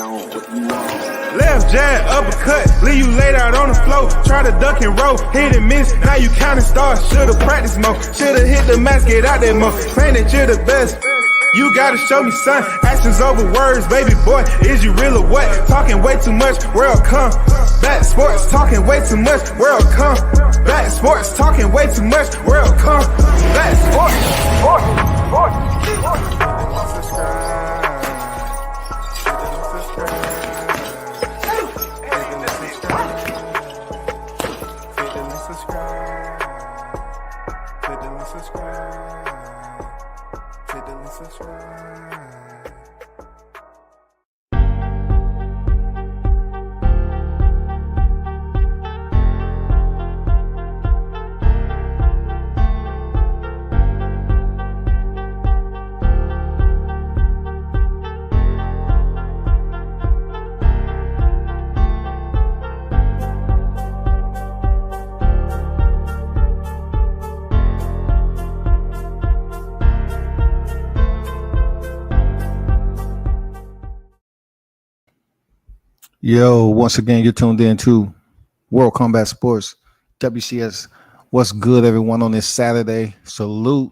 Left jab, uppercut, leave you laid out on the floor. Try to duck and roll, hit and miss, now you counting stars. Should've practiced more, should've hit the mask, get out there more. Saying that you're the best, you gotta show me son. Actions over words, baby boy, is you real or what? Talking way too much, world come. Back sports, talking way too much, world come. Back sports, talking way too much, world come. Back sports, Yo, once again, you're tuned in to World Combat Sports, WCS. What's good, everyone, on this Saturday? Salute.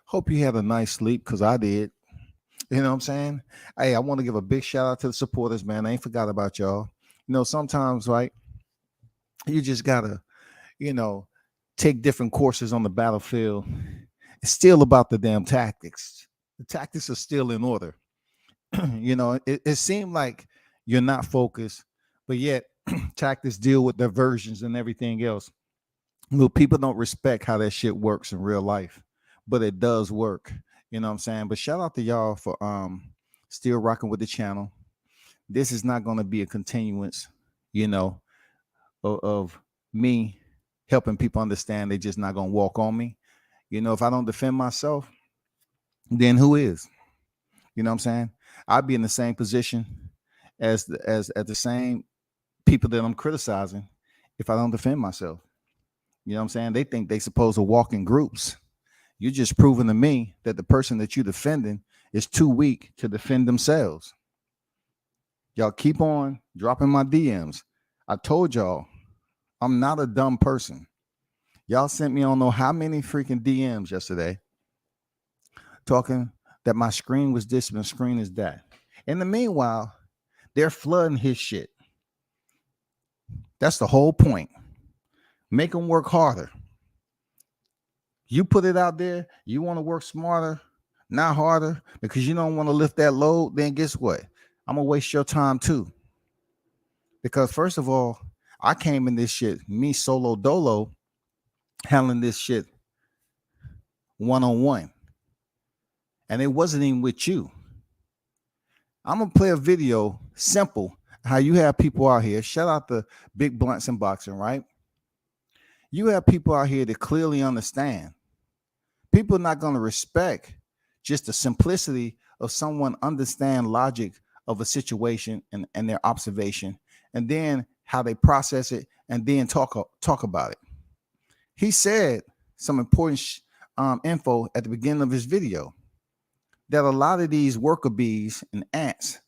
Hope you had a nice sleep, because I did. You know what I'm saying? Hey, I want to give a big shout out to the supporters, man. I ain't forgot about y'all. You know, sometimes, right, you just got to, take different courses on the battlefield. It's still about the damn tactics. The tactics are still in order. It seemed like you're not focused, but yet tactics deal with diversions and everything else. People don't respect how that shit works in real life, but it does work. You know what I'm saying? But shout out to y'all for still rocking with the channel. This is not going to be a continuance, of me helping people understand they're just not going to walk on me. If I don't defend myself, then who is? You know what I'm saying? I'd be in the same position as the same people that I'm criticizing if I don't defend myself. You know what I'm saying? They think they supposed to walk in groups. You're just proving to me that the person that you're defending is too weak to defend themselves. Y'all keep on dropping my DMs. I told y'all I'm not a dumb person. Y'all sent me I don't know how many freaking DMs yesterday talking that my screen was this and my screen is that. In the meanwhile, they're flooding his shit. That's the whole point. Make them work harder. You put it out there, you want to work smarter, not harder, because you don't want to lift that load, then guess what? I'm going to waste your time too. Because first of all, I came in this shit, me solo dolo, handling this shit one-on-one. And it wasn't even with you. I'm going to play a video, simple, how you have people out here. Shout out to Big Blunts and Boxing, right? You have people out here that clearly understand. People are not going to respect just the simplicity of someone understand logic of a situation and their observation, and then how they process it, and then talk about it. He said some important info at the beginning of his video, that a lot of these worker bees and ants,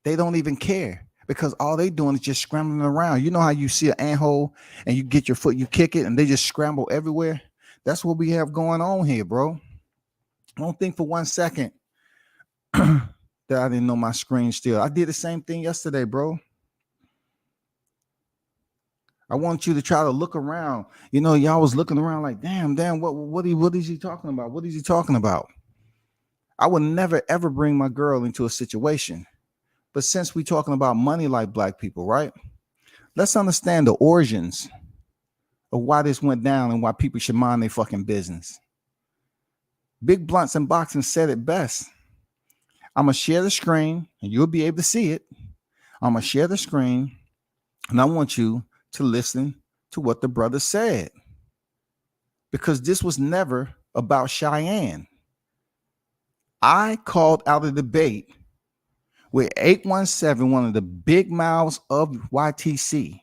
they don't even care, because all they doing is just scrambling around. You know how you see an ant hole and you get your foot, you kick it, and they just scramble everywhere? That's what we have going on here, bro. Don't think for 1 second that I didn't know my screen still. I did the same thing yesterday, bro. I want you to try to look around. Y'all was looking around like, damn, what is he talking about? What is he talking about? I would never, ever bring my girl into a situation. But since we're talking about money like black people, right? Let's understand the origins of why this went down and why people should mind their fucking business. Big Blunts and Boxing said it best. I'm going to share the screen and you'll be able to see it. I'm going to share the screen and I want you to listen to what the brother said. Because this was never about Cheyenne. I called out a debate with 817, one of the big mouths of YTC,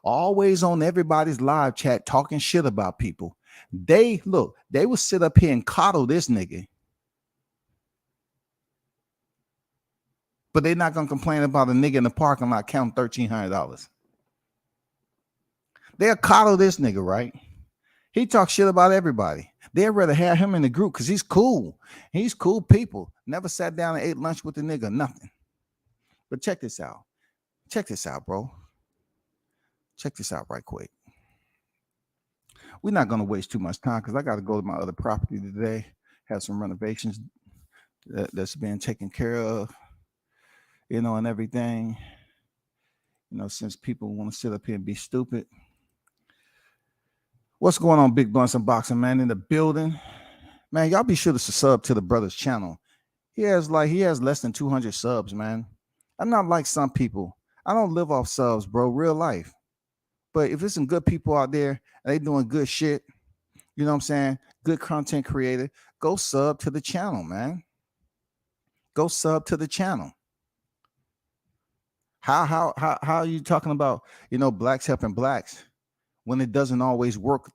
always on everybody's live chat talking shit about people. They will sit up here and coddle this nigga But they're not gonna complain about a nigga in the parking lot counting $1,300. They'll coddle this nigga, right? He talks shit about everybody. They'd rather have him in the group because he's cool. He's cool people. Never sat down and ate lunch with the nigga, nothing. But check this out. Check this out, bro. Check this out right quick. We're not going to waste too much time because I got to go to my other property today, have some renovations that's being taken care of, you know, and everything. You know, since people want to sit up here and be stupid. What's going on, Big Blunts and Boxing, man, in the building? Man, y'all be sure to sub to the brother's channel. He has less than 200 subs, man. I'm not like some people. I don't live off subs, bro, real life. But if there's some good people out there and they doing good shit, you know what I'm saying? Good content creator, go sub to the channel, man. Go sub to the channel. How are you talking about, you know, blacks helping blacks when it doesn't always work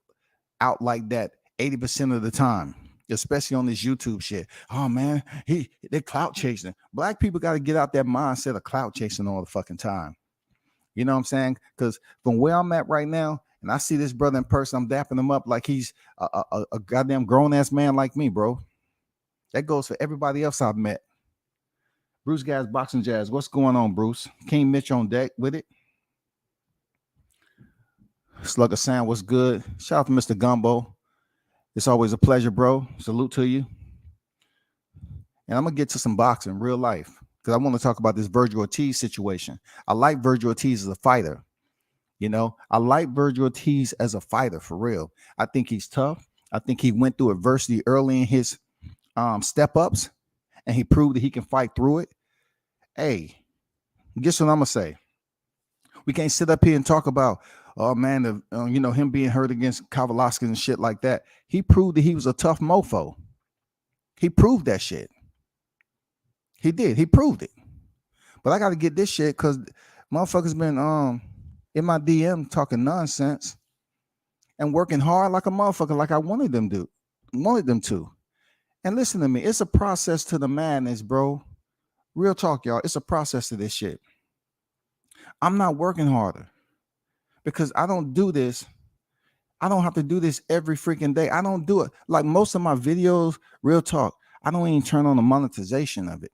out like that 80% of the time, especially on this YouTube shit? Oh man, they're clout chasing. Black people got to get out that mindset of clout chasing all the fucking time. You know what I'm saying? Because from where I'm at right now, and I see this brother in person, I'm dapping him up like he's a goddamn grown-ass man like me, bro. That goes for everybody else I've met. Bruce Gas Boxing Jazz, what's going on, Bruce? King Mitch on deck with it. Slugger Sam, what's good? Shout out to Mr. Gumbo. It's always a pleasure, bro. Salute to you. And I'm going to get to some boxing, real life, because I want to talk about this Virgil Ortiz situation. I like Virgil Ortiz as a fighter. You know, I like Virgil Ortiz as a fighter, for real. I think he's tough. I think he went through adversity early in his step-ups, and he proved that he can fight through it. Hey, guess what I'm going to say? We can't sit up here and talk about, oh, man, you know, him being hurt against Kavaliauskas and shit like that. He proved that he was a tough mofo. He proved that shit. He did. He proved it. But I got to get this shit because motherfuckers been in my DM talking nonsense and working hard like a motherfucker, like I wanted them to. And listen to me, it's a process to the madness, bro. Real talk, y'all. It's a process to this shit. I'm not working harder because I don't do this. I don't have to do this every freaking day. I don't do it. Like most of my videos, real talk, I don't even turn on the monetization of it.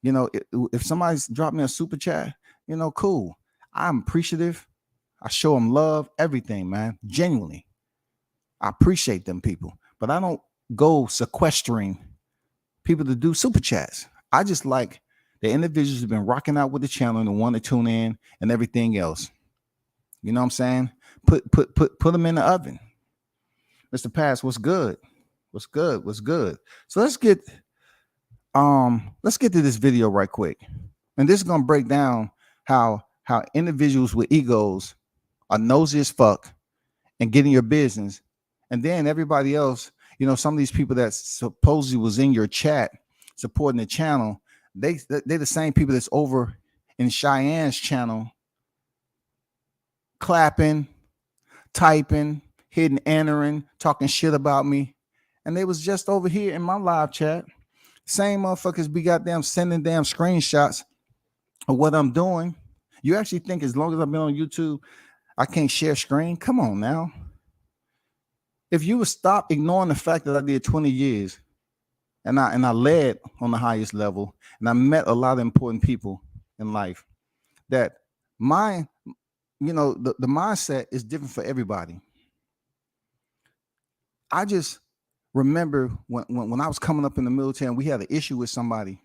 You know, if somebody's dropped me a super chat, you know, cool. I'm appreciative. I show them love, everything, man. Genuinely. I appreciate them people. But I don't go sequestering people to do super chats. I just like the individuals who've been rocking out with the channel and the one to tune in and everything else. You know what I'm saying? Put them in the oven. Mr. Pass, what's good? What's good? What's good? So let's get to this video right quick. And this is gonna break down how individuals with egos are nosy as fuck and getting your business. And then everybody else, you know, some of these people that supposedly was in your chat supporting the channel, they're the same people that's over in Cheyenne's channel clapping, typing, hitting, entering, talking shit about me. And they was just over here in my live chat. Same motherfuckers be goddamn sending damn screenshots of what I'm doing. You actually think as long as I've been on YouTube, I can't share screen? Come on now. If you would stop ignoring the fact that I did 20 years and I led on the highest level and I met a lot of important people in life, that my, you know, the mindset is different for everybody. I just remember when I was coming up in the military and we had an issue with somebody,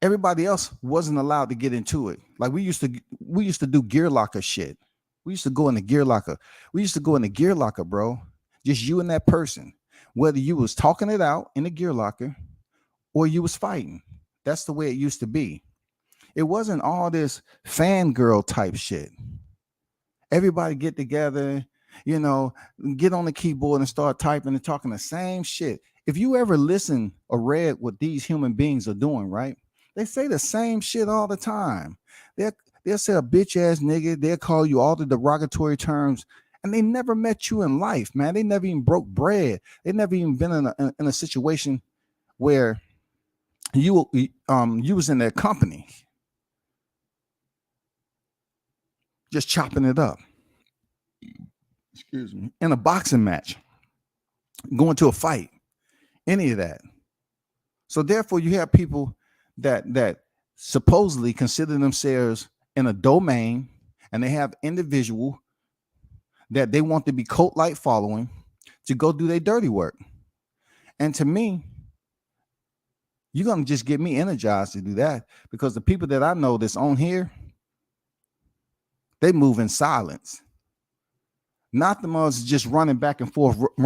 everybody else wasn't allowed to get into it. Like we used to do gear locker shit. We used to go in the gear locker. Bro. Just you and that person, whether you was talking it out in the gear locker or you was fighting. That's the way it used to be. It wasn't all this fangirl type shit. Everybody get together, you know, get on the keyboard and start typing and talking the same shit. If you ever listen or read what these human beings are doing, right? They say the same shit all the time. They'll say a bitch ass nigga. They'll call you all the derogatory terms, and they never met you in life, man. They never even broke bread. They never even been in a situation where you was in their company, just chopping it up. Excuse me. In a boxing match, going to a fight, any of that. So therefore, you have people that supposedly consider themselves in a domain, and they have individual that they want to be cult-like following to go do their dirty work. And to me, you're gonna just get me energized to do that, because the people that I know that's on here, they move in silence. Not the ones just running back and forth, shooting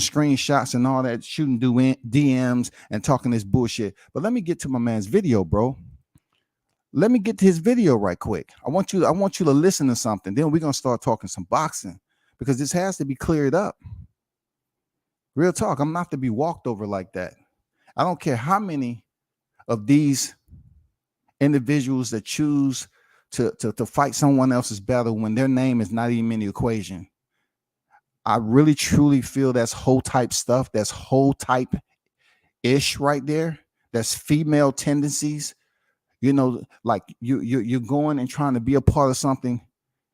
screenshots and all that, shooting DMs and talking this bullshit. But let me get to my man's video, bro. Let me get to his video right quick. I want you to listen to something. Then we're gonna start talking some boxing, because this has to be cleared up. Real talk. I'm not to be walked over like that. I don't care how many of these individuals that choose to fight someone else's battle when their name is not even in the equation. I really truly feel that's whole type stuff. That's whole type ish right there. That's female tendencies. Like you're going and trying to be a part of something,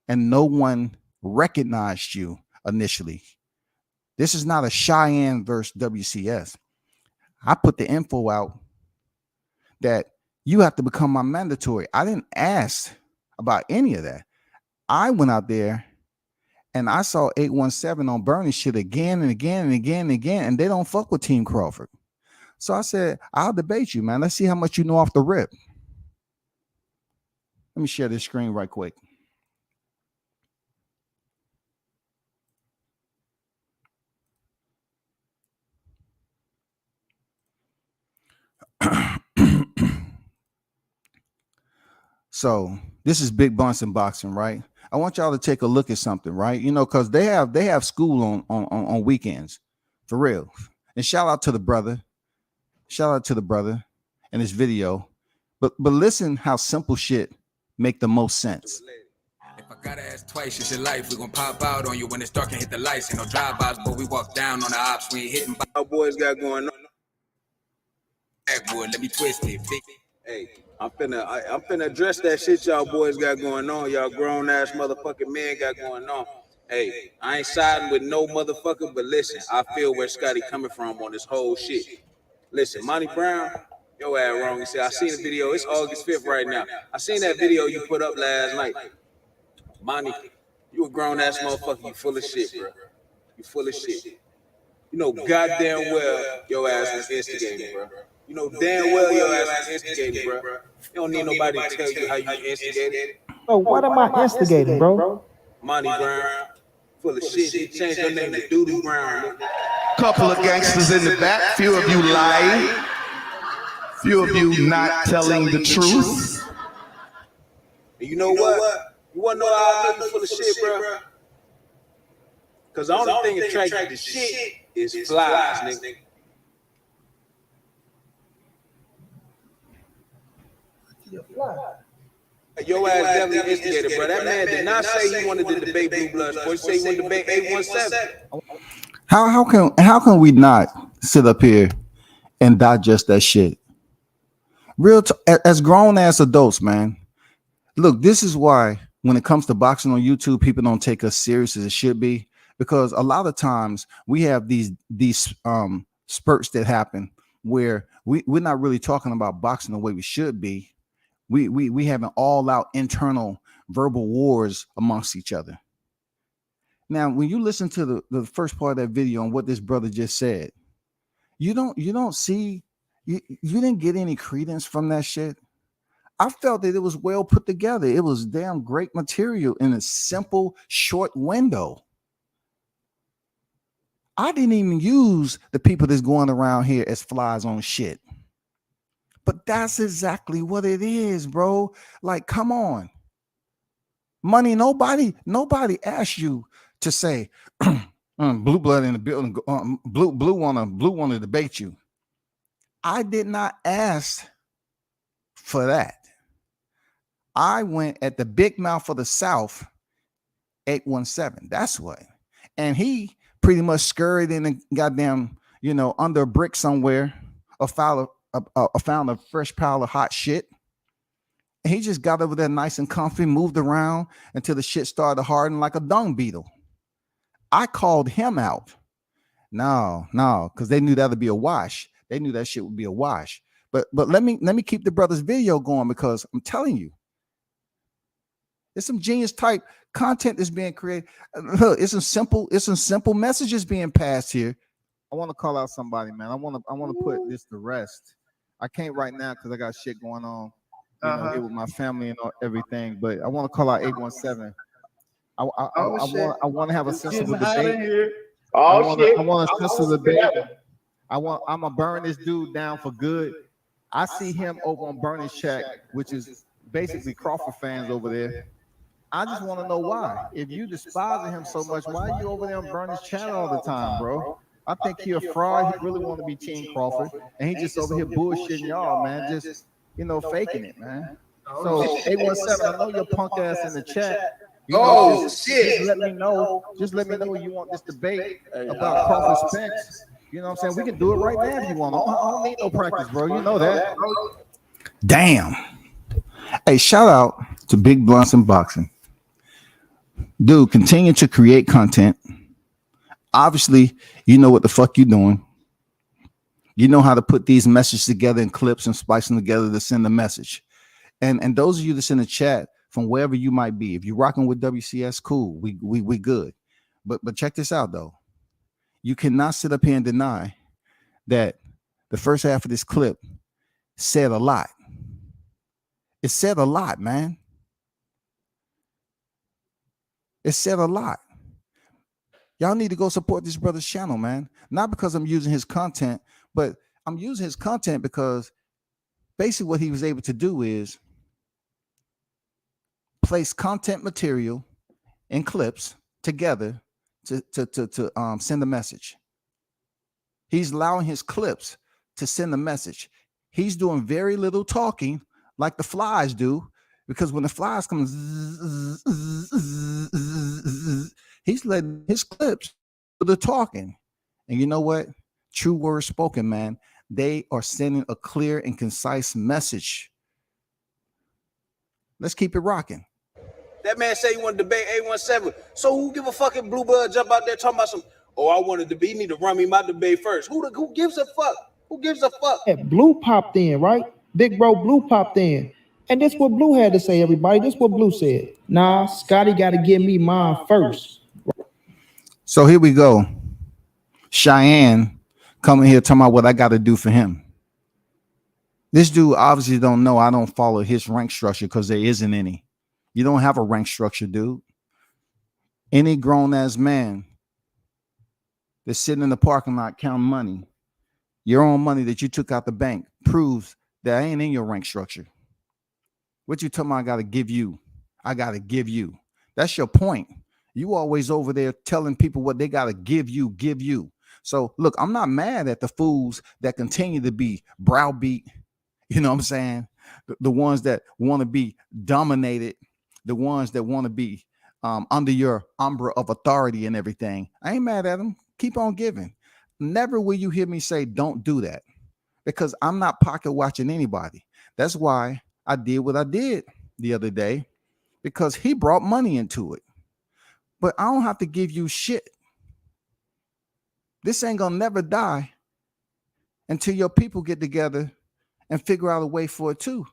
and no one recognized you initially. This is not a Cheyenne versus WCS. I put the info out that you have to become my mandatory. I didn't ask about any of that. I went out there and I saw 817 on Bernie shit again and again and again and again, and they don't fuck with Team Crawford. So I said, I'll debate you, man. Let's see how much you know off the rip. Let me share this screen right quick. So this is Big Bunsen Boxing, right? I want y'all to take a look at something, right? Because they have school on weekends, for real. And shout out to the brother in this video. But listen how simple shit make the most sense. If I gotta ask twice, it's your life. We gon' pop out on you when it's dark and hit the lights. Ain't no drive-bys, but we walk down on the ops. We ain't hitting. Our boys got going on. Backwood, let me twist it. Hey, I'm finna address that shit y'all boys got going on. Y'all grown ass motherfucking men got going on. Hey, I ain't siding with no motherfucker, but listen, I feel where Scotty coming from on this whole shit. Listen, Monty Brown, your ass wrong. You see, I seen the video. It's August 5th right now. I seen that video you put up last night. Monty, you a grown ass motherfucker. You full of shit, bro. You full of shit. You know goddamn well your ass was instigating, bro. You know damn well your ass was instigating, bro. You don't need nobody to tell you how you instigated. Bro, what am I instigating, bro? Monty Brown, full of shit. You changed your name to Doodoo Brown. Couple of gangsters in the back, few of you lying, few of you not telling the truth. And you know what? You wanna know how I know you full of shit, bro? Cause the only thing attracted to shit is flies, nigga. Your ass definitely instigated, bro. That man did not say he wanted to debate Blue Bloods. Boy, he said he wanted to debate 817. How can we not sit up here and digest that shit? As grown ass adults, man. Look, this is why when it comes to boxing on YouTube, people don't take us serious as it should be, because a lot of times we have these spurts that happen where we're not really talking about boxing the way we should be. We have an all-out internal verbal wars amongst each other. Now, when you listen to the first part of that video and what this brother just said, you didn't get any credence from that shit. I felt that it was well put together. It was damn great material in a simple, short window. I didn't even use the people that's going around here as flies on shit. But that's exactly what it is, bro. Like, come on. Money, nobody asked you to say, blue blood in the building, blue want to debate you. I did not ask for that. I went at the big mouth of the South, 817. That's what. And he pretty much scurried in a goddamn, under a brick somewhere found a fresh pile of hot shit. And he just got over there nice and comfy, moved around until the shit started to harden like a dung beetle. I called him out. No, because they knew that would be a wash. They knew that shit would be a wash. But let me keep the brother's video going, because I'm telling you, it's some genius type content that's being created. Look, it's some simple messages being passed here. I want to call out somebody, man. I want to put this to rest. I can't right now because I got shit going on, here with my family and everything. But I want to call out 817. I want to have a sensible debate. I want a sensible debate. I'm gonna burn this dude down for good. I see him over on Bernie's Shack, which is basically Crawford fans over there. I just want to know why. If you despise him so much, why are you over there on Bernie's chat all the time, bro? I think he a fraud. He really want to be Team Crawford, and he just over here bullshitting y'all, man. Just faking it, man. So 817, I know your punk ass in the chat. Shit! Just let me know you want this debate about Crawford Spence. You know what I'm saying? We can do it right now if you want. I don't need no practice, bro. You know that. Damn. Hey, shout out to Big Blunts and Boxing. Dude, continue to create content. Obviously, you know what the fuck you're doing. You know how to put these messages together in clips and splice them together to send a message. And those of you that's in the chat from wherever you might be, if you're rocking with WCS, cool. We good. But check this out though. You cannot sit up here and deny that the first half of this clip said a lot. It said a lot, man. It said a lot. Y'all need to go support this brother's channel, man. Not because I'm using his content, but I'm using his content because basically what he was able to do is place content material and clips together to send a message. He's allowing his clips to send a message. He's doing very little talking like the flies do, because when the flies come, he's letting his clips do the talking. And you know what? True words spoken, man. They are sending a clear and concise message. Let's keep it rocking. That man say he want to debate 817. So who give a fucking blue bud jump out there talking about some? Oh, I wanted to be. You need to run me my debate first. Who gives a fuck? Who gives a fuck? And Blue popped in, right? Big bro Blue popped in. And this what Blue had to say, everybody. This what Blue said. Nah, Scotty got to give me mine first. So here we go. Cheyenne coming here talking about what I got to do for him. This dude obviously don't know I don't follow his rank structure because there isn't any. You don't have a rank structure, dude. Any grown-ass man that's sitting in the parking lot counting money, your own money that you took out the bank, proves that I ain't in your rank structure. What you talking about? I got to give you. I got to give you. That's your point. You always over there telling people what they got to give you. So look, I'm not mad at the fools that continue to be browbeat. You know what I'm saying? The ones that want to be dominated, the ones that want to be under your umbrella of authority and everything. I ain't mad at them. Keep on giving. Never will you hear me say don't do that, because I'm not pocket watching anybody. That's why I did what I did the other day, because he brought money into it. But I don't have to give you shit. This ain't gonna never die until your people get together and figure out a way for it to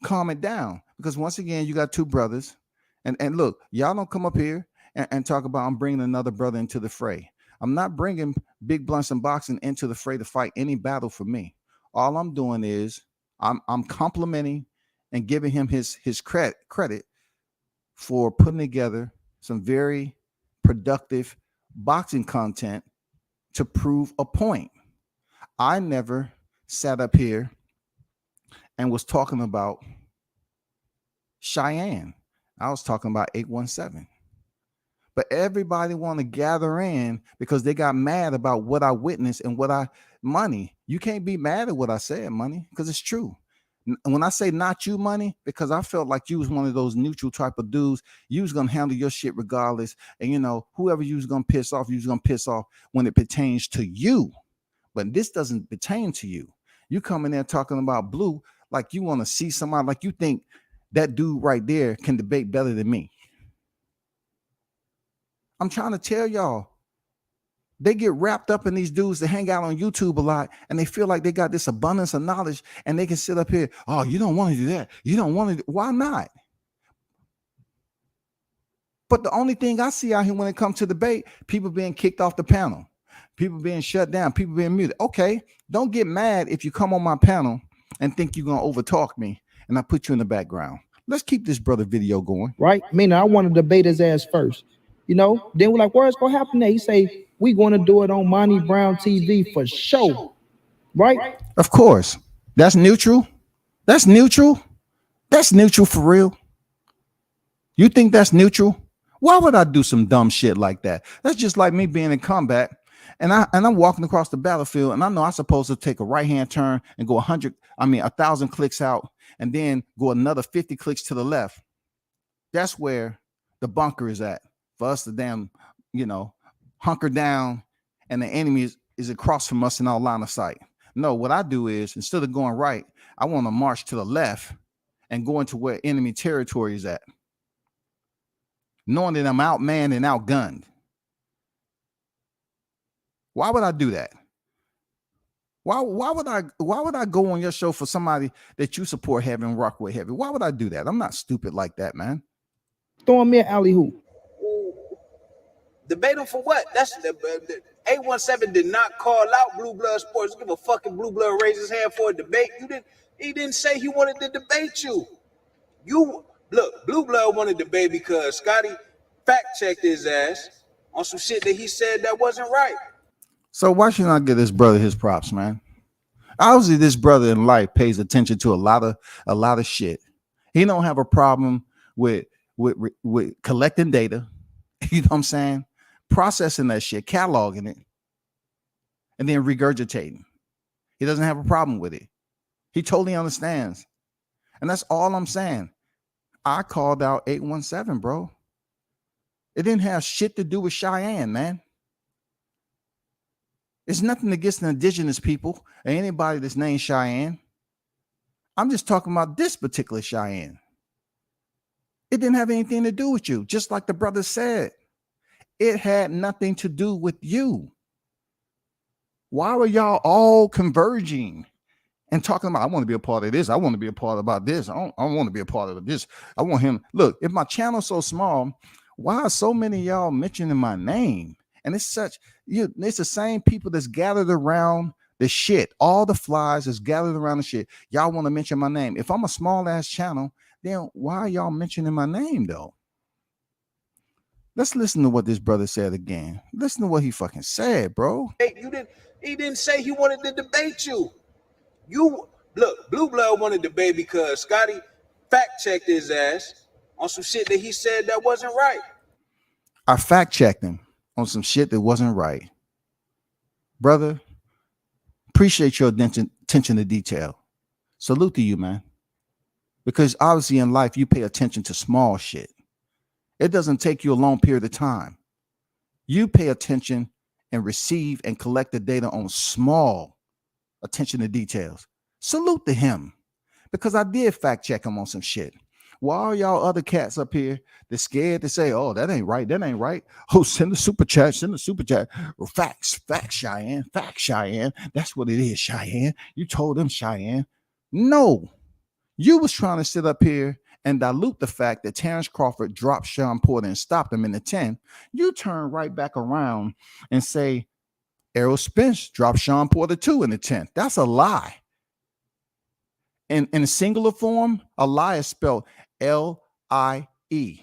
calm it down. Because once again, you got two brothers. And look, y'all don't come up here and talk about I'm bringing another brother into the fray. I'm not bringing Big Blunts and Boxing into the fray to fight any battle for me. All I'm doing is I'm complimenting and giving him his credit for putting together some very productive boxing content to prove a point. I never sat up here and was talking about Cheyenne. I was talking about 817. But everybody want to gather in because they got mad about what I witnessed and Money. You can't be mad at what I said, Money, because it's true. When I say not you, Money, because I felt like you was one of those neutral type of dudes. You was going to handle your shit regardless. And, whoever you was going to piss off when it pertains to you. But this doesn't pertain to you. You come in there talking about Blue like you want to see somebody, like you think that dude right there can debate better than me. I'm trying to tell y'all, they get wrapped up in these dudes that hang out on YouTube a lot, and they feel like they got this abundance of knowledge, and they can sit up here. Oh, you don't want to do that. You don't want to. Why not? But the only thing I see out here when it comes to debate, people being kicked off the panel, people being shut down, people being muted. Okay, don't get mad if you come on my panel and think you're going to overtalk me and I put you in the background. Let's keep this brother video going. Right? Meaning I want to debate his ass first. You know, then we're like, where's going to happen there? He say, we going to do it on Monty Brown TV for show. Right? Of course. That's neutral. That's neutral. That's neutral for real. You think that's neutral? Why would I do some dumb shit like that? That's just like me being in combat and I'm walking across the battlefield and I know I'm supposed to take a right-hand turn and go 1,000 clicks out and then go another 50 clicks to the left. That's where the bunker is at for us to damn, hunker down and the enemy is across from us in our line of sight. No, what I do is instead of going right, I want to march to the left and go into where enemy territory is at, knowing that I'm outmanned and outgunned. Why would I do that? Why would I go on your show for somebody that you support having rock with heavy? Why would I do that? I'm not stupid like that, man. Throwing me an alley hoop. Debate him for what? That's the 817 did not call out Blue Blood Sports. Give a fucking Blue Blood raise his hand for a debate. He didn't say he wanted to debate you. Look, Blue Blood wanted to debate because Scotty fact checked his ass on some shit that he said that wasn't right. So why should I give this brother his props, man? Obviously, this brother in life pays attention to a lot of shit. He don't have a problem with collecting data. You know what I'm saying? Processing that shit, cataloging it, and then regurgitating. He doesn't have a problem with it. He totally understands. And that's all I'm saying. I called out 817, bro. It didn't have shit to do with Cheyenne, man. It's nothing against the indigenous people or anybody that's named Cheyenne. I'm just talking about this particular Cheyenne. It didn't have anything to do with you. Just like the brother said, it had nothing to do with you. Why were y'all all converging and talking about, I want to be a part of this. I want to be a part about this. I want to be a part of this. I want him. Look, if my channel's so small, why are so many of y'all mentioning my name? And it's the same people that's gathered around the shit. All the flies is gathered around the shit. Y'all want to mention my name. If I'm a small ass channel, then why are y'all mentioning my name though? Let's listen to what this brother said again. Listen to what he fucking said, bro. He didn't say he wanted to debate you. Look, Blue Blood wanted to debate because Scotty fact checked his ass on some shit that he said that wasn't right. I fact checked him on some shit that wasn't right. Brother, appreciate your attention to detail. Salute to you, man. Because obviously in life, you pay attention to small shit. It doesn't take you a long period of time. You pay attention and receive and collect the data on small attention to details. Salute to him. Because I did fact check him on some shit. Why are y'all other cats up here that's scared to say, oh, that ain't right, that ain't right? Oh, send a super chat, Well, facts, Cheyenne, That's what it is, Cheyenne. You told them, Cheyenne. No, you was trying to sit up here and dilute the fact that Terrence Crawford dropped Sean Porter and stopped him in the 10. You turn right back around and say, Errol Spence dropped Sean Porter 2 in the 10th. That's a lie. In a singular form, a lie is spelled L-I-E.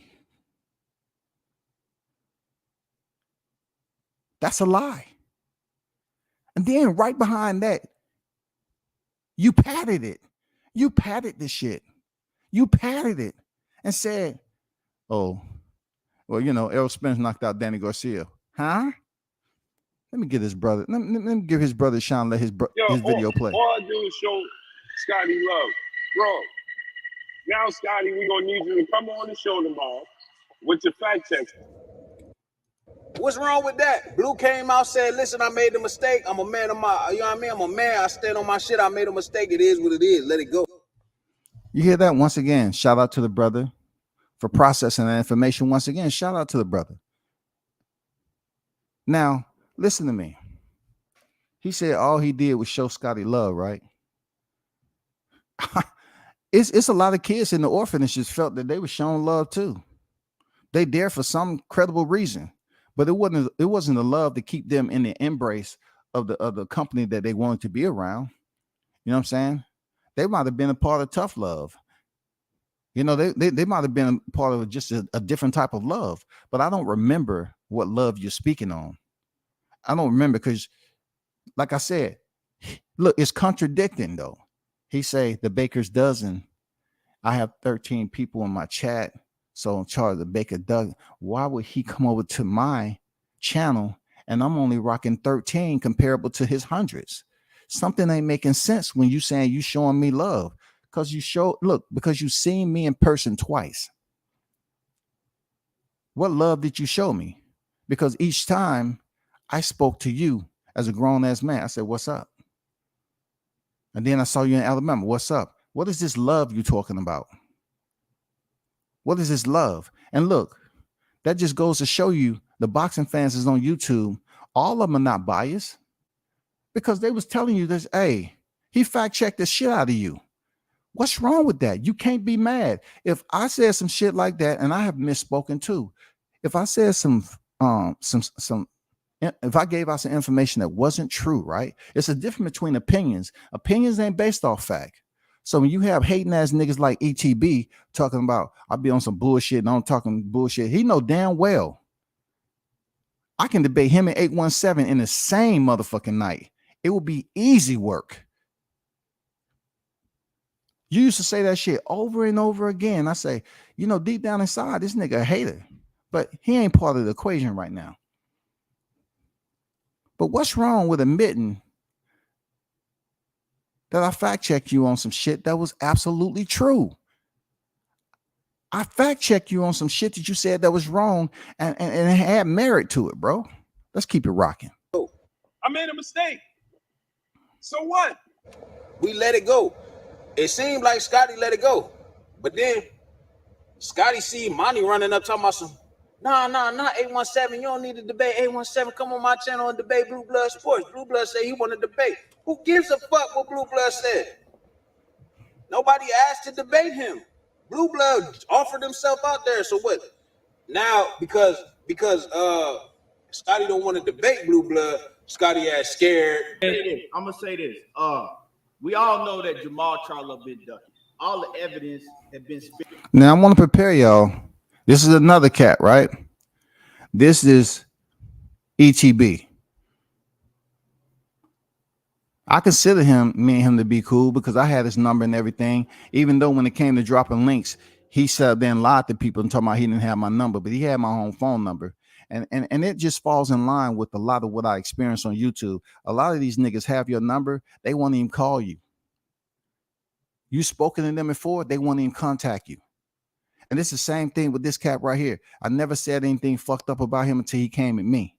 That's a lie. And then right behind that, you padded it. You padded the shit. You padded it and said, oh, well, Errol Spence knocked out Danny Garcia. Huh? Let me give his brother, let me give his brother Sean, let his video play. All I do is show Scotty love. Bro, now, Scotty, we're going to need you to come on the show tomorrow with your fact checks. What's wrong with that? Blue came out, said, listen, I made a mistake. I'm a man of my, you know what I mean? I'm a man. I stand on my shit. I made a mistake. It is what it is. Let it go. You hear that? Once again, shout out to the brother for processing that information. Once again, shout out to the brother. Now, listen to me. He said all he did was show Scotty love, right? It's a lot of kids in the orphanages felt that they were shown love too. They there for some credible reason, but it wasn't the love to keep them in the embrace of the company that they wanted to be around. You know what I'm saying? They might have been a part of tough love. You know, they might have been a part of just a different type of love, but I don't remember what love you're speaking on. I don't remember because, like I said, look, it's contradicting though. He say the baker's dozen. I have 13 people in my chat, so in charge of the baker dozen. Why would he come over to my channel and I'm only rocking 13 comparable to his hundreds? Something ain't making sense when you saying you showing me love. Because you seen me in person twice. What love did you show me? Because each time I spoke to you as a grown-ass man, I said, what's up? And then I saw you in Alabama. What's up? What is this love you talking about? What is this love? And look, that just goes to show you the boxing fans is on YouTube. All of them are not biased because they was telling you this, hey, he fact-checked the shit out of you. What's wrong with that? You can't be mad. If I said some shit like that, and I have misspoken too. If I said if I gave out some information that wasn't true, right? It's a difference between opinions. Opinions ain't based off fact. So when you have hating ass niggas like ETB talking about, I'll be on some bullshit and I'm talking bullshit, he know damn well I can debate him and 817 in the same motherfucking night. It will be easy work. You used to say that shit over and over again. I say, you know, deep down inside, this nigga a hater, but he ain't part of the equation right now. But what's wrong with admitting that I fact checked you on some shit that was absolutely true? I fact checked you on some shit that you said that was wrong and it had merit to it, bro. Let's keep it rocking. I made a mistake. So what? We let it go. It seemed like Scotty let it go. But then Scotty see Monty running up talking about some, nah, 817. You don't need to debate 817. Come on my channel and debate Blue Blood Sports. Blue Blood said he want to debate. Who gives a fuck what Blue Blood said? Nobody asked to debate him. Blue Blood offered himself out there. So what? Now, because Scotty don't want to debate Blue Blood, Scotty ass scared. I'm gonna say this. We all know that Jamal Charlo been ducking. All the evidence had been spit. Now I want to prepare y'all. This is another cat, right? This is ETB. I consider me and him to be cool because I had his number and everything. Even though when it came to dropping links, he said then lied to people and talking about he didn't have my number, but he had my home phone number. And it just falls in line with a lot of what I experienced on YouTube. A lot of these niggas have your number. They won't even call you. You spoken to them before, they won't even contact you. And it's the same thing with this cat right here. I never said anything fucked up about him until he came at me.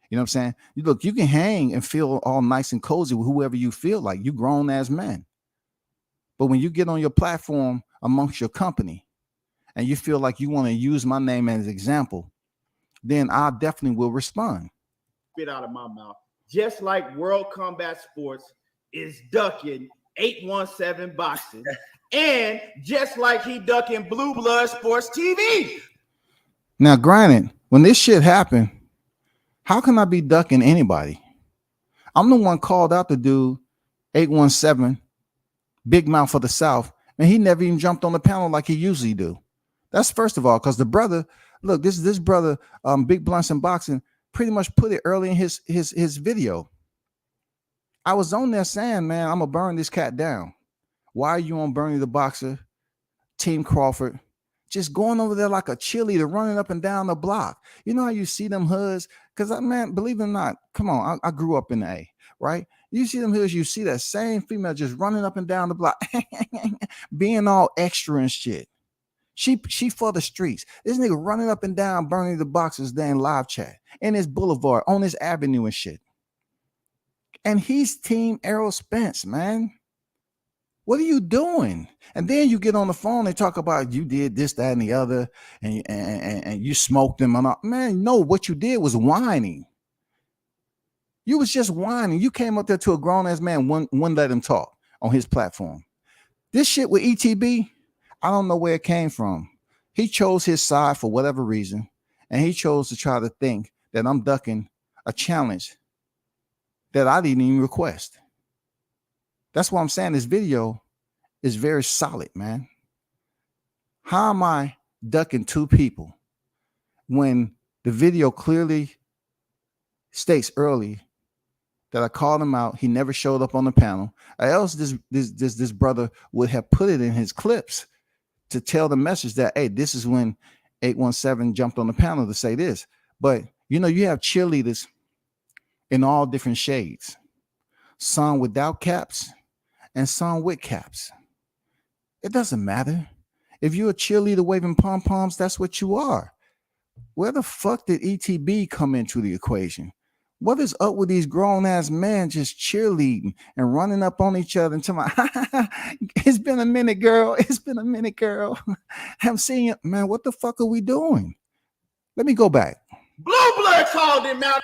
You know what I'm saying? Look, you can hang and feel all nice and cozy with whoever you feel like. You grown as men. But when you get on your platform amongst your company and you feel like you want to use my name as an example, then I definitely will respond. Spit out of my mouth. Just like World Combat Sports is ducking 817 boxing. And just like he ducking Blue Blood Sports TV. Now, granted, when this shit happened, how can I be ducking anybody? I'm the one called out to do 817, Big Mouth for the South, and he never even jumped on the panel like he usually do. That's first of all, because the brother, look, this brother, Big Blunts and Boxing, pretty much put it early in his video. I was on there saying, man, I'm gonna burn this cat down. Why are you on Bernie the Boxer, Team Crawford, just going over there like a cheerleader, running up and down the block? You know how you see them hoods? Because, man, believe it or not, come on, I grew up in the A, right? You see them hoods, you see that same female just running up and down the block, being all extra and shit. She for the streets. This nigga running up and down, burning the boxes there in live chat, in his boulevard, on his avenue and shit. And he's Team Errol Spence, man. What are you doing? And then you get on the phone and talk about you did this, that, and the other, and you smoked them. Man, no, what you did was whining. You was just whining. You came up there to a grown-ass man, wouldn't let him talk on his platform. This shit with ETB, I don't know where it came from. He chose his side for whatever reason, and he chose to try to think that I'm ducking a challenge that I didn't even request. That's why I'm saying this video is very solid, man. How am I ducking two people when the video clearly states early that I called him out? He never showed up on the panel. Or else this brother would have put it in his clips to tell the message that, hey, this is when 817 jumped on the panel to say this. But you know, you have cheerleaders in all different shades, some without caps and some with caps. It doesn't matter. If you're a cheerleader waving pom-poms, that's what you are. Where the fuck did ETB come into the equation? What is up with these grown-ass men just cheerleading and running up on each other and telling me, it's been a minute, girl. It's been a minute, girl. I'm seeing you. Man, what the fuck are we doing? Let me go back. Blue Blood called him out.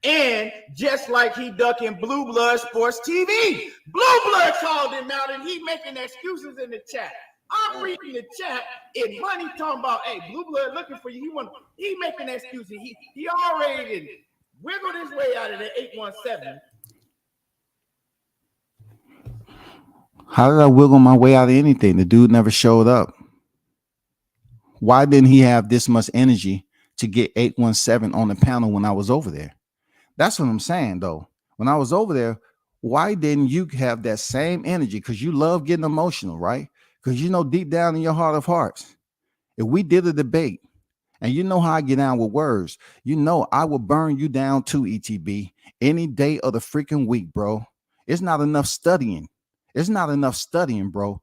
And just like he ducking Blue Blood Sports TV, Blue Blood called him out and he making excuses in the chat. I'm reading the chat and Money talking about, hey, Blue Blood looking for you. He making excuses. He already did wiggled his way out of the 817. How did I wiggle my way out of anything? The dude never showed up. Why didn't he have this much energy to get 817 on the panel when I was over there? That's what I'm saying, though. When I was over there, why didn't you have that same energy? Because you love getting emotional, right? Because you know deep down in your heart of hearts, if we did a debate, and you know how I get down with words, you know I will burn you down too, ETB, any day of the freaking week, bro. It's not enough studying. It's not enough studying, bro.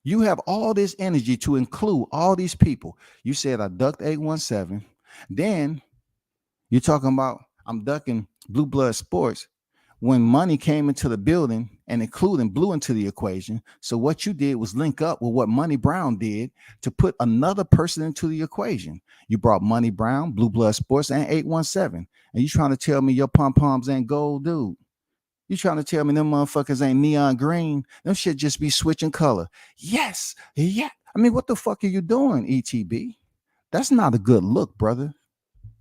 You have all this energy to include all these people. You said I ducked 817. Then you're talking about I'm ducking Blue Blood Sports when Money came into the building and including Blue into the equation. So what you did was link up with what Money Brown did to put another person into the equation. You brought Money Brown, Blue Blood Sports, and 817. And you trying to tell me your pom-poms ain't gold, dude? You trying to tell me them motherfuckers ain't neon green? Them shit just be switching color. Yes. Yeah. I mean, what the fuck are you doing, ETB? That's not a good look, brother.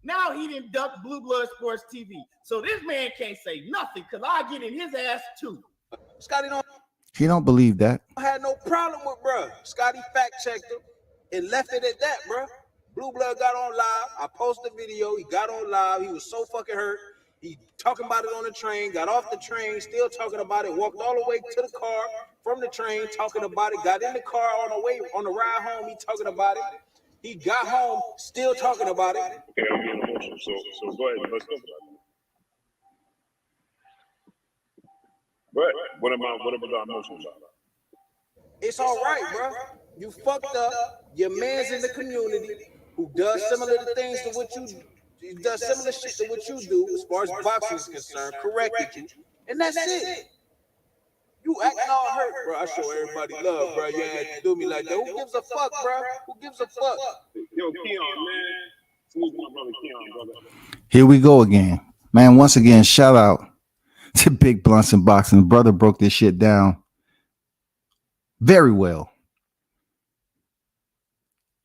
Now he didn't duck Blue Blood Sports TV. So this man can't say nothing because I get in his ass too. Scotty He don't believe that. had no problem with bruh. Scotty fact checked him and left it at that, bruh. Blue Blood got on live. I posted the video. He got on live. He was so fucking hurt. He talking about it on the train, got off the train, still talking about it, walked all the way to the car from the train, talking about it, got in the car on the way, on the ride home, he talking about it. He got home, still talking about it. Okay, I'm getting emotional. So go ahead, let's talk about it. But what am I emotional about? It's all right, bro. You fucked up. Your man's in the community who does similar things to what you do. He does similar shit to what you do as far as boxing is concerned, corrected you. And that's it. You acting all hurt, bro. I show everybody love, bro. You ain't to do me like that. Who gives a fuck, bro? Who gives a fuck? Yo, Keon, man. Who's my brother Keon, brother? Here we go again. Man, once again, shout out to Big Blunts and Boxing. The brother broke this shit down very well.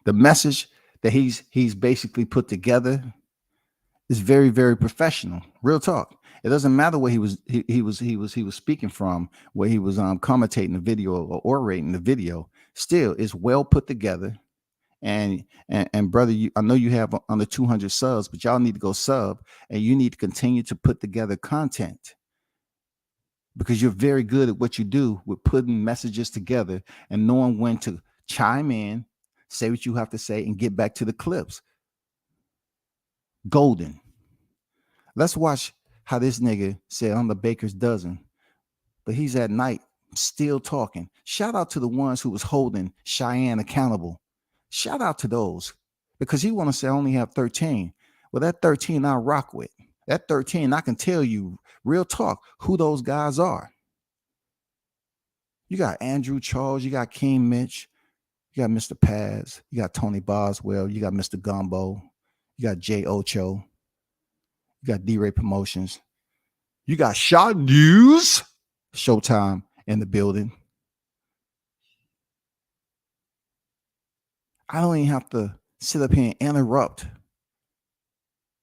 The message that he's basically put together is very, very professional. Real talk. It doesn't matter where he was speaking from, where he was commentating the video or orating the video. Still, it's well put together. And brother, I know you have under 200 subs, but y'all need to go sub, and you need to continue to put together content because you're very good at what you do with putting messages together and knowing when to chime in, say what you have to say, and get back to the clips. Golden. Let's watch how this nigga said I'm the baker's dozen, but he's at night still talking. Shout out to the ones who was holding Cheyenne accountable. Shout out to those, because he want to say I only have 13. Well, that 13 I rock with. That 13, I can tell you, real talk, who those guys are. You got Andrew Charles, you got King Mitch, you got Mr. Paz, you got Tony Boswell, you got Mr. Gumbo, you got Jay Ocho, you got D-Ray Promotions, you got Shot News, Showtime in the building. I don't even have to sit up here and interrupt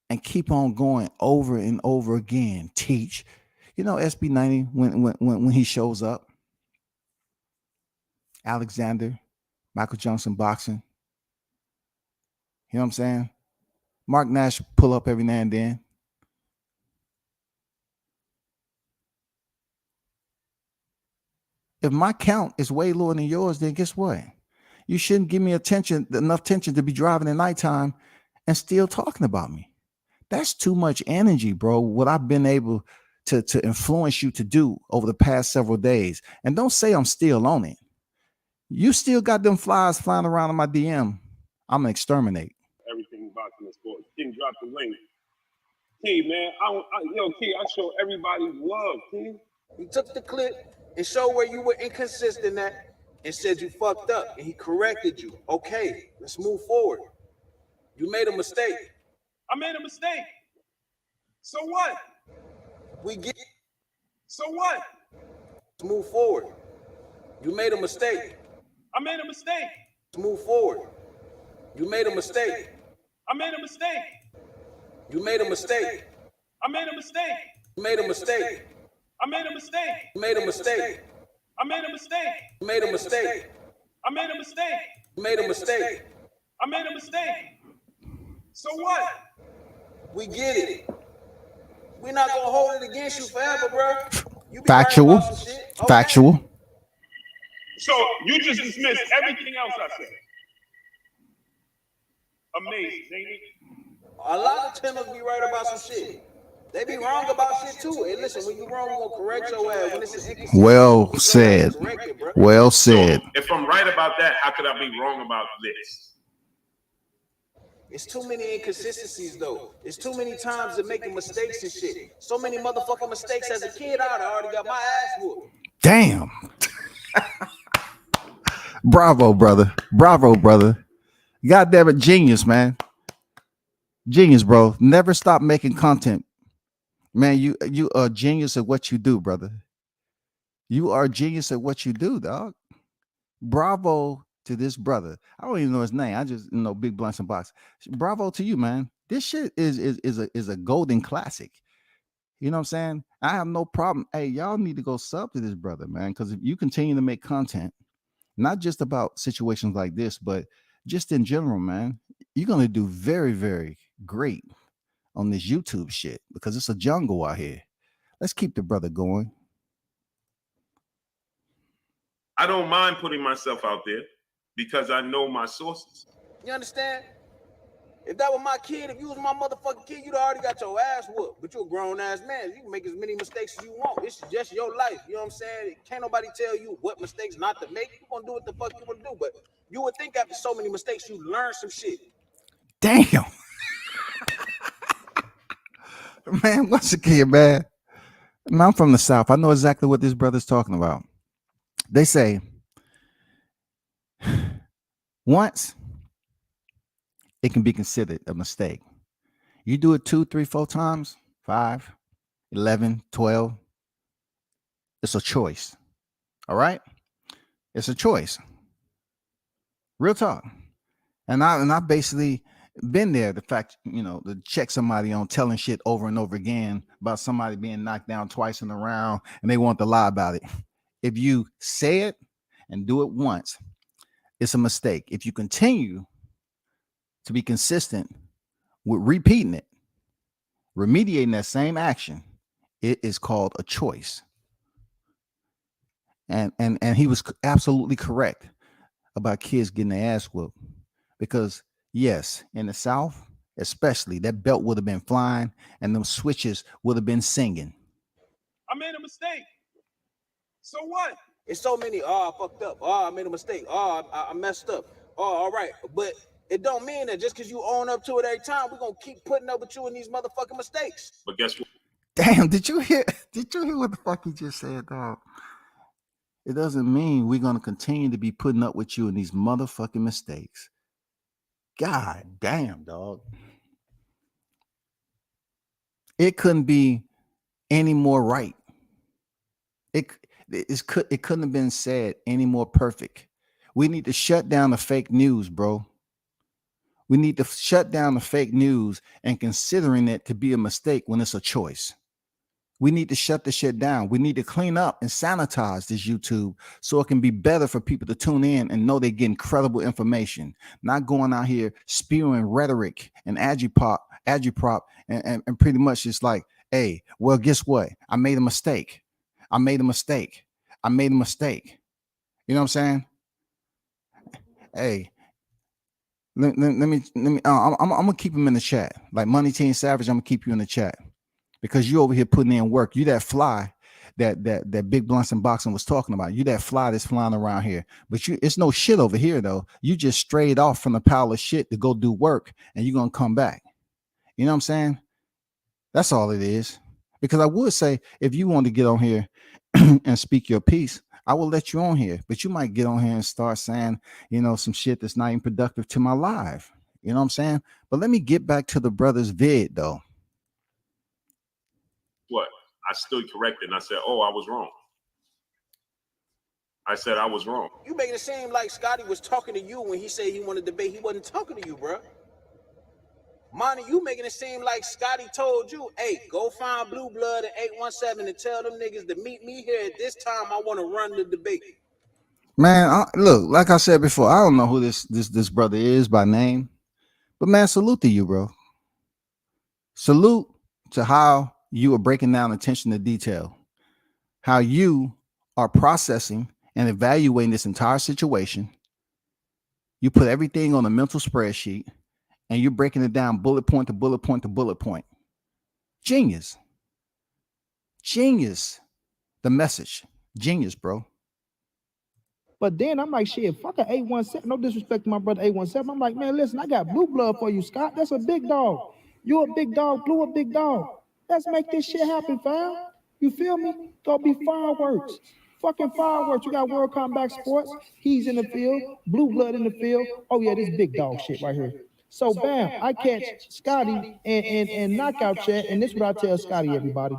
and keep on going over and over again. Teach, you know, SB90 when he shows up. Alexander, Michael Johnson boxing. You know what I'm saying? Mark Nash pull up every now and then. If my count is way lower than yours, then guess what? You shouldn't give me enough attention to be driving at nighttime and still talking about me. That's too much energy, bro. What I've been able to influence you to do over the past several days. And don't say I'm still on it. You still got them flies flying around in my DM. I'm gonna exterminate. Everything boxing and sports. King dropped the link. Key, man, Key, I show everybody love, Key. He took the clip and showed where you were inconsistent at and said you fucked up, and he corrected you. Okay, let's move forward. You made a mistake. I made a mistake. So what? We get. So what? Let's move forward. You made a mistake. I made a mistake. Let's move forward. You made a mistake. I made a mistake. You made a mistake. I made a mistake. You made a mistake. I made a mistake. You made a mistake. I made a mistake. You made a mistake. I made a mistake. You made a mistake. I made a mistake. So what? We get it. We're not gonna hold it against you forever, bro. You be Factual. right about some shit. Okay. Factual. So you just dismissed everything else I said. Amazing, ain't it? A lot of times be right about some shit. They be wrong about shit too. And listen, when you wrong, we're gonna correct your ass. When it's an inconsistency, Well said. correct it, bro. Well said. So if I'm right about that, how could I be wrong about this? It's too many inconsistencies though. It's too many times of making mistakes and shit. So many motherfucking mistakes as a kid. I already got my ass whooped. Damn. Bravo, brother. Bravo, brother. God damn it, genius, man. Genius, bro. Never stop making content. Man, you are a genius at what you do, brother. You are a genius at what you do, dog. Bravo to this brother. I don't even know his name. I just know Big Blunts and Box. Bravo to you, man. This shit is a golden classic. You know what I'm saying? I have no problem. Hey, y'all need to go sub to this brother, man, because if you continue to make content, not just about situations like this, but just in general, man, you're going to do very, very great on this YouTube shit because it's a jungle out here. Let's keep the brother going. I don't mind putting myself out there because I know my sources. You understand? If that was my kid, if you was my motherfucking kid, you'd already got your ass whooped. But you're a grown ass man. You can make as many mistakes as you want. This is just your life. You know what I'm saying? Can't nobody tell you what mistakes not to make. You're gonna do what the fuck you wanna do. But you would think after so many mistakes, you learn some shit. Damn. Man, once again, man. I'm from the South. I know exactly what this brother's talking about. They say once it can be considered a mistake. You do it 2, 3, 4 times, 5, 11, 12. It's a choice. All right? It's a choice. Real talk. And I basically been there. The fact, you know, to check somebody on telling shit over and over again about somebody being knocked down twice in a round and they want to lie about it. If you say it and do it once, it's a mistake. If you continue to be consistent with repeating it, remediating that same action, it is called a choice. And he was absolutely correct about kids getting their ass whooped. Because yes, in the South, especially, that belt would have been flying and them switches would have been singing. I made a mistake. So what? It's so many. Oh, I fucked up. Oh, I made a mistake. Oh, I messed up. Oh, all right. But it don't mean that just because you own up to it every time, we're gonna keep putting up with you in these motherfucking mistakes. But guess what? Damn, did you hear what the fuck he just said, dog? It doesn't mean we're gonna continue to be putting up with you in these motherfucking mistakes. God damn, dog. It couldn't be any more right. It couldn't have been said any more perfect. We need to shut down the fake news, bro. We need to shut down the fake news and considering it to be a mistake when it's a choice. We need to shut the shit down. We need to clean up and sanitize this YouTube so it can be better for people to tune in and know they're getting credible information, not going out here spewing rhetoric and agitprop and pretty much it's like, hey, well, guess what? I made a mistake. I made a mistake. I made a mistake. You know what I'm saying? Hey, let me. I'm gonna keep him in the chat. Like Money Teen Savage, I'm gonna keep you in the chat because you over here putting in work. You that fly that Big Blunts and Boxing was talking about. You that fly that's flying around here. But it's no shit over here though. You just strayed off from the pile of shit to go do work, and you're gonna come back. You know what I'm saying? That's all it is. Because I would say if you want to get on here and speak your piece, I will let you on here, but you might get on here and start saying, you know, some shit that's not even productive to my live. You know what I'm saying? But let me get back to the brother's vid though. What? I stood corrected and I said, oh, I was wrong. I said I was wrong. You making it seem like Scotty was talking to you when he said he wanted to debate. He wasn't talking to you, bro. Monty, you making it seem like Scotty told you, hey, go find Blue Blood at 817 and tell them niggas to meet me here at this time. I want to run the debate. Man, look, like I said before, I don't know who this brother is by name, but man, salute to you, bro. Salute to how you are breaking down attention to detail, how you are processing and evaluating this entire situation. You put everything on a mental spreadsheet. And you're breaking it down bullet point to bullet point to bullet point. Genius. Genius. The message. Genius, bro. But then I'm like, shit, fuck a 817. No disrespect to my brother 817. I'm like, man, listen, I got Blue Blood for you, Scott. That's a big dog. You a big dog, Blue a big dog. Let's make this shit happen, fam. You feel me? Go be fireworks. Fucking fireworks. You got World Combat Sports. He's in the field. Blue Blood in the field. Oh, yeah, this big dog shit right here. So bam, I catch Scotty and knockout chat, and this is what I tell Scotty, everybody.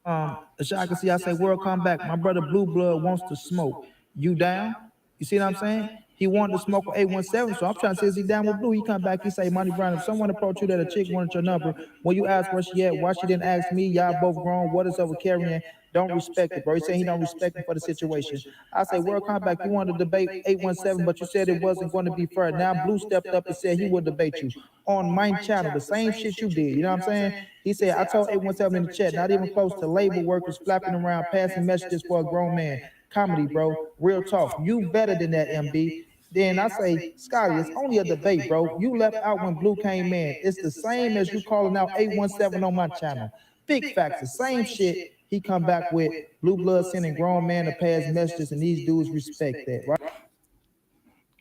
As y'all can see, I say World Combat. My brother Blue Blood wants to smoke. You down? You see what I'm saying? He wanted to smoke with 817, so I'm trying to say, is he down with Blue? He come back, he say, Monty Brown, if someone approached you that a chick wanted your number, when you ask where she at, why she didn't ask me, y'all both grown, what is over carrying? Don't respect it, bro. He said he don't respect me for the situation. I say, World Combat, you wanted to debate 817, but you said it wasn't going to be fair. Now Blue stepped up and said he would debate you on my channel, the same shit you did. You know what I'm saying? He said, I told 817 in the chat, not even close to label workers flapping around, passing messages for a grown man. Comedy, bro. Real talk. You better than that, MB. Then I say, Scotty, it's only a debate, bro. You left out when Blue came in. It's the same as you calling out 817 on my channel. Big facts, the same shit. He come back with Blue Blood sending grown man to pass messages, and these dudes respect that, right?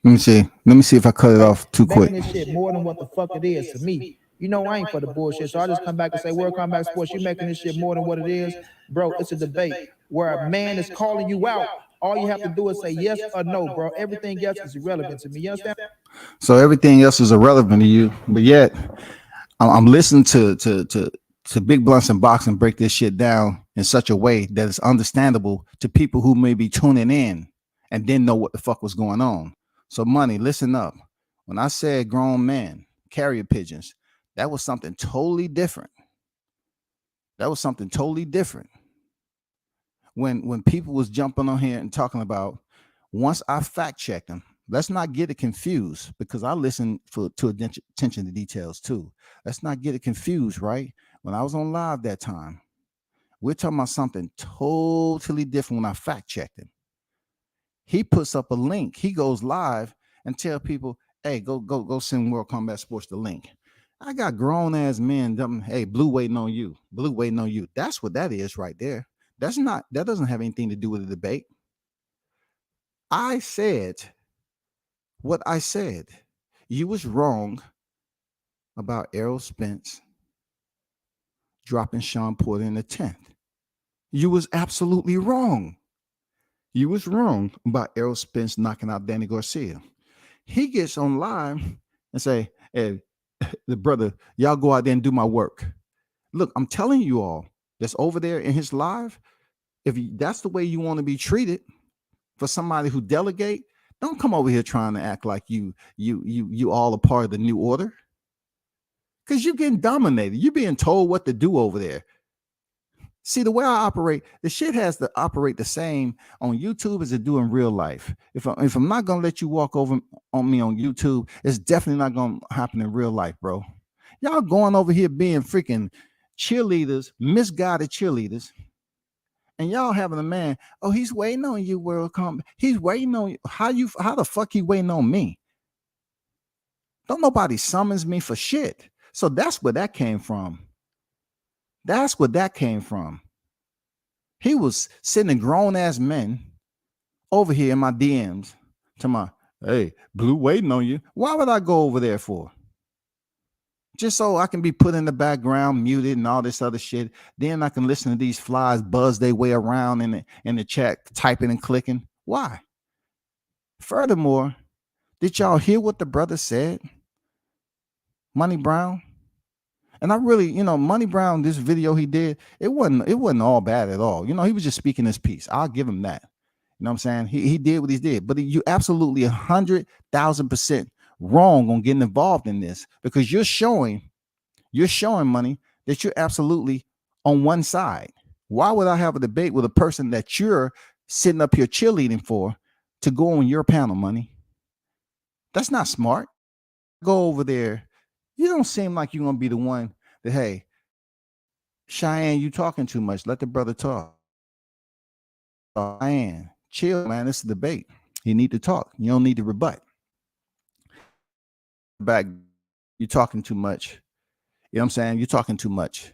Let me see if I cut it off too quick. Making this shit more than what the fuck it is to me. You know I ain't for the bullshit, so I just come back and say, World Combat Sports, you making this shit more than what it is. Bro, it's a debate where a man is calling you out. All you have to do is say yes or no, bro. Everything else is irrelevant to me. You understand? So everything else is irrelevant to you, but yet I'm listening to Big Blunts and Boxing break this shit down in such a way that it's understandable to people who may be tuning in and didn't know what the fuck was going on. So Money, listen up. When I said grown men, carrier pigeons, that was something totally different. That was something totally different. When people was jumping on here and talking about, once I fact checked them, let's not get it confused, because I listen to attention to details too. Let's not get it confused, right? When I was on live that time, we're talking about something totally different when I fact checked him. He puts up a link. He goes live and tell people, hey, go send World Combat Sports the link. I got grown ass men, hey, Blue waiting on you. Blue waiting on you. That's what that is right there. That doesn't have anything to do with the debate. I said what I said. You was wrong about Errol Spence dropping Sean Porter in the 10th. You was absolutely wrong. You was wrong about Errol Spence knocking out Danny Garcia. He gets on live and say, hey, the brother, y'all go out there and do my work. Look, I'm telling you all that's over there in his live, if that's the way you want to be treated for somebody who delegate, don't come over here trying to act like you all a part of the new order. Because you're getting dominated. You're being told what to do over there. See, the way I operate, the shit has to operate the same on YouTube as it do in real life. If I'm not going to let you walk over on me on YouTube, it's definitely not going to happen in real life, bro. Y'all going over here being freaking cheerleaders, misguided cheerleaders, and y'all having a man, oh, he's waiting on you, World Combat. He's waiting on you. How the fuck he waiting on me? Don't nobody summons me for shit. So that's where that came from. That's what that came from. He was sending grown-ass men over here in my DMs to my, hey, Blue waiting on you. Why would I go over there for? Just so I can be put in the background, muted and all this other shit. Then I can listen to these flies buzz their way around in the chat, typing and clicking. Why? Furthermore, did y'all hear what the brother said? Money Brown? And I really, Money Brown, this video he did, it wasn't all bad at all. He was just speaking his piece. I'll give him that. You know what I'm saying? He did what he did, but you absolutely 100,000% wrong on getting involved in this, because you're showing Money that you're absolutely on one side. Why would I have a debate with a person that you're sitting up here cheerleading for to go on your panel, Money? That's not smart. Go over there. You don't seem like you're going to be the one that, hey, Cheyenne, you talking too much. Let the brother talk. Cheyenne, chill, man. This is a debate. You need to talk. You don't need to rebut. Back, you're talking too much. You know what I'm saying? You're talking too much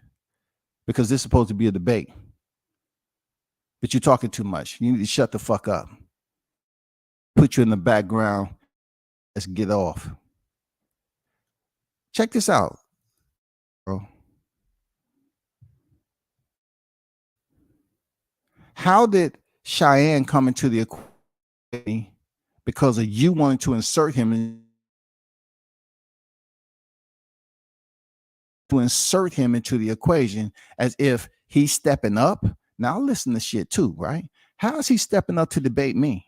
because this is supposed to be a debate. But you're talking too much. You need to shut the fuck up. Put you in the background. Let's get off. Check this out, bro. How did Cheyenne come into the equation because of you wanting to insert him into the equation as if he's stepping up? Now listen to shit too, right? How is he stepping up to debate me?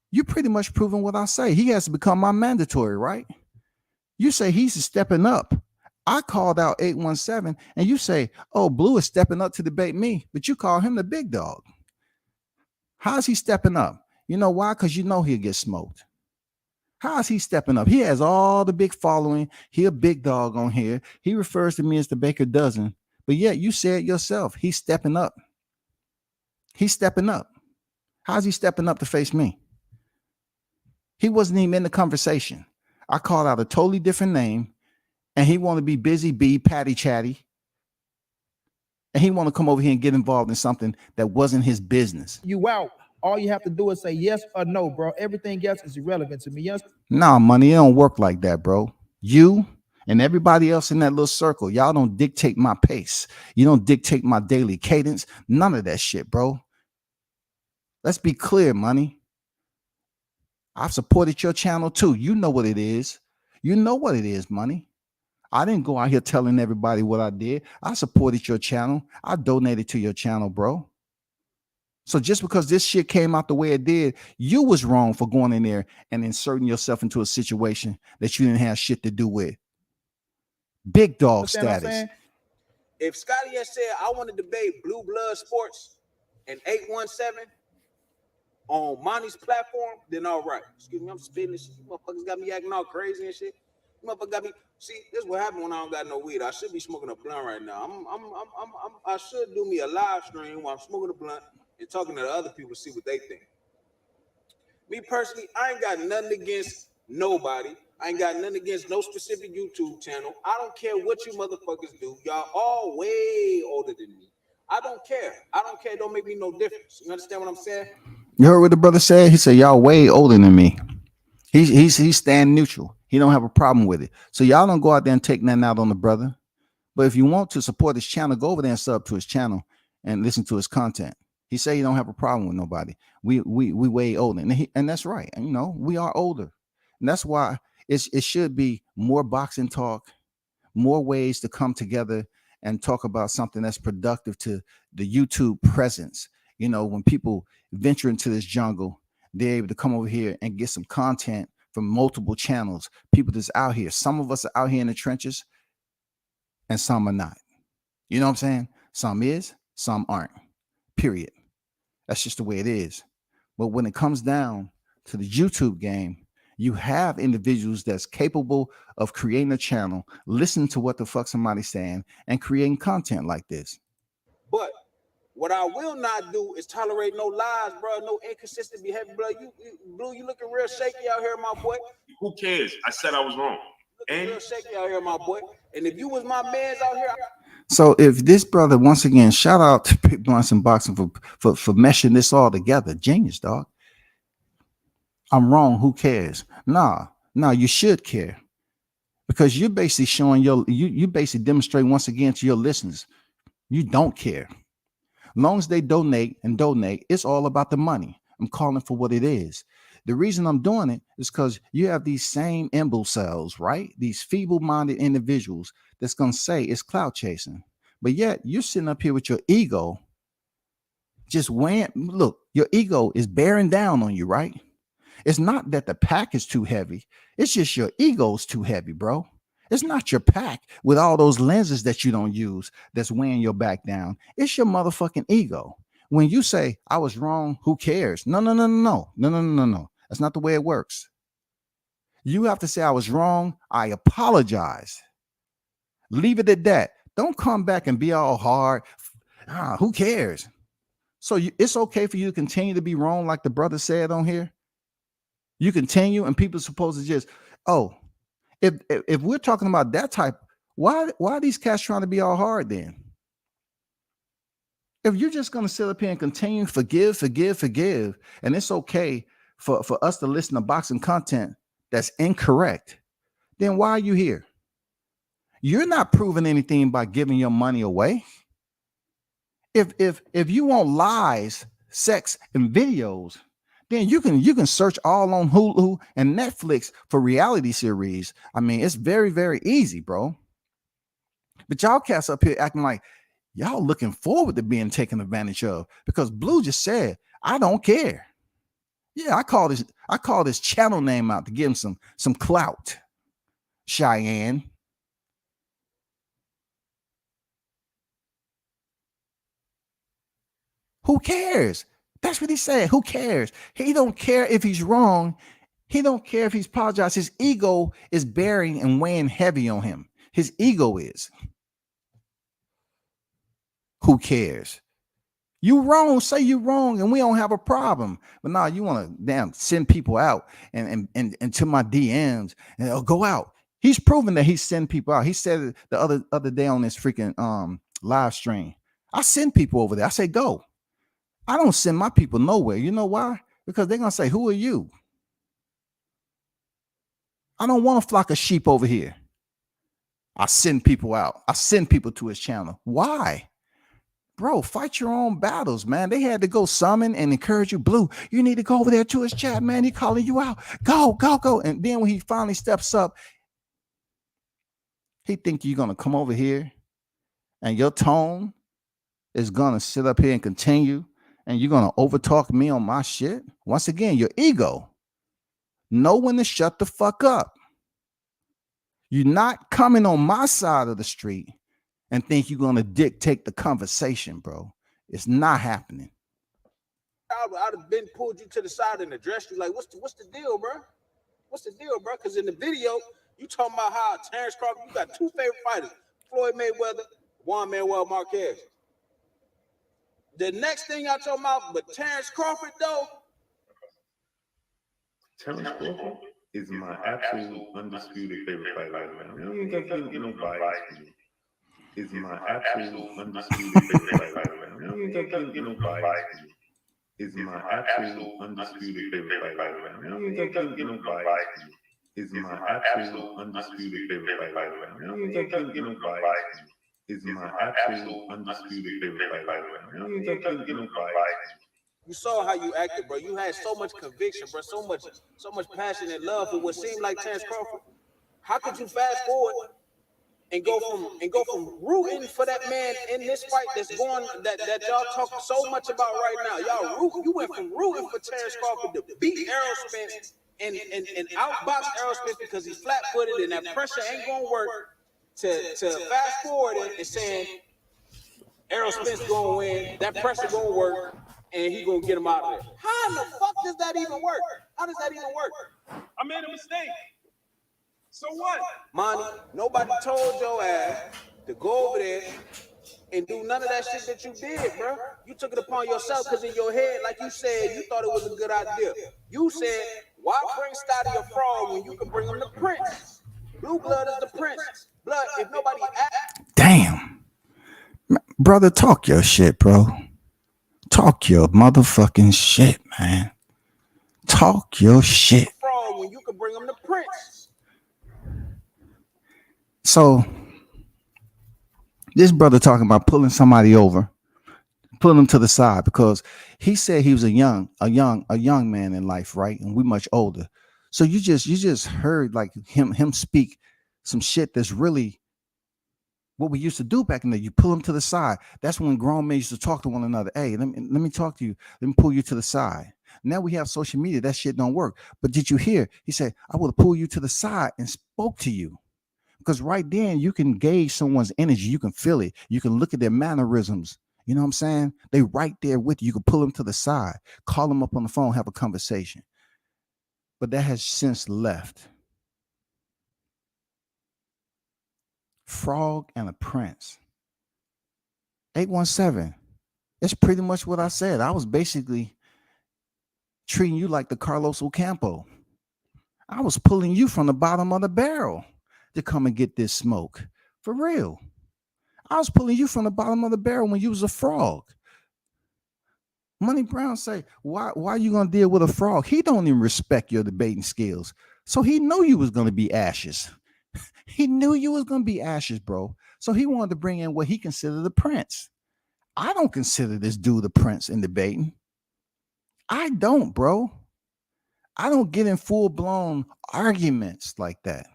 You pretty much proving what I say. He has to become my mandatory, right? You say he's stepping up. I called out 817, and you say, oh, Blue is stepping up to debate me, but you call him the big dog. How is he stepping up? You know why? Because you know he'll get smoked. How is he stepping up? He has all the big following. He a big dog on here. He refers to me as the Baker Dozen, but yet you said yourself, he's stepping up. He's stepping up. How's he stepping up to face me? He wasn't even in the conversation. I called out a totally different name, and he want to be busy bee, patty chatty, and he want to come over here and get involved in something that wasn't his business. You out. All you have to do is say yes or no, bro. Everything else is irrelevant to me. Yes. Nah, Money, it don't work like that, bro. You and everybody else in that little circle, y'all don't dictate my pace. You don't dictate my daily cadence. None of that shit, bro. Let's be clear, Money. I've supported your channel too. You know what it is. You know what it is, Money. I didn't go out here telling everybody what I did. I supported your channel. I donated to your channel, bro. So just because this shit came out the way it did, you was wrong for going in there and inserting yourself into a situation that you didn't have shit to do with. Big dog status. If Scotty had said, I want to debate Blue Blood Sports and 817 on Monty's platform, then all right. Excuse me, I'm spitting this shit. You motherfuckers got me acting all crazy and shit. You motherfuckers got me. See, this is what happened when I don't got no weed. I should be smoking a blunt right now. I should do me a live stream while I'm smoking a blunt and talking to the other people, see what they think. Me personally, I ain't got nothing against nobody. I ain't got nothing against no specific YouTube channel. I don't care what you motherfuckers do. Y'all all way older than me. I don't care. I don't care. It don't make me no difference. You understand what I'm saying? You heard what the brother said? He said, y'all way older than me. He's staying neutral. He don't have a problem with it. So y'all don't go out there and take nothing out on the brother. But if you want to support his channel, go over there and sub to his channel and listen to his content. He said he don't have a problem with nobody. We way older, and that's right. And you know, we are older, and that's why it should be more boxing talk, more ways to come together and talk about something that's productive to the YouTube presence. You know, when people venture into this jungle, they're able to come over here and get some content from multiple channels. People that's out here. Some of us are out here in the trenches, and some are not. You know what I'm saying? Some is, some aren't. Period. That's just the way it is. But when it comes down to the YouTube game, you have individuals that's capable of creating a channel, listening to what the fuck somebody's saying, and creating content like this. But what I will not do is tolerate no lies, bro. No inconsistent behavior, bro. Blue, you looking real shaky out here, my boy. Who cares? I said I was wrong. Looking real shaky out here, my boy. And if you was my mans out here. So if this brother, once again, shout out to Big Blunts and Boxing for meshing this all together. Genius, dog. I'm wrong. Who cares? Nah, you should care. Because you're basically showing you basically demonstrate once again to your listeners, you don't care. As long as they donate, it's all about the money. I'm calling for what it is. The reason I'm doing it is because you have these same imbeciles, right? These feeble-minded individuals that's going to say it's clout chasing. But yet you're sitting up here with your ego just weighing. Look, your ego is bearing down on you, right? It's not that the pack is too heavy. It's just your ego's too heavy, bro. It's not your pack with all those lenses that you don't use that's weighing your back down. It's your motherfucking ego. When you say, I was wrong, who cares? No. That's not the way it works. You have to say, I was wrong. I apologize. Leave it at that. Don't come back and be all hard. Who cares? So it's okay for you to continue to be wrong, like the brother said on here. You continue, and people are supposed to just, if we're talking about that type, why are these cats trying to be all hard then? If you're just going to sit up here and continue, forgive, and it's okay for us to listen to boxing content that's incorrect, then why are you here? You're not proving anything by giving your money away. If you want lies, sex, and videos, then you can search all on Hulu and Netflix for reality series. I mean, it's very, very easy, bro. But y'all cats up here acting like y'all looking forward to being taken advantage of, because Blue just said, I don't care. Yeah, I call this channel name out to give him some clout. Cheyenne. Who cares? That's what he said. Who cares? He don't care if he's wrong. He don't care if he's apologized. His ego is bearing and weighing heavy on him. His ego is. Who cares? You wrong, say you wrong, and we don't have a problem. But now you want to damn send people out and to my DMs and go out. He's proven that he's sending people out. He said it the other day on this freaking live stream. I send people over there. I say go. I don't send my people nowhere. You know why? Because they're going to say, who are you? I don't want a flock of sheep over here. I send people out. I send people to his channel. Why? Bro, fight your own battles, man. They had to go summon and encourage you. Blue, you need to go over there to his chat, man. He calling you out. Go. And then when he finally steps up, he think you're going to come over here and your tone is going to sit up here and continue. And you're going to overtalk me on my shit? Once again, your ego. Know when to shut the fuck up. You're not coming on my side of the street and think you're going to dictate the conversation, bro. It's not happening. I'd have been pulled you to the side and addressed you like, what's the deal, bro? What's the deal, bro? Because in the video, you talking about how Terrence Crawford, you got two favorite fighters, Floyd Mayweather, Juan Manuel Marquez. The next thing I talking about, but Terrence Crawford though. Terrence Crawford is my absolute undisputed favorite fighter right now. You ain't got to get no bias for me. Is my absolute undisputed favorite fighter right now. You ain't got to get no bias for me. is my absolute undisputed favorite fighter right now. You ain't got no bias. Is my absolute undisputed favorite fighter right now. You ain't got no bias. Is my absolute undisputed favorite fighter right now. You ain't got no bias. You saw how you acted, bro. You had so much conviction, bro. So much passion and love for what seemed like Terrence Crawford. How could you fast forward and go from rooting for that man in this fight that's going that y'all talk so much about right now? You went from rooting for Terrence Crawford to beat Errol Spence and outbox Errol Spence because he's flat-footed and that pressure ain't gonna work. To fast forward and saying Errol Spence gonna win, that pressure gonna work, and he gonna get him out of there. How in the fuck does that even work? How does that even work? I made a mistake. So what? Monty, nobody told your ass to go over there and do none of that shit that you did, bro. You took it upon yourself because in your head, like you said, you thought it was a good idea. You said, why bring Scotty a fraud when you can bring him the Prince? Blue Blood is the Prince. Blood, if nobody asked. Damn. Brother, talk your shit, bro. Talk your motherfucking shit, man. Talk your shit. Fraud when you can bring him the Prince. So this brother talking about pulling somebody over, pulling them to the side because he said he was a young man in life, right? And we much older. So you just heard like him speak some shit that's really what we used to do back in the day. You pull them to the side. That's when grown men used to talk to one another. Hey, let me talk to you. Let me pull you to the side. Now we have social media. That shit don't work. But did you hear? He said, I will pull you to the side and spoke to you. Because right then you can gauge someone's energy. You can feel it. You can look at their mannerisms. You know what I'm saying? They right there with you. You can pull them to the side, call them up on the phone, have a conversation. But that has since left. Frog and a Prince. 817. That's pretty much what I said. I was basically treating you like the Carlos Ocampo. I was pulling you from the bottom of the barrel to come and get this smoke. For real. I was pulling you from the bottom of the barrel when you was a frog. Money Brown say, why are you going to deal with a frog? He don't even respect your debating skills. So he knew you was going to be ashes. He knew you was going to be ashes, bro. So he wanted to bring in what he considered the Prince. I don't consider this dude the Prince in debating. I don't, bro. I don't get in full-blown arguments like that.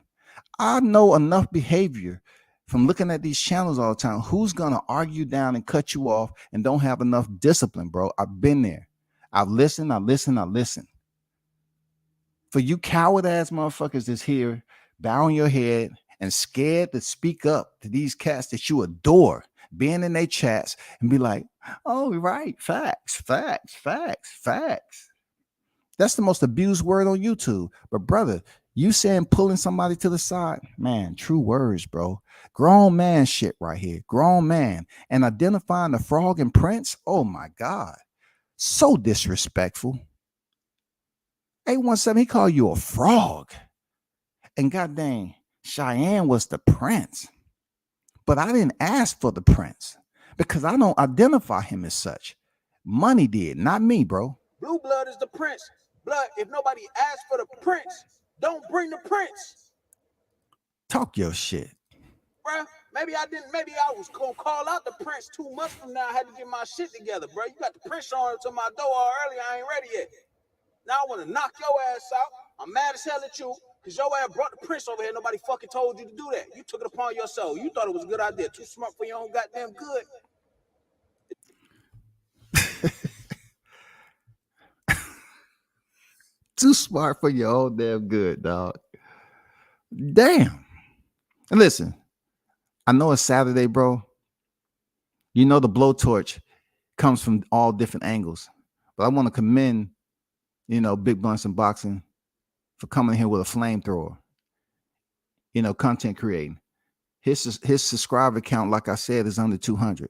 I know enough behavior from looking at these channels all the time. Who's going to argue down and cut you off and don't have enough discipline, bro? I've been there. I've listened. For you coward-ass motherfuckers that's here, bowing your head and scared to speak up to these cats that you adore, being in their chats and be like, oh, right, facts. That's the most abused word on YouTube. But brother, you saying pulling somebody to the side, man, true words, bro. Grown man shit right here. Grown man. And identifying the Frog and Prince, oh my God. So disrespectful. 817, he called you a frog. And goddamn, Cheyenne was the Prince. But I didn't ask for the Prince because I don't identify him as such. Money did, not me, bro. Blue Blood is the Prince. Blood, if nobody asked for the Prince, don't bring the Prince. Talk your shit. Bruh, maybe I was gonna call out the Prince 2 months from now. I had to get my shit together, bro. You got the Prince on to my door early. I ain't ready yet. Now I want to knock your ass out. I'm mad as hell at you because your ass brought the Prince over here. Nobody fucking told you to do that. You took it upon yourself. You thought it was a good idea. Too smart for your own goddamn good. Too smart for your own damn good, dog. Damn. And listen, I know it's Saturday, bro. You know the blowtorch comes from all different angles. But I want to commend, Big Blunts and Boxing for coming here with a flamethrower. Content creating. His subscriber count, like I said, is under 200.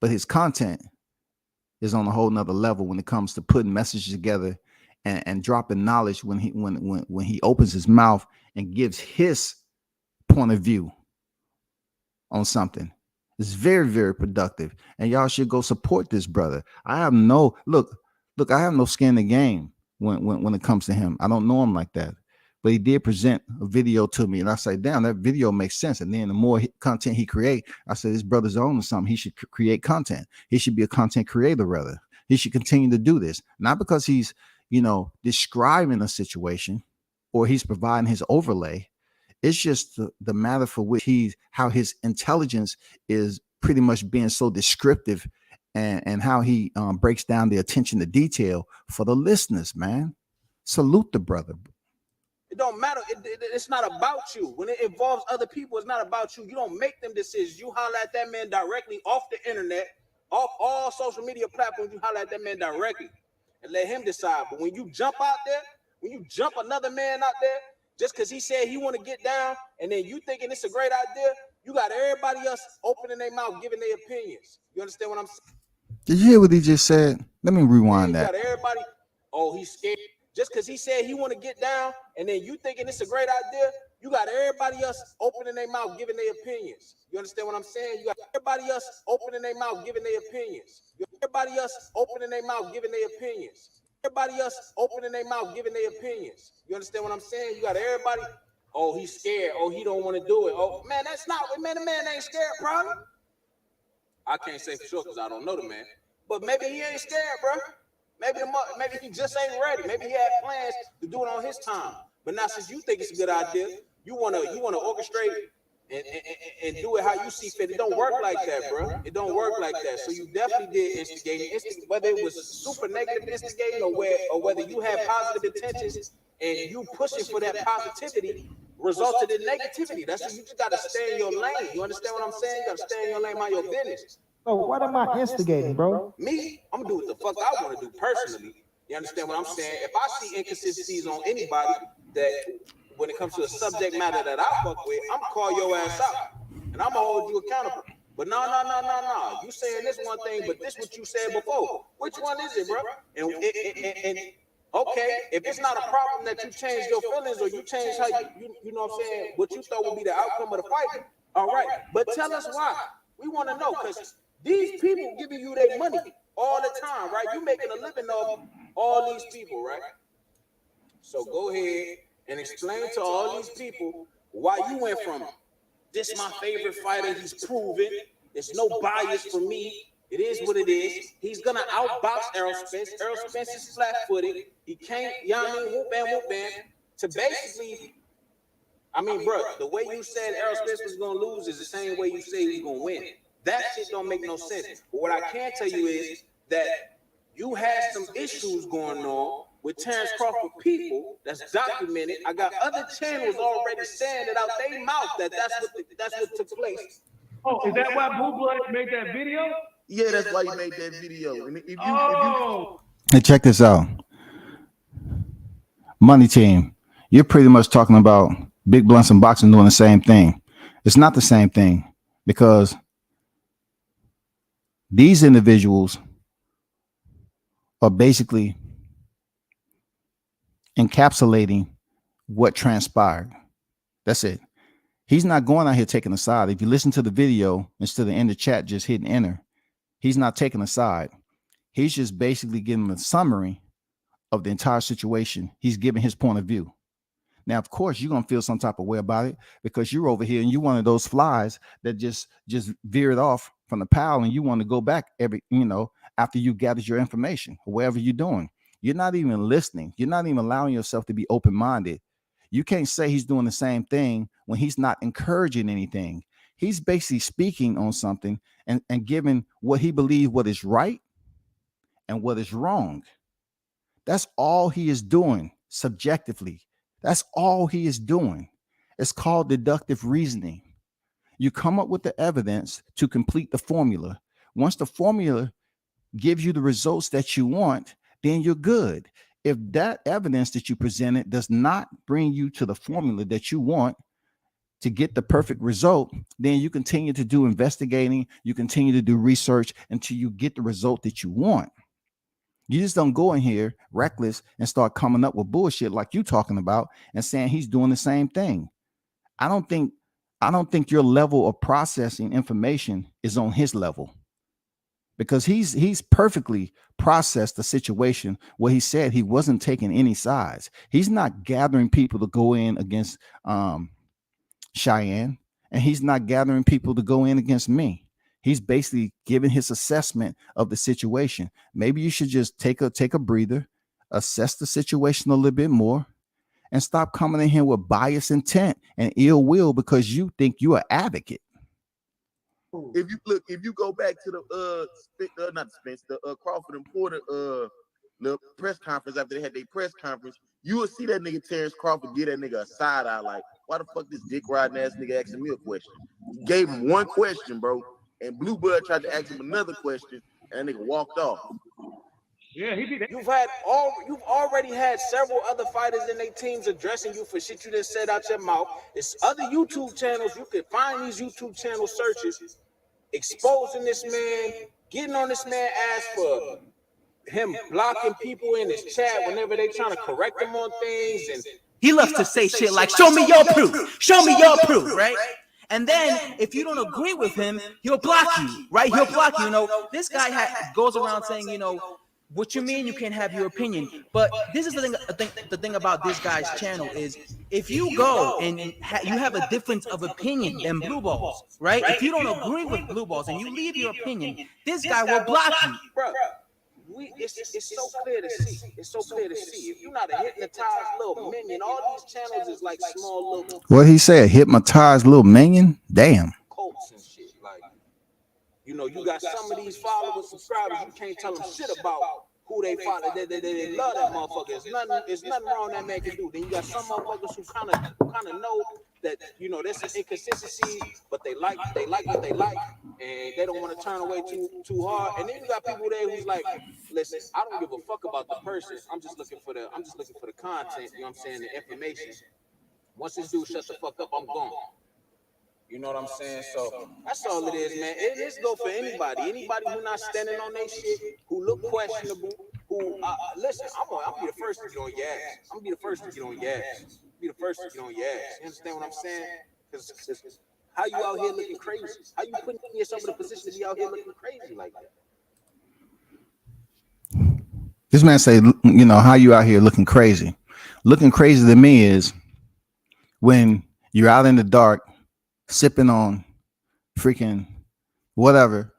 But his content is on a whole nother level when it comes to putting messages together and dropping knowledge when he opens his mouth and gives his point of view on something. It's very, very productive. And y'all should go support this brother. I have no look, I have no skin in the game when it comes to him. I don't know him like that. But he did present a video to me, and I said, damn, that video makes sense. And then the more content he create, I said, this brother's on to something. He should create content. He should be a content creator, rather. He should continue to do this. Not because he's, describing a situation or he's providing his overlay. It's just the matter for which how his intelligence is pretty much being so descriptive, and how he breaks down the attention to detail for the listeners, man. Salute the brother. It don't matter. It's not about you. When it involves other people, it's not about you. You don't make them decisions. You holler at that man directly off the internet, off all social media platforms. You holler at that man directly and let him decide. But when you jump out there, when you jump another man out there, just because he said he want to get down, and then you thinking it's a great idea, you got everybody else opening their mouth, giving their opinions. You understand what I'm saying? Did you hear what he just said? Let me rewind You that. got everybody, oh, he's scared. Just because he said he want to get down, and then you thinking it's a great idea, you got everybody else opening their mouth, giving their opinions. You understand what I'm saying? You got everybody else opening their mouth, giving their opinions. You got everybody else opening their mouth, giving their opinions. Everybody else opening their mouth, giving their opinions. You understand what I'm saying? You got everybody, oh, he's scared. Oh, he don't want to do it. Oh, man, that's not, man, the man ain't scared, probably. I can't say for sure because I don't know the man. But maybe he ain't scared, bro. Maybe he just ain't ready. Maybe he had plans to do it on his time. But now, since you think it's a good idea, you wanna orchestrate and do it how you see fit. It don't work like that, bro. It don't work like that. So you definitely did instigate, whether it was super negative instigating or whether you had positive intentions and you pushing for that positivity resulted in negativity. That's what you just gotta stay in your lane. You understand what I'm saying? You gotta stay in your lane, mind your business. So what am I instigating, bro? Me, I'm gonna do what the fuck I want to do personally. You understand what I'm saying? If I see inconsistencies on anybody that, when it comes to a subject matter that I fuck with, I'm gonna call your ass out and I'm gonna hold you accountable. But no. You saying this one thing, but this what you said before. Which one is it, bro? And okay, if it's not a problem that you change your feelings or you change how you know what I'm saying, what you thought would be the outcome of the fight, all right. But tell us why. We want to know, because these people giving you their money all the time, right? You making a living off all these people, right? So go ahead and explain to all these people why you went from this my favorite fighter, he's proven, there's no bias for me, it is what it is. He's gonna outbox Errol Spence. Errol Spence is flat-footed. He can't, you know what I mean, whoop bam, to basically, I mean, bro, the way you said Errol Spence was gonna lose is the same way you say he's gonna win. That shit don't make no sense. But what I can tell you is that you had some issues going on with Terrence Crawford people that's documented. I got other channels already saying it out their mouth that's what took place. Oh, is that why Blue Blood made that video? Yeah, that's why you made that video. And if you Hey, check this out. Money Team, you're pretty much talking about Big Blunts and boxing doing the same thing. It's not the same thing, because these individuals are basically encapsulating what transpired. That's it. He's not going out here taking a side. If you listen to the video instead of in the chat just hitting enter, he's not taking a side. He's just basically giving a summary of the entire situation. He's giving his point of view. Now, of course, you're going to feel some type of way about it because you're over here and you're one of those flies that just veered off from the pile and you want to go back after you gathered your information or whatever you're doing. You're not even listening. You're not even allowing yourself to be open-minded. You can't say he's doing the same thing when he's not encouraging anything. He's basically speaking on something and giving what he believes what is right and what is wrong. That's all he is doing subjectively. That's all he is doing. It's called deductive reasoning. You come up with the evidence to complete the formula. Once the formula gives you the results that you want, then you're good. If that evidence that you presented does not bring you to the formula that you want to get the perfect result, then you continue to do investigating, you continue to do research until you get the result that you want. You just don't go in here reckless and start coming up with bullshit like you talking about and saying he's doing the same thing. I don't think I don't think your level of processing information is on his level, because he's perfectly processed the situation where he said he wasn't taking any sides. He's not gathering people to go in against Cheyenne, and he's not gathering people to go in against me. He's basically giving his assessment of the situation. Maybe you should just take a breather, assess the situation a little bit more, and stop coming in here with bias intent and ill will because you think you're an advocate. If you go back to the Crawford and Porter the press conference after they had their press conference, you will see that nigga Terrence Crawford give that nigga a side eye like, why the fuck this dick riding ass nigga asking me a question? He gave him one question, bro, and Blue Bud tried to ask him another question, and that nigga walked off. Yeah, he did. You've already had several other fighters in their teams addressing you for shit you just said out your mouth. It's other YouTube channels. You can find these YouTube channel searches exposing this man, getting on this man's ass for him blocking people in his chat whenever they trying to correct him on things. And he loves to say shit like, show me your proof, show me your proof, right? And then if you don't agree with him, he'll block you, right? He'll block you. You know, this guy goes around saying, you know, what you mean you can't have your opinion? But this is the thing about this guy's channel is if you go and you have a difference of opinion than Blue Balls, right? If you don't agree with Blue Balls and you leave your opinion, this guy will block you. Bro, it's so clear to see. It's so clear to see. If you're not a hypnotized little minion, all these channels is like small little. What he said, hypnotized little minion? Damn. Cults and shit. Like, you know, you got some of these followers, subscribers, you can't tell them shit about who they follow. They love that motherfucker. There's nothing wrong that man can do. Then you got some motherfuckers who kind of know that, you know, there's an inconsistency, but they like what they like, and they don't want to turn away too hard. And then you got people there who's like, listen, I don't give a fuck about the person. I'm just looking for the content. You know what I'm saying? The information. Once this dude shuts the fuck up, I'm gone. You know what I'm saying? So that's all it is, man. It is go for anybody. Anybody who not standing on their shit, who look questionable, who listen, I'm be the first to get on your ass. I'm be the first to get on your ass. You understand what I'm saying? Because how you out here looking crazy? How you putting yourself in a position to be out here looking crazy like that? This man say, you know, how you out here looking crazy? Looking crazy to me is when you're out in the dark, sipping on freaking whatever.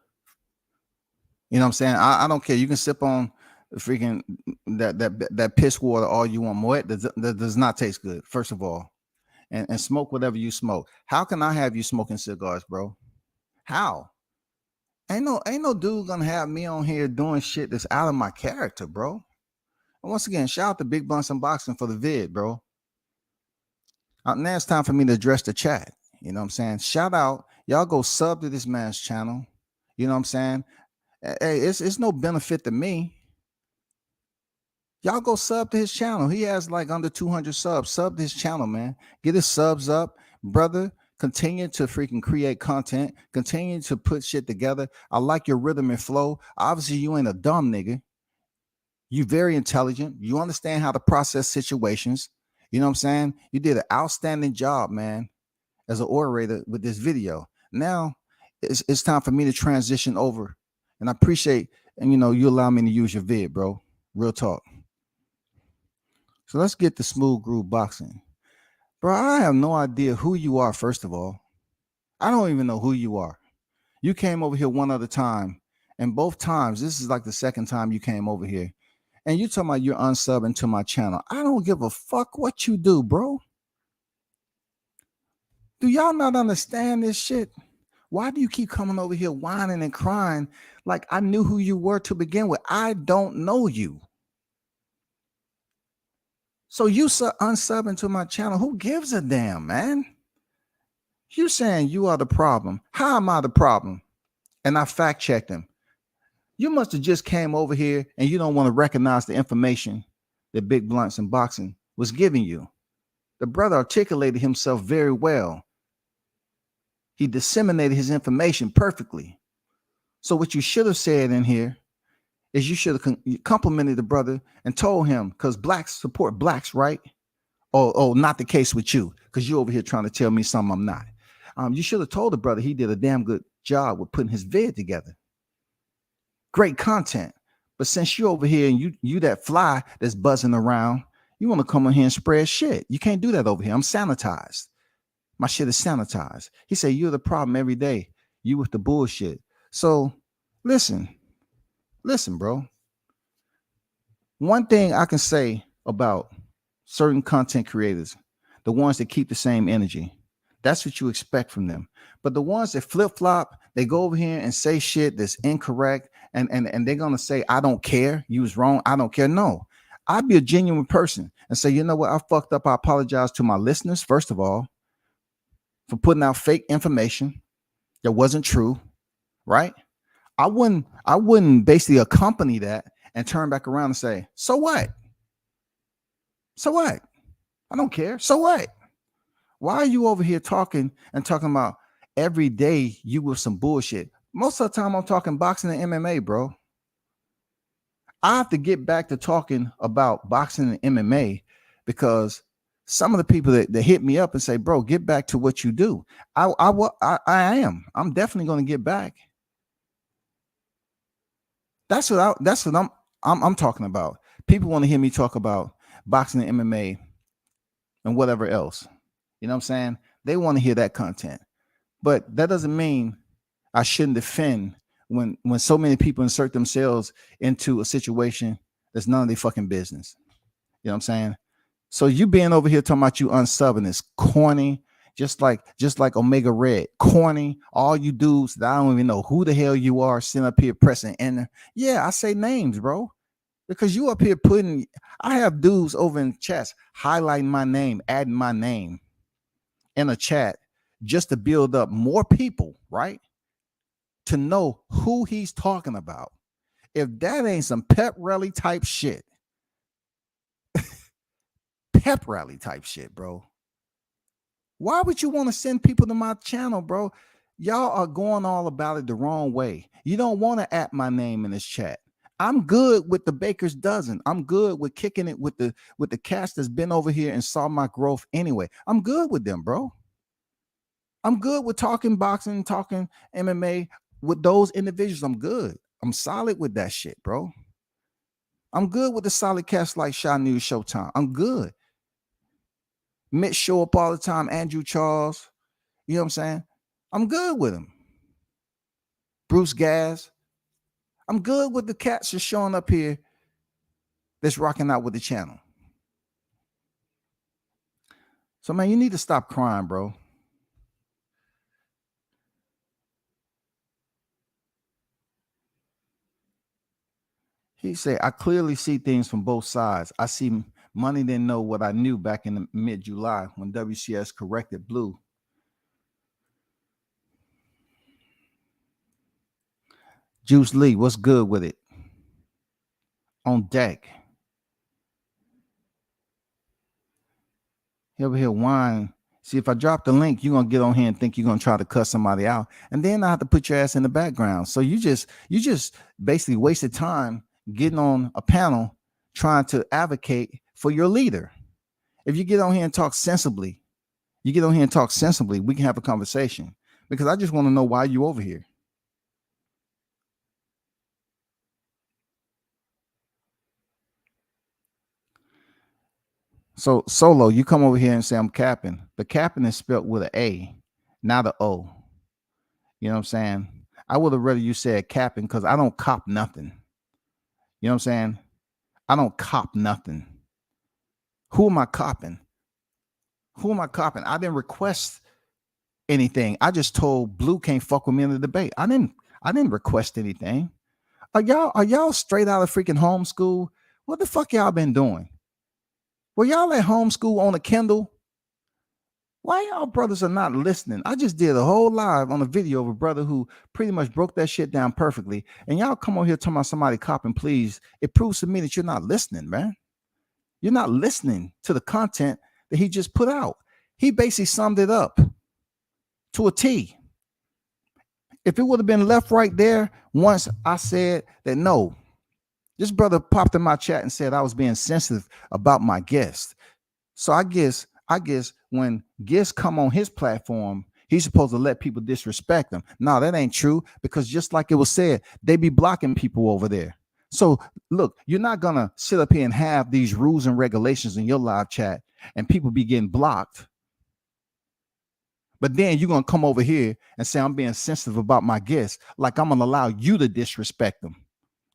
You know what I'm saying? I don't care. You can sip on freaking that piss water all you want. Moet that does not taste good, first of all. And smoke whatever you smoke. How can I have you smoking cigars, bro? How? Ain't no dude gonna have me on here doing shit that's out of my character, bro. And once again, shout out to Big Blunts Unboxing for the vid, bro. Now it's time for me to address the chat. You know what I'm saying? Shout out. Y'all go sub to this man's channel. You know what I'm saying? Hey, it's no benefit to me. Y'all go sub to his channel. He has like under 200 subs. Sub to his channel, man. Get his subs up. Brother, continue to freaking create content. Continue to put shit together. I like your rhythm and flow. Obviously, you ain't a dumb nigga. You very intelligent. You understand how to process situations. You know what I'm saying? You did an outstanding job, man, as an orator with this video. Now it's time for me to transition over, and I appreciate, and you know, you allow me to use your vid, bro. Real talk. So let's get to Smooth Groove Boxing, bro. I have no idea who you are. First of all, I don't even know who you are. You came over here one other time, and both times, this is like the second time you came over here, and you talking about you're unsubbing to my channel. I don't give a fuck what you do, bro. Do y'all not understand this shit? Why do you keep coming over here whining and crying like I knew who you were to begin with? I don't know you. So you unsubbing to my channel. Who gives a damn, man? You saying you are the problem. How am I the problem? And I fact checked him. You must have just came over here and you don't want to recognize the information that Big Blunts Unboxing was giving you. The brother articulated himself very well. He disseminated his information perfectly. So what you should have said in here is you should have complimented the brother and told him, because blacks support blacks, right? Oh, not the case with you, because you over here trying to tell me something I'm not. You should have told the brother he did a damn good job with putting his vid together. Great content. But since you over here and you that fly that's buzzing around, you want to come in here and spread shit. You can't do that over here. I'm sanitized. My shit is sanitized. He said, you're the problem every day. You with the bullshit. So listen, bro. One thing I can say about certain content creators, the ones that keep the same energy, that's what you expect from them. But the ones that flip-flop, they go over here and say shit that's incorrect, and they're gonna say, I don't care, you was wrong, I don't care. No, I'd be a genuine person and say, you know what, I fucked up. I apologize to my listeners, first of all, for putting out fake information that wasn't true, right? I wouldn't basically accompany that and turn back around and say, so what? So what? I don't care. So what? Why are you over here talking about every day you with some bullshit? Most of the time I'm talking boxing and MMA, bro. I have to get back to talking about boxing and MMA because some of the people that hit me up and say, bro, get back to what you do. I am. I'm definitely going to get back. That's what I'm talking about. People want to hear me talk about boxing and MMA and whatever else. You know what I'm saying? They want to hear that content. But that doesn't mean I shouldn't defend when so many people insert themselves into a situation that's none of their fucking business. You know what I'm saying? So you being over here talking about you unsubbing is corny, just like Omega Red, corny. All you dudes that I don't even know who the hell you are sitting up here pressing enter. Yeah, I say names, bro, because you up here I have dudes over in chats highlighting my name, adding my name in a chat just to build up more people, right? To know who he's talking about. If that ain't some pep rally type shit, bro. Why would you want to send people to my channel, bro? Y'all are going all about it the wrong way. You don't want to add my name in this chat. I'm good with the Baker's Dozen. I'm good with kicking it with the cast that's been over here and saw my growth anyway. I'm good with them, bro. I'm good with talking boxing, talking MMA with those individuals. I'm good. I'm solid with that shit, bro. I'm good with the solid cast like Shy News Showtime. I'm good. Mitch show up all the time. Andrew Charles. You know what I'm saying? I'm good with him. Bruce Gas. I'm good with the cats just showing up here that's rocking out with the channel. So, man, you need to stop crying, bro. He said, I clearly see things from both sides. I see money didn't know what I knew back in mid-July when WCS corrected Blue. Juice Lee, what's good with it? On deck. He over here whining. See, if I drop the link, you're going to get on here and think you're going to try to cuss somebody out. And then I have to put your ass in the background. So you just basically wasted time getting on a panel trying to advocate for your leader. If you get on here and talk sensibly, we can have a conversation, because I just want to know why you over here. So Solo, you come over here and say I'm capping. The capping is spelled with an A, not an O. You know what I'm saying? I would have rather you said capping, because I don't cop nothing. You know what I'm saying? I don't cop nothing. Who am I copping? I didn't request anything. I just told Blue can't fuck with me in the debate. I didn't request anything. Are y'all straight out of freaking homeschool? What the fuck y'all been doing? Were y'all at homeschool on a Kindle? Why y'all brothers are not listening? I just did a whole live on a video of a brother who pretty much broke that shit down perfectly. And y'all come on here talking about somebody copping, please. It proves to me that you're not listening, man. You're not listening to the content that he just put out. He basically summed it up to a T. If it would have been left right there, once I said that no, this brother popped in my chat and said I was being sensitive about my guest. So I guess when guests come on his platform, He's supposed to let people disrespect him. No, that ain't true, because just like it was said, they be blocking people over there. So look, you're not gonna sit up here and have these rules and regulations in your live chat and people be getting blocked. But then you're gonna come over here and say I'm being sensitive about my guests, like I'm gonna allow you to disrespect them.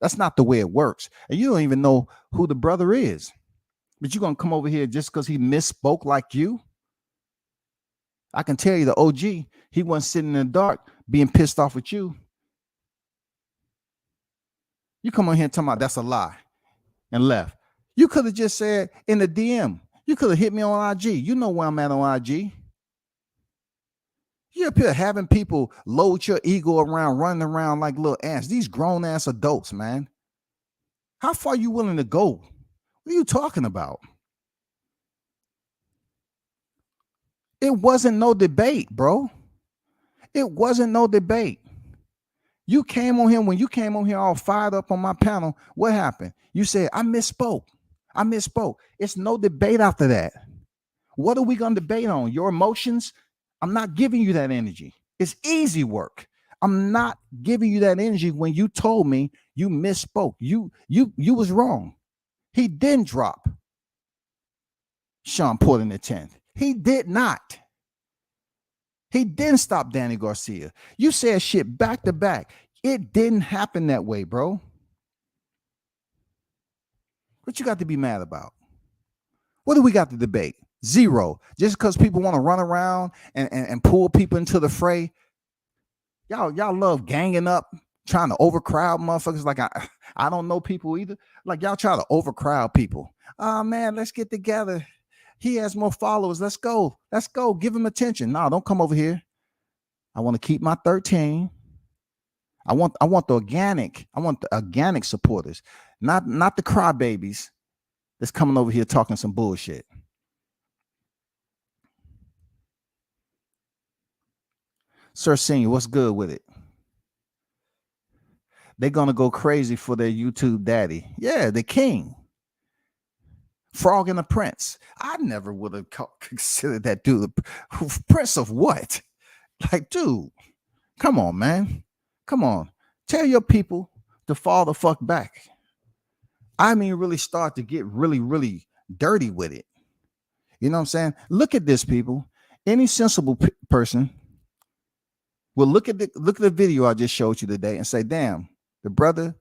That's not the way it works. And you don't even know who the brother is. But you're gonna come over here just because he misspoke like you. I can tell you the OG, he wasn't sitting in the dark being pissed off with you. You come on here and tell me that's a lie and left. You could have just said in the DM, you could have hit me on IG. You know where I'm at on IG. You're up here having people load your ego around, running around like little ants. These grown ass adults, man. How far are you willing to go? What are you talking about? It wasn't no debate, bro. It wasn't no debate. You came on here, when you came on here all fired up on my panel, what happened? You said, I misspoke. I misspoke. It's no debate after that. What are we going to debate on? Your emotions? I'm not giving you that energy. It's easy work. I'm not giving you that energy when you told me you misspoke. You was wrong. He didn't drop Sean Porter in the 10th. He did not. He didn't stop Danny Garcia. You said shit back to back. It didn't happen that way, bro. What you got to be mad about? What do we got to debate? Zero. Just because people want to run around and pull people into the fray. Y'all love ganging up, trying to overcrowd motherfuckers. Like I don't know people either. Like y'all try to overcrowd people. Oh man, let's get together. He has more followers. Let's go. Let's go. Give him attention. No, don't come over here. I want to keep my 13. I want the organic. I want the organic supporters, not the crybabies that's coming over here talking some bullshit. Sir Senior, what's good with it? They're gonna go crazy for their YouTube daddy. Yeah, the king. Frog and the Prince. I never would have considered that dude. Prince of what? Like, dude, come on, man. Come on. Tell your people to fall the fuck back. I mean, really start to get really, really dirty with it. You know what I'm saying? Look at this, people. Any sensible person will look at the video I just showed you today and say, damn, the brother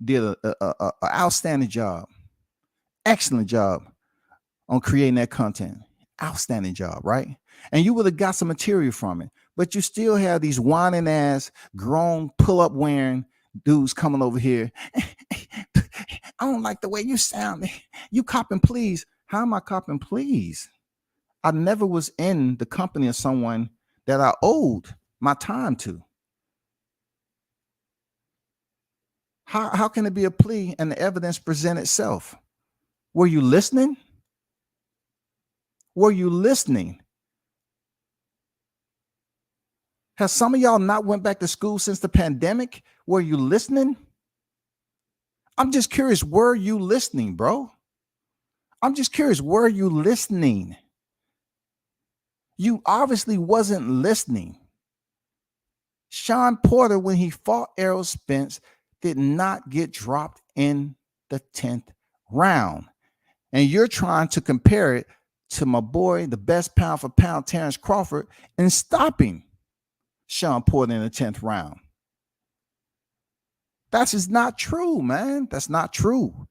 did a outstanding job. Excellent job on creating that content. Outstanding job, right? And you would have got some material from it, but you still have these whining ass, grown, pull-up wearing dudes coming over here. I don't like the way you sound. You copping please. How am I copping please? I never was in the company of someone that I owed my time to. How can it be a plea and the evidence present itself? Were you listening? Were you listening? Has some of y'all not went back to school since the pandemic? Were you listening? I'm just curious, were you listening, bro? I'm just curious, were you listening? You obviously wasn't listening. Sean Porter, when he fought Errol Spence, did not get dropped in the 10th round. And you're trying to compare it to my boy, the best pound for pound, Terrence Crawford, and stopping Sean Porter in the 10th round. That's just not true, man. That's not true.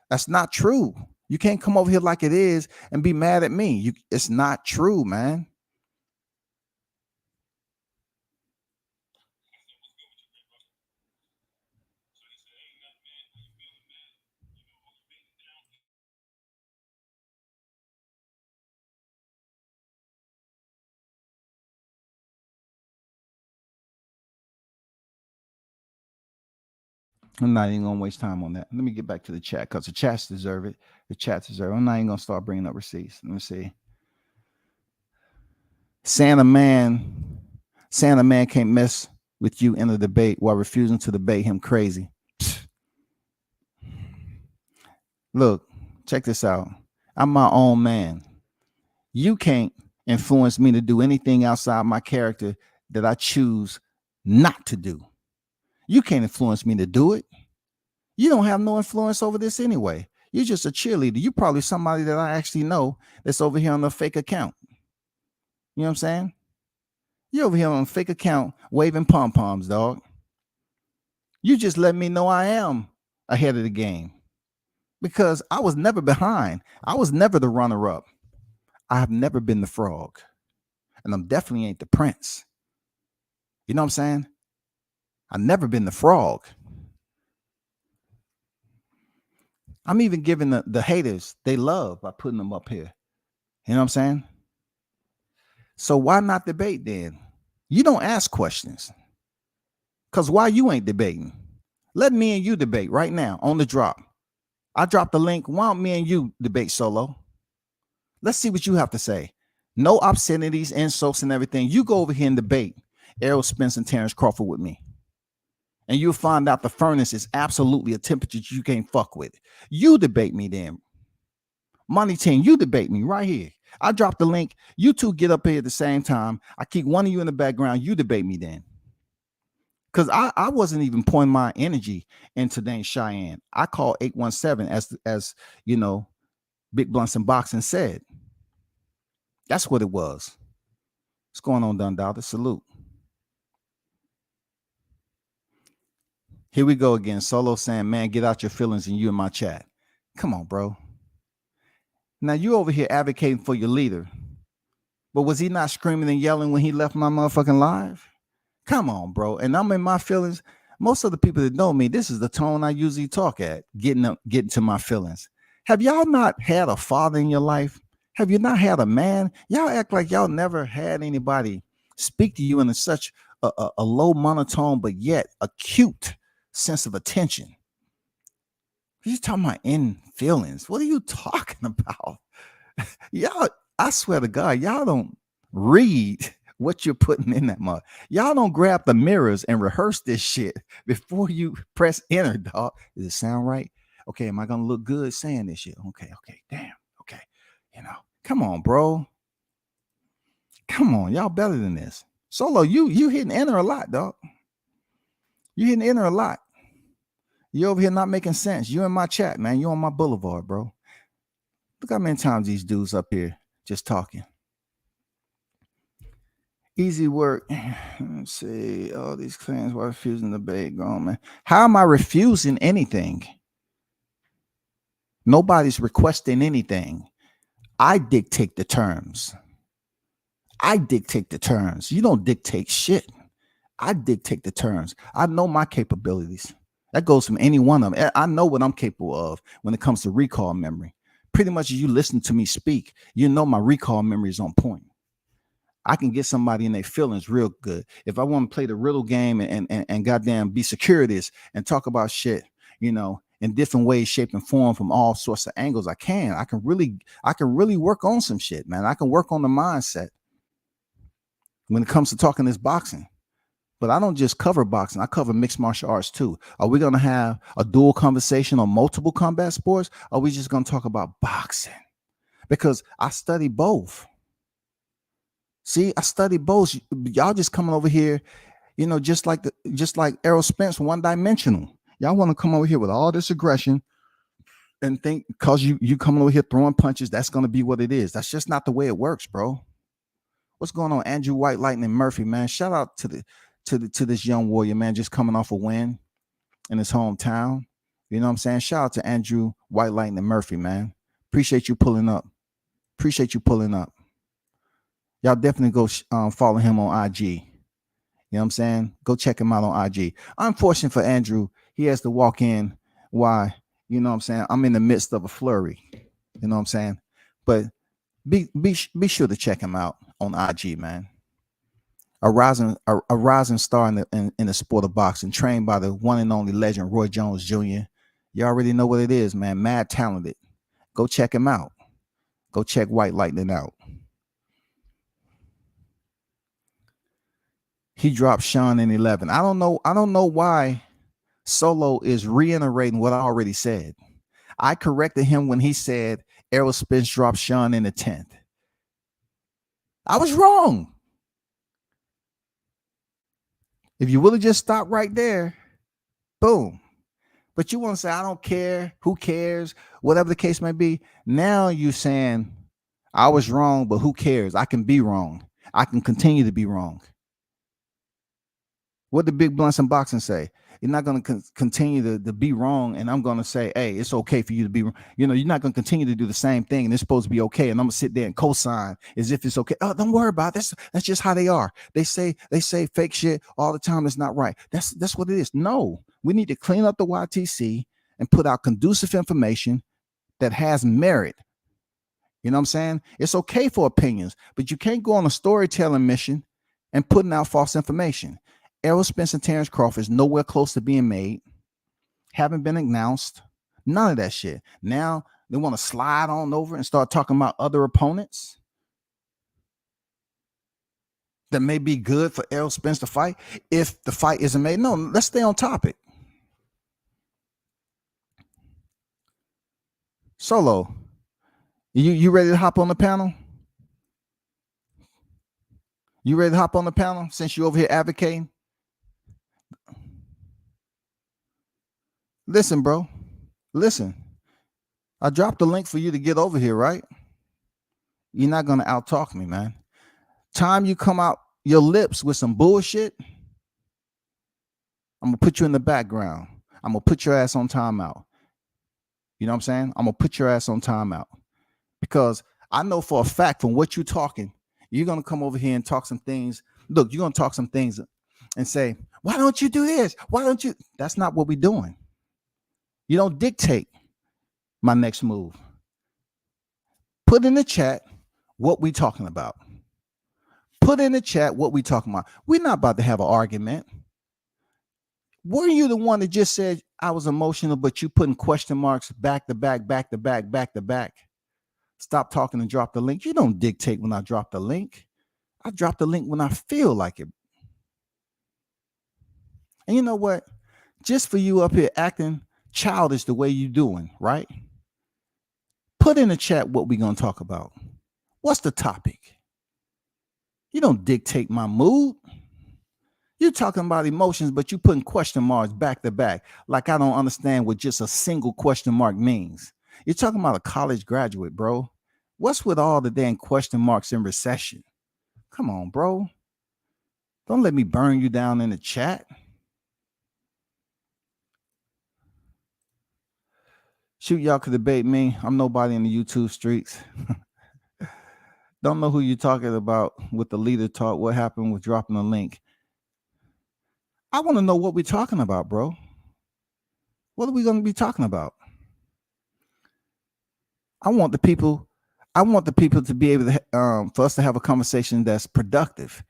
That's not true. You can't come over here like it is and be mad at me. It's not true, man. I'm not even gonna waste time on that. Let me get back to the chat because the chats deserve it. The chats deserve it. I'm not even gonna start bringing up receipts. Let me see. Santa Man can't mess with you in a debate while refusing to debate him. Crazy. Look, check this out. I'm my own man. You can't influence me to do anything outside my character that I choose not to do. You can't influence me to do it. You don't have no influence over this anyway. You're just a cheerleader. You probably somebody that I actually know that's over here on a fake account. You know what I'm saying? You're over here on a fake account waving pom-poms, dog. You just let me know I am ahead of the game because I was never behind. I was never the runner-up. I have never been the frog, and I'm definitely ain't the prince. You know what I'm saying? I've never been the frog. I'm even giving the haters they love by putting them up here. You know what I'm saying? So why not debate then? You don't ask questions. Because why you ain't debating? Let me and you debate right now on the drop. I dropped the link. Why don't me and you debate solo? Let's see what you have to say. No obscenities, insults, and everything. You go over here and debate Errol Spence and Terrence Crawford with me. And you'll find out the furnace is absolutely a temperature you can't fuck with. You debate me then. Money Team, you debate me right here. I dropped the link. You two get up here at the same time. I keep one of you in the background. You debate me then. Because I wasn't even pouring my energy into Dane Cheyenne. I call 817 as you know, Big Blunts and Boxing said. That's what it was. What's going on, Dundalder? Salute. Here we go again. Solo saying, man, get out your feelings and you in my chat. Come on, bro. Now you over here advocating for your leader. But was he not screaming and yelling when he left my motherfucking live? Come on, bro. And I'm in my feelings. Most of the people that know me, this is the tone I usually talk at, getting to my feelings. Have y'all not had a father in your life? Have you not had a man? Y'all act like y'all never had anybody speak to you in such a low monotone, but yet acute sense of attention. You talking about in feelings? What are you talking about? Y'all, I swear to God, y'all don't read what you're putting in that mug. Y'all don't grab the mirrors and rehearse this shit before you press enter, dog. Does it sound right? Okay, am I gonna look good saying this shit? Okay, damn, okay. You know, come on, bro. Come on, y'all better than this. Solo, you hitting enter a lot, dog. You hitting enter a lot. You over here not making sense. You in my chat, man. You on my boulevard, bro. Look how many times these dudes up here just talking. Easy work. Let's see. All these claims while refusing the debate. Go on, man. How am I refusing anything? Nobody's requesting anything. I dictate the terms. I dictate the terms. You don't dictate shit. I dictate the terms. I know my capabilities. That goes from any one of them. I know what I'm capable of when it comes to recall memory. Pretty much you listen to me speak, you know my recall memory is on point. I can get somebody in their feelings real good. If I want to play the riddle game and goddamn be securities and talk about shit, you know, in different ways, shape, and form from all sorts of angles, I can really work on some shit, man. I can work on the mindset when it comes to talking this boxing. But I don't just cover boxing. I cover mixed martial arts too. Are we going to have a dual conversation on multiple combat sports? Or are we just going to talk about boxing? Because I study both. See, I study both. Y'all just coming over here, you know, just like Errol Spence, one-dimensional. Y'all want to come over here with all this aggression and think because you coming over here throwing punches, that's going to be what it is. That's just not the way it works, bro. What's going on, Andrew White Lightning Murphy, man? Shout out to this young warrior, man, just coming off a win in his hometown. You know what I'm saying? Shout out to Andrew White Lightning Murphy, man. Appreciate you pulling up. Y'all definitely go follow him on IG. You know what I'm saying? Go check him out on IG. Unfortunate for Andrew, he has to walk in. Why? You know what I'm saying? I'm in the midst of a flurry. You know what I'm saying? But be sure to check him out on IG, man. A rising star in the sport of boxing, trained by the one and only legend Roy Jones Jr. You already know what it is, man. Mad talented. Go check him out. Go check White Lightning out. He dropped Sean in 11. I don't know why Solo is reiterating what I already said. I corrected him when he said Errol Spence dropped Sean in the 10th. I was wrong. If you would have just stopped right there, boom. But you want to say, I don't care, who cares, whatever the case may be. Now you're saying, I was wrong, but who cares? I can be wrong. I can continue to be wrong. What did Big Blunts and Boxing say? You're not going to continue to be wrong, and I'm going to say, hey, it's okay for you to be wrong. You know, you're not going to continue to do the same thing, and it's supposed to be okay, and I'm going to sit there and co-sign as if it's okay. Oh, don't worry about it. That's just how they are. They say fake shit all the time. It's not right. That's what it is. No, we need to clean up the YTC and put out conducive information that has merit. You know what I'm saying? It's okay for opinions, but you can't go on a storytelling mission and putting out false information. Errol Spence and Terrence Crawford is nowhere close to being made, haven't been announced, none of that shit. Now they want to slide on over and start talking about other opponents that may be good for Errol Spence to fight if the fight isn't made. No, let's stay on topic. Solo, you ready to hop on the panel? You ready to hop on the panel since you're over here advocating? Listen, bro. Listen. I dropped the link for you to get over here, right? You're not going to out-talk me, man. Time you come out your lips with some bullshit, I'm going to put you in the background. I'm going to put your ass on timeout. You know what I'm saying? I'm going to put your ass on timeout. Because I know for a fact from what you're talking, you're going to come over here and talk some things. Look, you're going to talk some things and say, why don't you do this? Why don't you? That's not what we're doing. You don't dictate my next move. Put in the chat what we talking about. Put in the chat what we talking about. We're not about to have an argument. Were you the one that just said I was emotional, but you putting question marks back to back, back to back, back to back? Stop talking and drop the link. You don't dictate when I drop the link. I drop the link when I feel like it. And you know what? Just for you up here acting childish the way you doing, right? Put in the chat what we're going to talk about. What's the topic? You don't dictate my mood. You're talking about emotions, but you putting question marks back to back. Like I don't understand what just a single question mark means. You're talking about a college graduate, bro. What's with all the damn question marks in recession? Come on, bro. Don't let me burn you down in the chat. Shoot, y'all could debate me. I'm nobody in the YouTube streets. Don't know who you're talking about with the leader talk. What happened with dropping the link? I want to know what we're talking about, bro. What are we going to be talking about? I want the people to be able to, for us to have a conversation that's productive.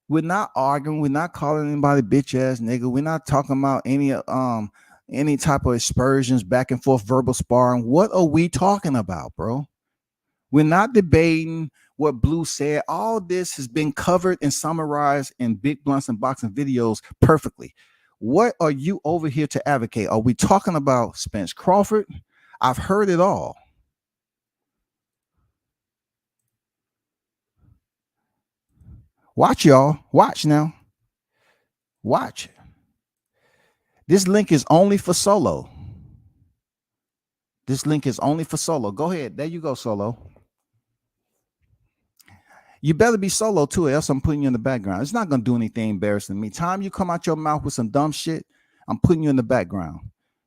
We're not arguing. We're not calling anybody bitch ass nigga. We're not talking about any type of aspersions, back and forth, verbal sparring. What are we talking about, bro? We're not debating what Blue said. All this has been covered and summarized in Big Blunts and Boxing videos perfectly. What are you over here to advocate? Are we talking about Spence Crawford? I've heard it all. Watch, y'all. Watch now. Watch. This link is only for Solo. This link is only for Solo. Go ahead. There you go, Solo. You better be Solo too, or else I'm putting you in the background. It's not going to do anything embarrassing to me. Time you come out your mouth with some dumb shit, I'm putting you in the background.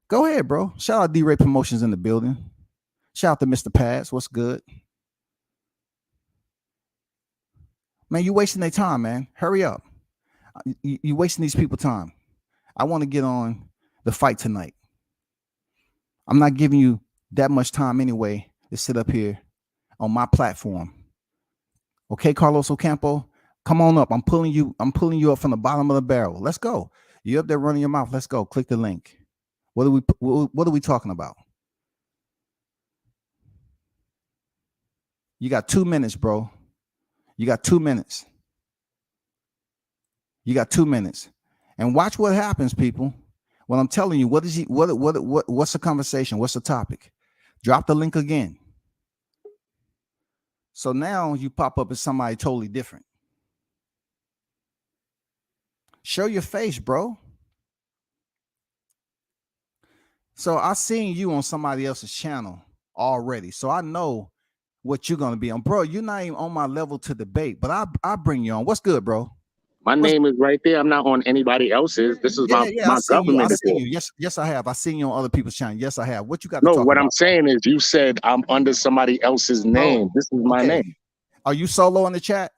Go ahead, bro. Shout out D-Ray Promotions in the building. Shout out to Mr. Pads. What's good? Man, you wasting their time, man. Hurry up. You wasting these people time. I want to get on the fight tonight. I'm not giving you that much time anyway to sit up here on my platform. Okay, Carlos Ocampo, come on up. I'm pulling you up from the bottom of the barrel. Let's go. You up there running your mouth. Let's go. Click the link. What are we talking about? You got 2 minutes, bro. You got 2 minutes. You got 2 minutes. And watch what happens, people. When I'm telling you, what's the conversation? What's the topic? Drop the link again. So now you pop up as somebody totally different. Show your face, bro. So I seen you on somebody else's channel already. So I know what you're gonna be on. Bro, you're not even on my level to debate, but I bring you on. What's good, bro? My name is right there. I'm not on anybody else's. This is my government. I seen you. Yes, I have. I seen you on other people's channel. Yes, I have. What you got to No, talk what about? I'm saying is you said I'm under somebody else's name. This is my name. Are you solo in the chat?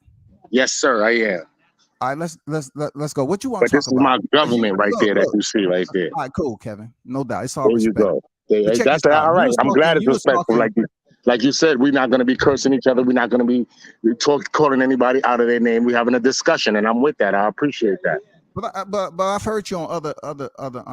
Yes, sir, I am. All right, let's go. What you want But to talk this is about? my government right there that you see right there. All right, cool, Kevin. No doubt. It's all There you respect. go. But check That's this out. all right. I'm glad it's You was respectful. talking- Like you said, we're not going to be cursing each other. We're not going to be calling anybody out of their name. We're having a discussion, and I'm with that. I appreciate that. But I've heard you on other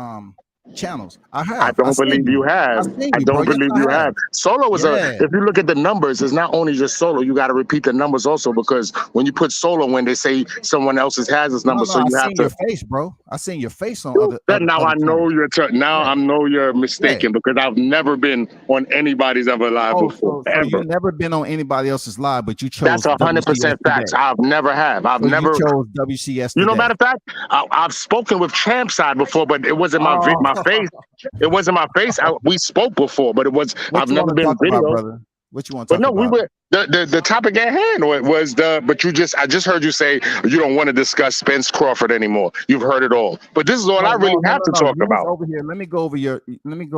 channels. I have. I don't believe you have. I don't believe you have. Solo is if you look at the numbers, it's not only just solo. You got to repeat the numbers also, because when you put solo in, they say someone else's has this number, so you have to. Your face, bro. I seen your face on other. Now I know you're. I know you're mistaken because I've never been on anybody's ever live before. So you've never been on anybody else's live, but you chose. That's 100% facts. I've never have. I've never you chose WCS. You know, matter of fact, I've spoken with Champside before, but it wasn't my face. It wasn't my face. We spoke before, but it was. I've never been video. Brother? What you want to talk about? But no, we were the topic at hand was but I just heard you say you don't want to discuss Spence Crawford anymore. You've heard it all. But this is all I really have to talk about. Over here. Let me go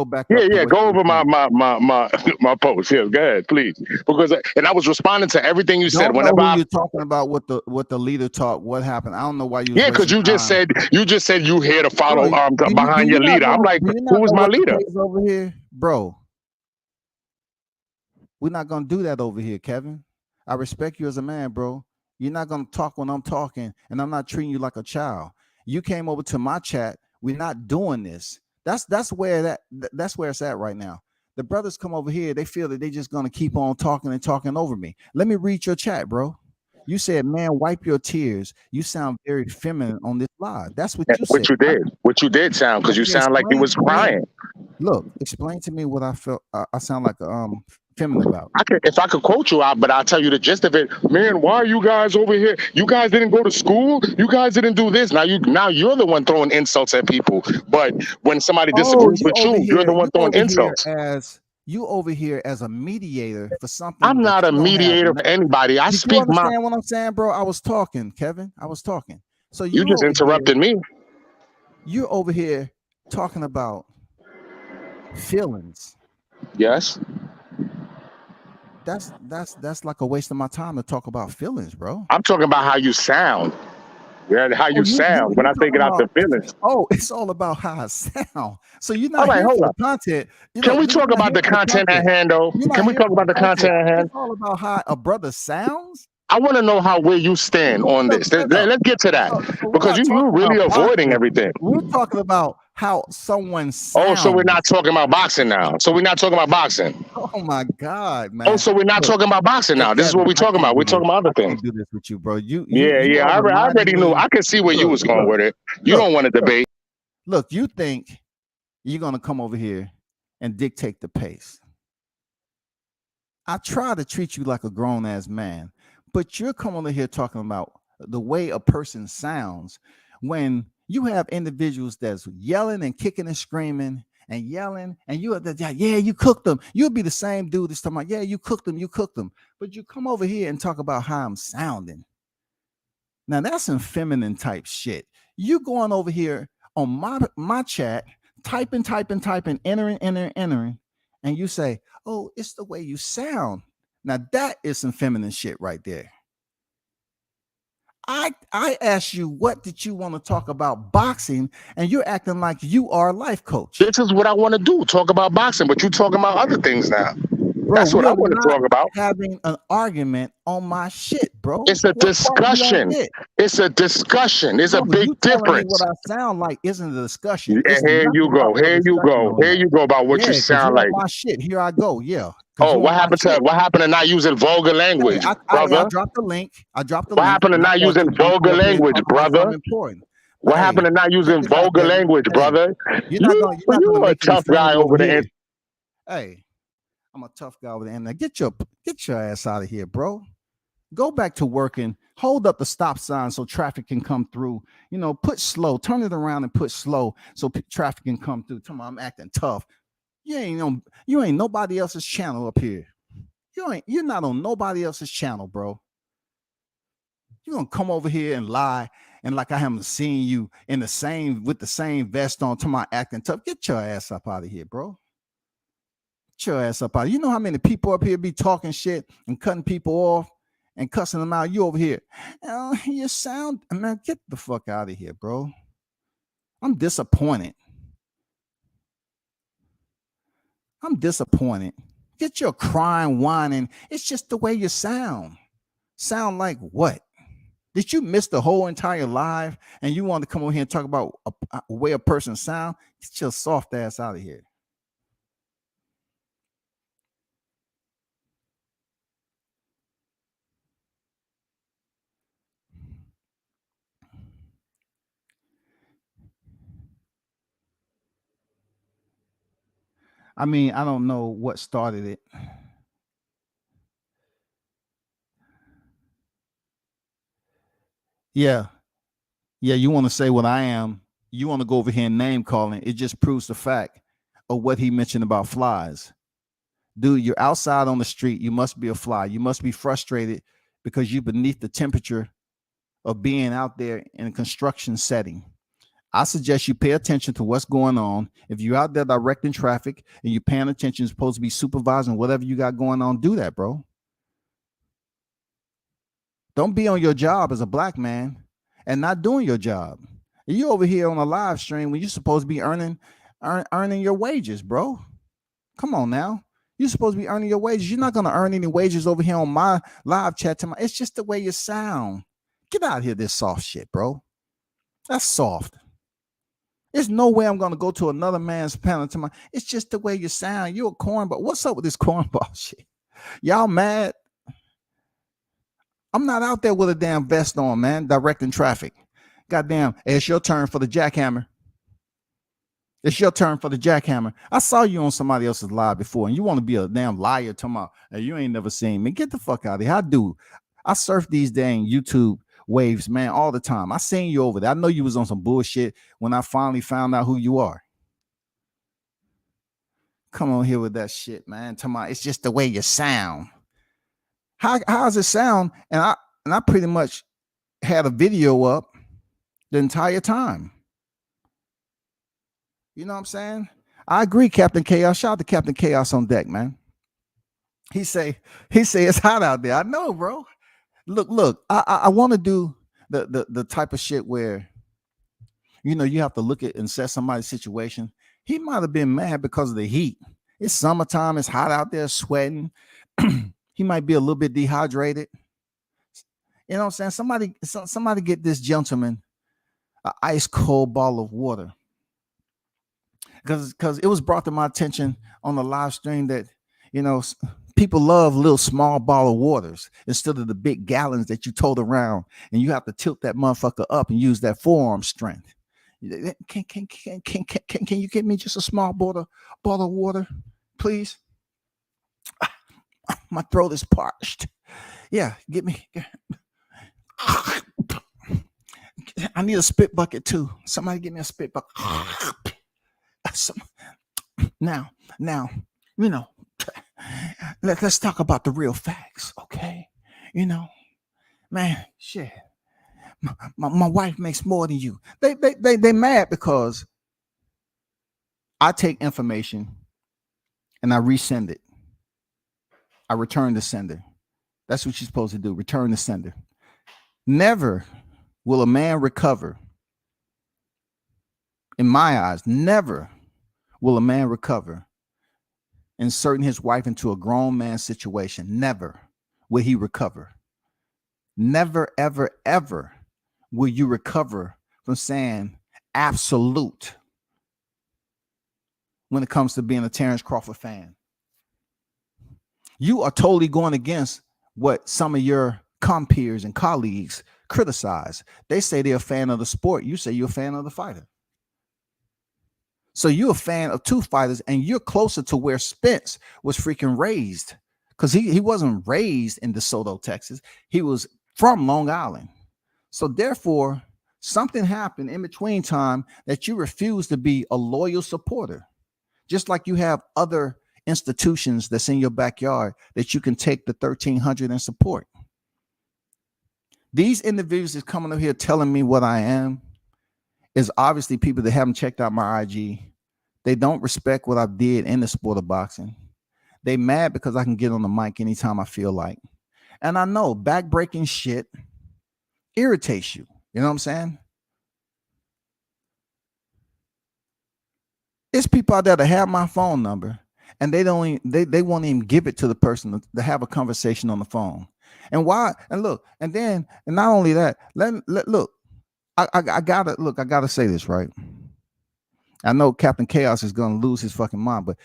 back. Yeah, go over my post. Yeah, go ahead, please. Because I was responding to everything you said. Whenever you're talking about what the leader talk, what happened. I don't know why you. Yeah, because you just said you here to follow behind your leader. I'm like, who was my leader? Over here, bro. We're not gonna do that over here, Kevin. I respect you as a man, bro. You're not gonna talk when I'm talking, and I'm not treating you like a child. You came over to my chat. We're not doing this. That's where it's at right now. The brothers come over here. They feel that they're just gonna keep on talking and talking over me. Let me read your chat, bro. You said, "Man, wipe your tears. You sound very feminine on this live." That's what you said. What you did sound, because you sound like you was crying. Look, explain to me what I felt. I sound like feminine about. If I could quote you out, but I'll tell you the gist of it. Man, why are you guys over here? You guys didn't go to school. You guys didn't do this. Now you're the one throwing insults at people. But when somebody disagrees with you, you're the one throwing insults. You over here as a mediator for something. I'm not a mediator for anybody. I speak. You understand what I'm saying, bro? I was talking, Kevin. I was talking. So you just interrupted me. You're over here talking about feelings. Yes. That's like a waste of my time to talk about feelings, bro. I'm talking about how you sound. Yeah, how you sound when I take it out the feelings. Oh, it's all about how I sound. So you're not all right, hold for on. The content. Can we talk about the content at hand, though? Can we talk about the content at hand? It's all about how a brother sounds. I want to know where you stand on this. Let's get to that, because you're really avoiding everything. We're talking about how someone sounds. Oh, so we're not talking about boxing now. So we're not talking about boxing. Oh my God, man. Oh, so we're not talking about boxing now. This is what we're talking about. We're talking about other things. I can't do this with you, bro. I already knew. I could see where you was going with it. You don't want to debate. Look, you think you're gonna come over here and dictate the pace. I try to treat you like a grown ass man, but you're coming over here talking about the way a person sounds when you have individuals that's yelling and kicking and screaming and yelling, and you cooked them. You'll be the same dude that's talking about, you cooked them. But you come over here and talk about how I'm sounding. Now that's some feminine type shit. You going over here on my chat, typing, entering, and you say, oh, it's the way you sound. Now that is some feminine shit right there. I asked you, what did you want to talk about boxing, and you're acting like you are a life coach. This is what I want to do, talk about boxing, but you're talking about other things now. Bro, that's what I want to talk about. Having an argument on my shit, bro. It's a discussion. It's a discussion. It's a big difference. What I sound like isn't a discussion. Here you go about what you sound like. My shit. Here I go. Yeah. Oh, what happened to not using vulgar language, brother? I dropped the link. What happened to not using vulgar language, brother? What happened to not using vulgar language, brother? You're a tough guy over there. Hey, I'm a tough guy over there. And get your ass out of here, bro. Go back to working. Hold up the stop sign so traffic can come through. You know, put slow. Turn it around and put slow so traffic can come through. Tell me I'm acting tough. You ain't nobody else's channel up here. You're not on nobody else's channel, bro. You're gonna come over here and lie and like I haven't seen you with the same vest on, to my acting tough. Get your ass up out of here, bro. Get your ass up out. You know how many people up here be talking shit and cutting people off and cussing them out? You over here. You sound, man, get the fuck out of here, bro. I'm disappointed. Get your crying, whining. It's just the way you sound. Sound like what? Did you miss the whole entire live and you want to come over here and talk about a way a person sound? Get your soft ass out of here. I mean, I don't know what started it. Yeah, you want to say what I am. You want to go over here and name calling. It just proves the fact of what he mentioned about flies. Dude, you're outside on the street. You must be a fly. You must be frustrated because you're beneath the temperature of being out there in a construction setting. I suggest you pay attention to what's going on. If you're out there directing traffic and you're paying attention, you're supposed to be supervising whatever you got going on, do that, bro. Don't be on your job as a black man and not doing your job. You over here on a live stream when you're supposed to be earning your wages, bro. Come on now. You're supposed to be earning your wages. You're not going to earn any wages over here on my live chat. It's just the way you sound. Get out of here, this soft shit, bro. That's soft. There's no way I'm going to go to another man's panel tomorrow. It's just the way you sound. You're a cornball. What's up with this cornball shit? Y'all mad? I'm not out there with a damn vest on, man, directing traffic. Goddamn, hey, it's your turn for the jackhammer. It's your turn for the jackhammer. I saw you on somebody else's live before, and you want to be a damn liar tomorrow. Hey, you ain't never seen me. Get the fuck out of here. I surf these dang YouTube waves, man, all the time. I seen you over there. I know you was on some bullshit when I finally found out who you are. Come on here with that shit, man. Tomorrow, it's just the way you sound. How does it sound? And I pretty much had a video up the entire time. You know what I'm saying? I agree, Captain Chaos. Shout out to Captain Chaos on deck, man. He say it's hot out there. I know, bro. Look. I want to do the type of shit where, you know, you have to look at and assess somebody's situation. He might have been mad because of the heat. It's summertime. It's hot out there, sweating. He might be a little bit dehydrated. You know what I'm saying? Somebody get this gentleman an ice cold bottle of water. Because it was brought to my attention on the live stream that, you know, people love little small bottle of waters instead of the big gallons that you tote around, and you have to tilt that motherfucker up and use that forearm strength. Can you get me just a small bottle of water, please? My throat is parched. Yeah, get me. I need a spit bucket too. Somebody get me a spit bucket. Now, you know, let's talk about the real facts, okay? You know, man, shit. My wife makes more than you. They mad because I take information and I resend it. I return the sender. That's what you're supposed to do. Return the sender. Never will a man recover. In my eyes, never will a man recover inserting his wife into a grown man situation. Never will he recover. Never, ever, ever will you recover from saying absolute when it comes to being a Terrence Crawford fan. You are totally going against what some of your compeers and colleagues criticize. They say they're a fan of the sport. You say you're a fan of the fighter. So you're a fan of two fighters, and you're closer to where Spence was freaking raised, because he wasn't raised in DeSoto, Texas. He was from Long Island. So therefore, something happened in between time that you refuse to be a loyal supporter. Just like you have other institutions that's in your backyard that you can take the 1,300 and support. These individuals that's coming up here telling me what I am is obviously people that haven't checked out my IG. They don't respect what I did in the sport of boxing. They mad because I can get on the mic anytime I feel like. And I know backbreaking shit irritates you. You know what I'm saying? It's people out there that have my phone number and they won't even give it to the person to have a conversation on the phone. And why? And look, and not only that, look, I gotta say this, right? I know Captain Chaos is gonna lose his fucking mind, but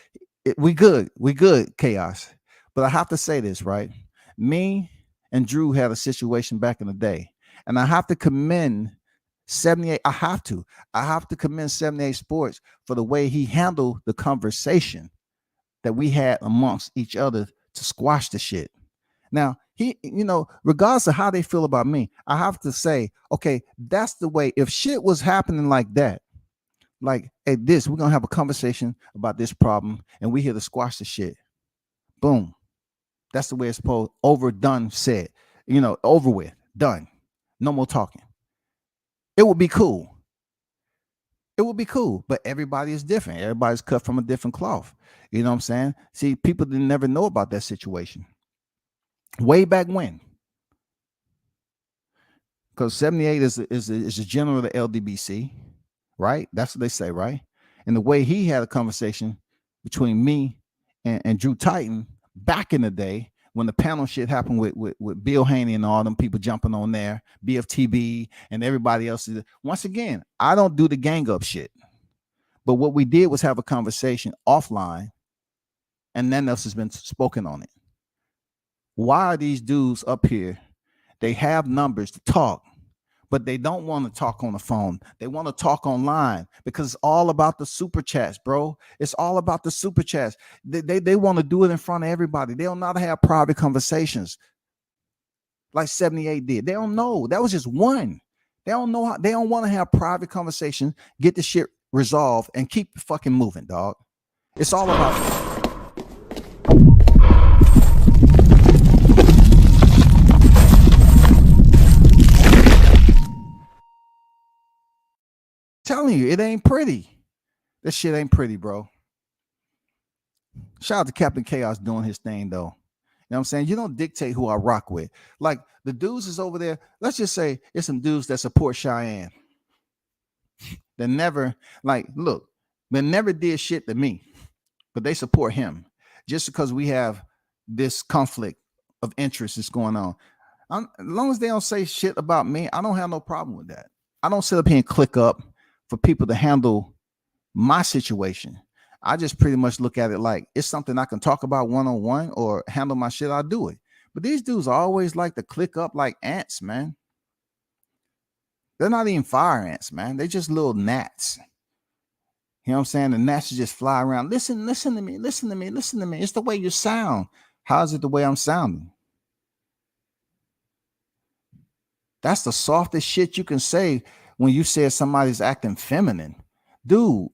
we good, Chaos. But I have to say this, right? Me and Drew had a situation back in the day, and I have to commend 78. I have to commend 78 Sports for the way he handled the conversation that we had amongst each other to squash the shit. Now, he, regardless of how they feel about me, I have to say, okay, that's the way. If shit was happening like that, like, hey, we're gonna have a conversation about this problem, and we here to squash the shit. Boom. That's the way it's supposed. Overdone, said, over with, done. No more talking. It would be cool. It would be cool, but everybody is different. Everybody's cut from a different cloth. You know what I'm saying? See, people didn't never know about that situation. Way back when. Because 78 is a general of the LDBC, right? That's what they say, right? And the way he had a conversation between me and Drew Titan back in the day when the panel shit happened with Bill Haney and all them people jumping on there, BFTB and everybody else. Once again, I don't do the gang up shit. But what we did was have a conversation offline, and nothing else has been spoken on it. Why are these dudes up here? They have numbers to talk, but they don't want to talk on the phone. They want to talk online because it's all about the super chats, bro. It's all about the super chats. They want to do it in front of everybody. They don't know how to have private conversations like 78 did. They don't know. That was just one. They don't know how. They don't want to have private conversations, get the shit resolved, and keep fucking moving, dog. It's all about. Telling you, it ain't pretty. This shit ain't pretty, bro. Shout out to Captain Chaos doing his thing, though. You know what I'm saying? You don't dictate who I rock with. Like, the dudes is over there. Let's just say it's some dudes that support Cheyenne. They never, they never did shit to me, but they support him just because we have this conflict of interest that's going on. As long as they don't say shit about me, I don't have no problem with that. I don't sit up here and click up for people to handle my situation. I just pretty much look at it like it's something I can talk about one-on-one or handle my shit, I'll do it. But these dudes always like to click up like ants, man. They're not even fire ants, man. They just little gnats. You know what I'm saying? The gnats just fly around. Listen to me. It's the way you sound. How's it the way I'm sounding? That's the softest shit you can say when you say somebody's acting feminine. Dude,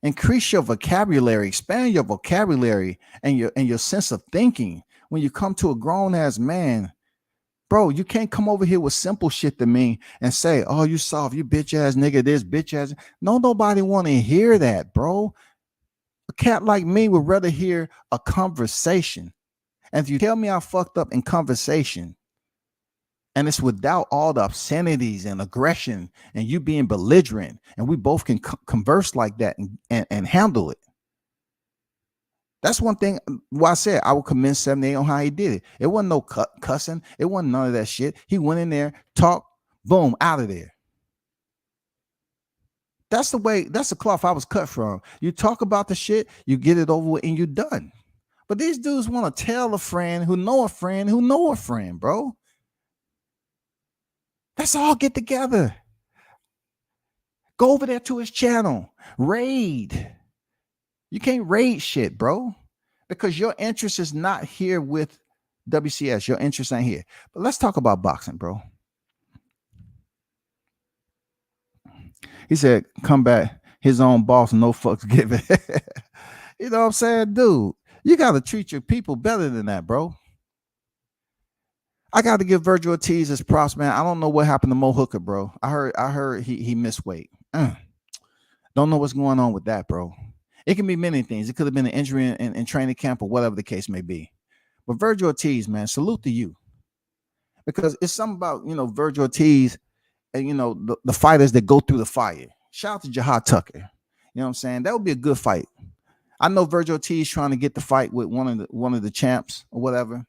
increase your vocabulary, expand your vocabulary and your sense of thinking. When you come to a grown-ass man, bro, you can't come over here with simple shit to me and say, oh, you soft, you bitch-ass nigga, this bitch-ass. No, nobody want to hear that, bro. A cat like me would rather hear a conversation. And if you tell me I fucked up in conversation, and it's without all the obscenities and aggression and you being belligerent, and we both can converse like that and handle it. That's one thing why I said I would commend 78 on how he did it. It wasn't no cussing. It wasn't none of that shit. He went in there, talked, boom, out of there. That's the way, that's the cloth I was cut from. You talk about the shit, you get it over with, and you're done. But these dudes want to tell a friend who know a friend who know a friend, bro. Let's all get together. Go over there to his channel. Raid. You can't raid shit, bro, because your interest is not here with WCS. Your interest ain't here. But let's talk about boxing, bro. He said, come back, his own boss, no fucks given. You know what I'm saying? Dude, you got to treat your people better than that, bro. I got to give Virgil Ortiz his props, man. I don't know what happened to Mo Hooker, bro. I heard he missed weight. Don't know what's going on with that, bro. It can be many things. It could have been an injury in training camp or whatever the case may be. But Virgil Ortiz, man, salute to you. Because it's something about, Virgil Ortiz and, the fighters that go through the fire. Shout out to Jihad Tucker. You know what I'm saying? That would be a good fight. I know Virgil Ortiz trying to get the fight with one of the champs or whatever.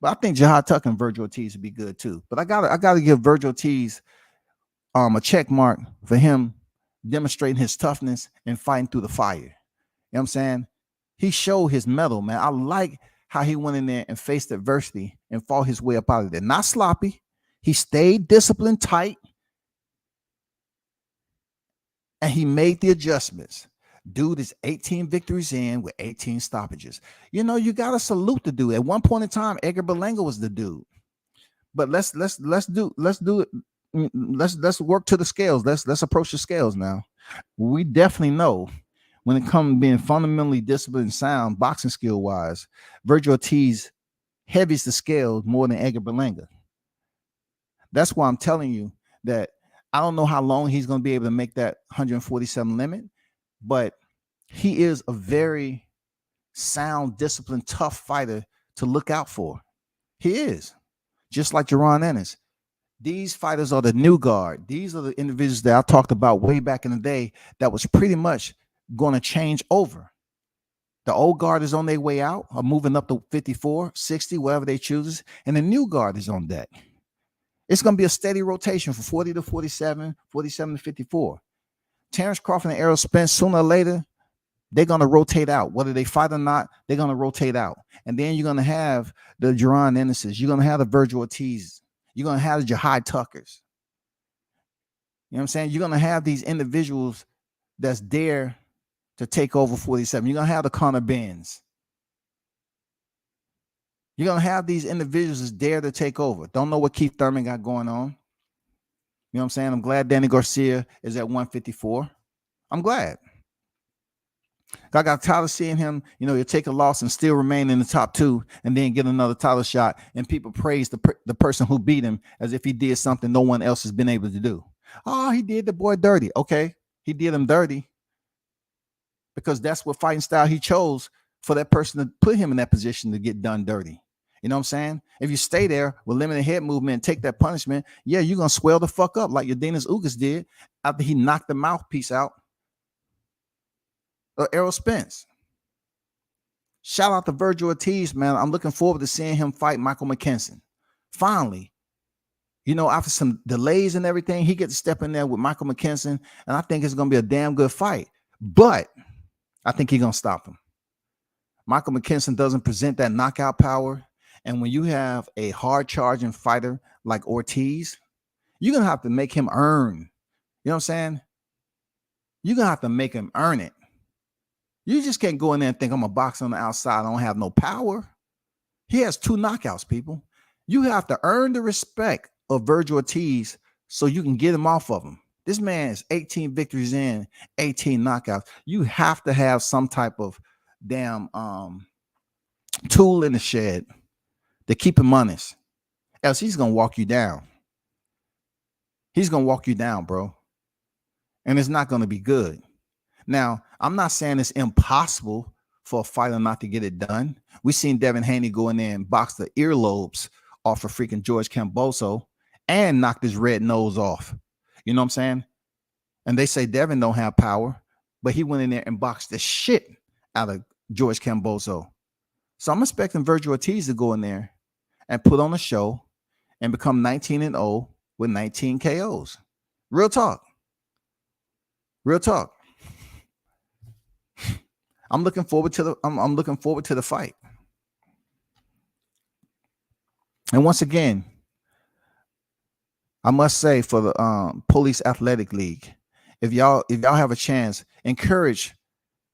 But I think Jihad Tucker and Virgil Ortiz would be good too. But I gotta give Virgil Ortiz a check mark for him demonstrating his toughness and fighting through the fire. You know what I'm saying? He showed his mettle, man. I like how he went in there and faced adversity and fought his way up out of there. Not sloppy. He stayed disciplined, tight, and he made the adjustments. Dude is 18 victories in with 18 stoppages. You got to salute the dude. At one point in time, Edgar Berlanga was the dude. But let's do it. Let's work to the scales. Let's approach the scales now. We definitely know when it comes to being fundamentally disciplined, sound, boxing skill wise, Virgil Ortiz heavies the scales more than Edgar Berlanga. That's why I'm telling you that I don't know how long he's going to be able to make that 147 limit, but he is a very sound, disciplined, tough fighter to look out for. He is. Just like Jaron Ennis. These fighters are the new guard. These are the individuals that I talked about way back in the day that was pretty much going to change over. The old guard is on their way out or moving up to 54, 60, whatever they choose, and the new guard is on deck. It's going to be a steady rotation from 40 to 47, 47 to 54. Terrence Crawford and Errol Spence, sooner or later, they're going to rotate out. Whether they fight or not, they're going to rotate out. And then you're going to have the Jaron Ennis's. You're going to have the Virgil Ortiz. You're going to have the Jihad Tuckers. You know what I'm saying? You're going to have these individuals that's there to take over 47. You're going to have the Conor Benns. You're going to have these individuals that's there to take over. Don't know what Keith Thurman got going on. You know what I'm saying? I'm glad Danny Garcia is at 154. I'm glad. I got tired of seeing him, you take a loss and still remain in the top two and then get another title shot. And people praise the person who beat him as if he did something no one else has been able to do. Oh, he did the boy dirty. Okay, he did him dirty because that's what fighting style he chose for that person to put him in that position to get done dirty. You know what I'm saying? If you stay there with limited head movement and take that punishment, yeah, you're going to swell the fuck up like Yordenis Ugas did after he knocked the mouthpiece out of Errol Spence. Shout out to Virgil Ortiz, man. I'm looking forward to seeing him fight Michael McKinson. Finally, after some delays and everything, he gets to step in there with Michael McKinson, and I think it's going to be a damn good fight. But I think he's going to stop him. Michael McKinson doesn't present that knockout power. And when you have a hard-charging fighter like Ortiz, you're going to have to make him earn. You know what I'm saying? You're going to have to make him earn it. You just can't go in there and think I'm a boxer on the outside. I don't have no power. He has 2 knockouts, people. You have to earn the respect of Virgil Ortiz so you can get him off of him. This man is 18 victories in, 18 knockouts. You have to have some type of damn tool in the shed to keep him honest. Else he's going to walk you down. He's going to walk you down, bro. And it's not going to be good. Now, I'm not saying it's impossible for a fighter not to get it done. We seen Devin Haney go in there and box the earlobes off of freaking George Camboso and knocked his red nose off. You know what I'm saying? And they say Devin don't have power, but he went in there and boxed the shit out of George Camboso. So I'm expecting Virgil Ortiz to go in there and put on a show and become 19-0 with 19 KOs. Real talk. Real talk. I'm looking forward to the fight. And once again, I must say for the Police Athletic League, if y'all have a chance, encourage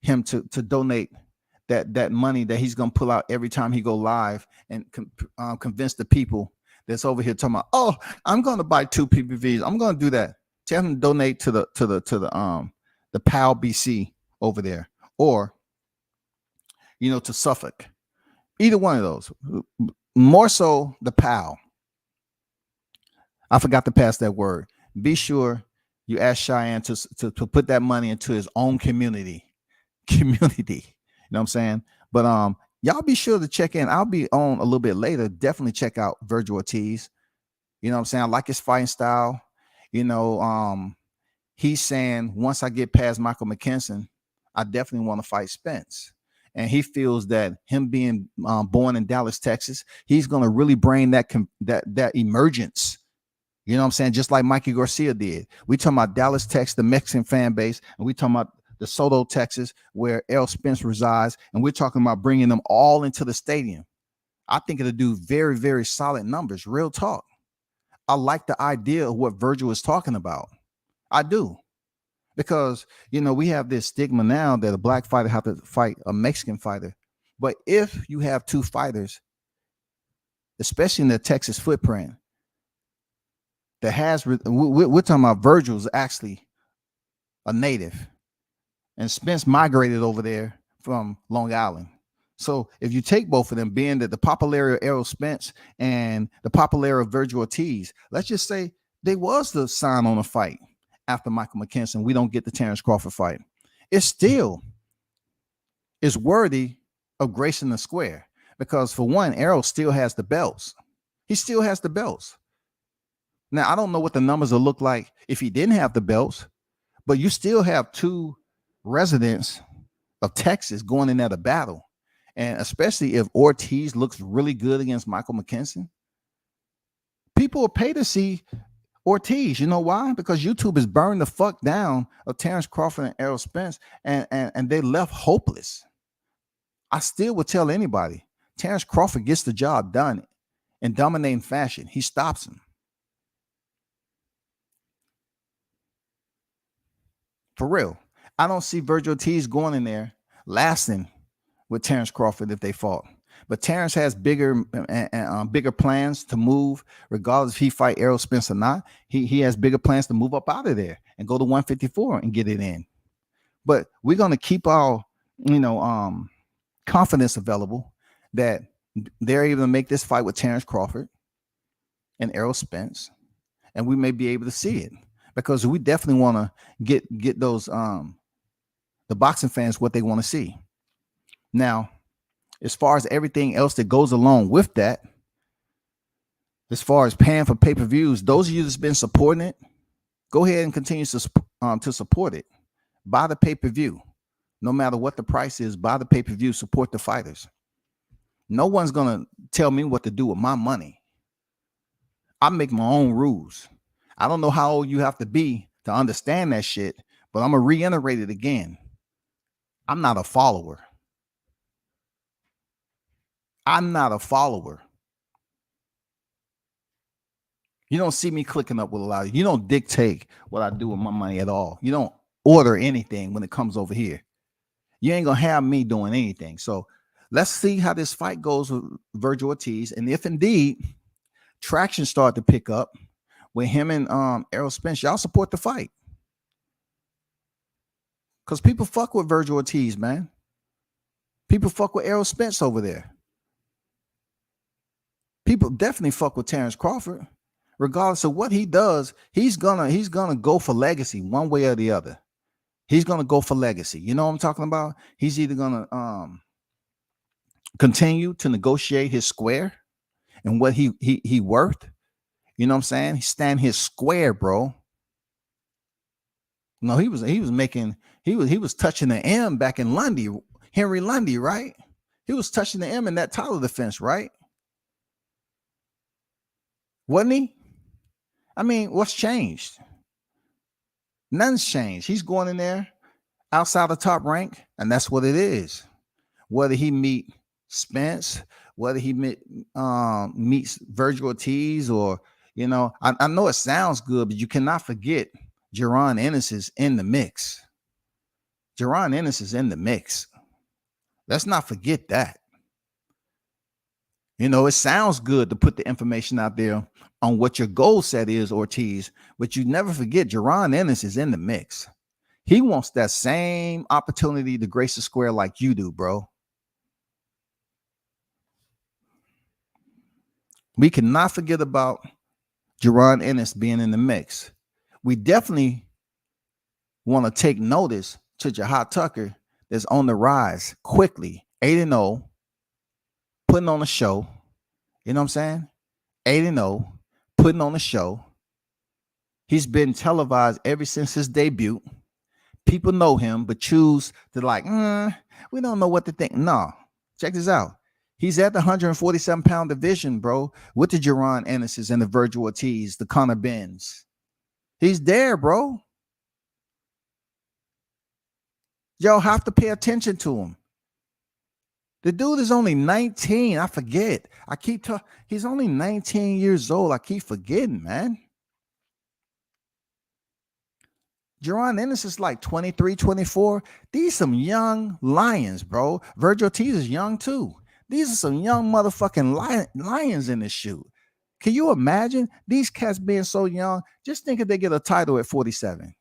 him to donate that money that he's gonna pull out every time he go live and convince the people that's over here talking about, oh, I'm gonna buy 2 PPVs. I'm gonna do that. Tell him to donate to the PAL BC over there, or to Suffolk. Either one of those. More so the PAL. I forgot to pass that word. Be sure you ask Cheyenne to put that money into his own community. You know what I'm saying? But y'all be sure to check in. I'll be on a little bit later. Definitely check out Virgil Ortiz. You know what I'm saying? I like his fighting style. He's saying once I get past Michael McKinson, I definitely want to fight Spence. And he feels that him being born in Dallas, Texas, he's going to really bring that emergence. You know what I'm saying? Just like Mikey Garcia did. We talking about Dallas, Texas, the Mexican fan base, and we talking about the Soto, Texas, where Errol Spence resides, and we're talking about bringing them all into the stadium. I think it'll do very, very solid numbers. Real talk. I like the idea of what Virgil is talking about. I do. Because, we have this stigma now that a black fighter have to fight a Mexican fighter. But if you have 2 fighters, especially in the Texas footprint, that has, we're talking about Virgil's actually a native. And Spence migrated over there from Long Island. So if you take both of them, being that the popularity of Errol Spence and the popularity of Virgil Ortiz, let's just say they was the sign on a fight after Michael McKinson. We don't get the Terrence Crawford fight. It still is worthy of gracing the square because, for one, Errol still has the belts. He still has the belts. Now, I don't know what the numbers will look like if he didn't have the belts, but you still have 2 residents of Texas going in at a battle. And especially if Ortiz looks really good against Michael McKinson, people will pay to see Ortiz. You know why? Because YouTube has burned the fuck down of Terrence Crawford and Errol Spence, and they left hopeless. I still would tell anybody, Terrence Crawford gets the job done in dominating fashion. He stops him. For real. I don't see Virgil Ortiz going in there lasting with Terrence Crawford if they fought. But Terrence has bigger plans to move, regardless if he fight Errol Spence or not. He has bigger plans to move up out of there and go to 154 and get it in. But we're going to keep our, confidence available that they're able to make this fight with Terrence Crawford and Errol Spence, and we may be able to see it because we definitely want to get those the boxing fans what they want to see. Now, as far as everything else that goes along with that, as far as paying for pay-per-views, those of you that's been supporting it, go ahead and continue to support it. Buy the pay-per-view. No matter what the price is, buy the pay-per-view, support the fighters. No one's going to tell me what to do with my money. I make my own rules. I don't know how old you have to be to understand that shit, but I'm going to reiterate it again. I'm not a follower. I'm not a follower. You don't see me clicking up with a lot of you. Don't dictate what I do with my money at all. You don't order anything when it comes over here. You ain't gonna have me doing anything. So let's see how this fight goes with Virgil Ortiz. And if indeed traction start to pick up with him and Errol Spence, y'all support the fight. Because people fuck with Virgil Ortiz, man. People fuck with Errol Spence over there. People definitely fuck with Terrence Crawford. Regardless of what he does, he's gonna go for legacy one way or the other. He's gonna go for legacy. You know what I'm talking about? He's either gonna continue to negotiate his square and what he worth. You know what I'm saying? He stand his square, bro. No, he was touching the M back in Lundy, Henry Lundy, right? He was touching the M in that title defense, right? Wasn't he? I mean, what's changed? Nothing's changed. He's going in there outside the top rank, and that's what it is. Whether he meet Spence, whether he meets Virgil Ortiz, or I know it sounds good, but you cannot forget Jaron Ennis is in the mix. Jaron Ennis is in the mix. Let's not forget that. You know, it sounds good to put the information out there on what your goal set is, Ortiz, but you never forget Jaron Ennis is in the mix. He wants that same opportunity to grace the square like you do, bro. We cannot forget about Jaron Ennis being in the mix. We definitely want to take notice to Jahad Tucker that's on the rise quickly, 8-0, putting on a show. You know what I'm saying? 8-0, putting on a show. He's been televised ever since his debut. People know him, but choose to like, we don't know what to think. No, check this out. He's at the 147-pound division, bro, with the Jaron Ennis's and the Virgil Ortiz, the Conor Benns. He's there, bro. Y'all have to pay attention to him. The dude is only 19. I forget. He's only 19 years old. I keep forgetting, man. Jaron Ennis is like 23, 24. These some young lions, bro. Virgil Ortiz is young too. These are some young motherfucking lions in this shoot. Can you imagine these cats being so young? Just think if they get a title at 47.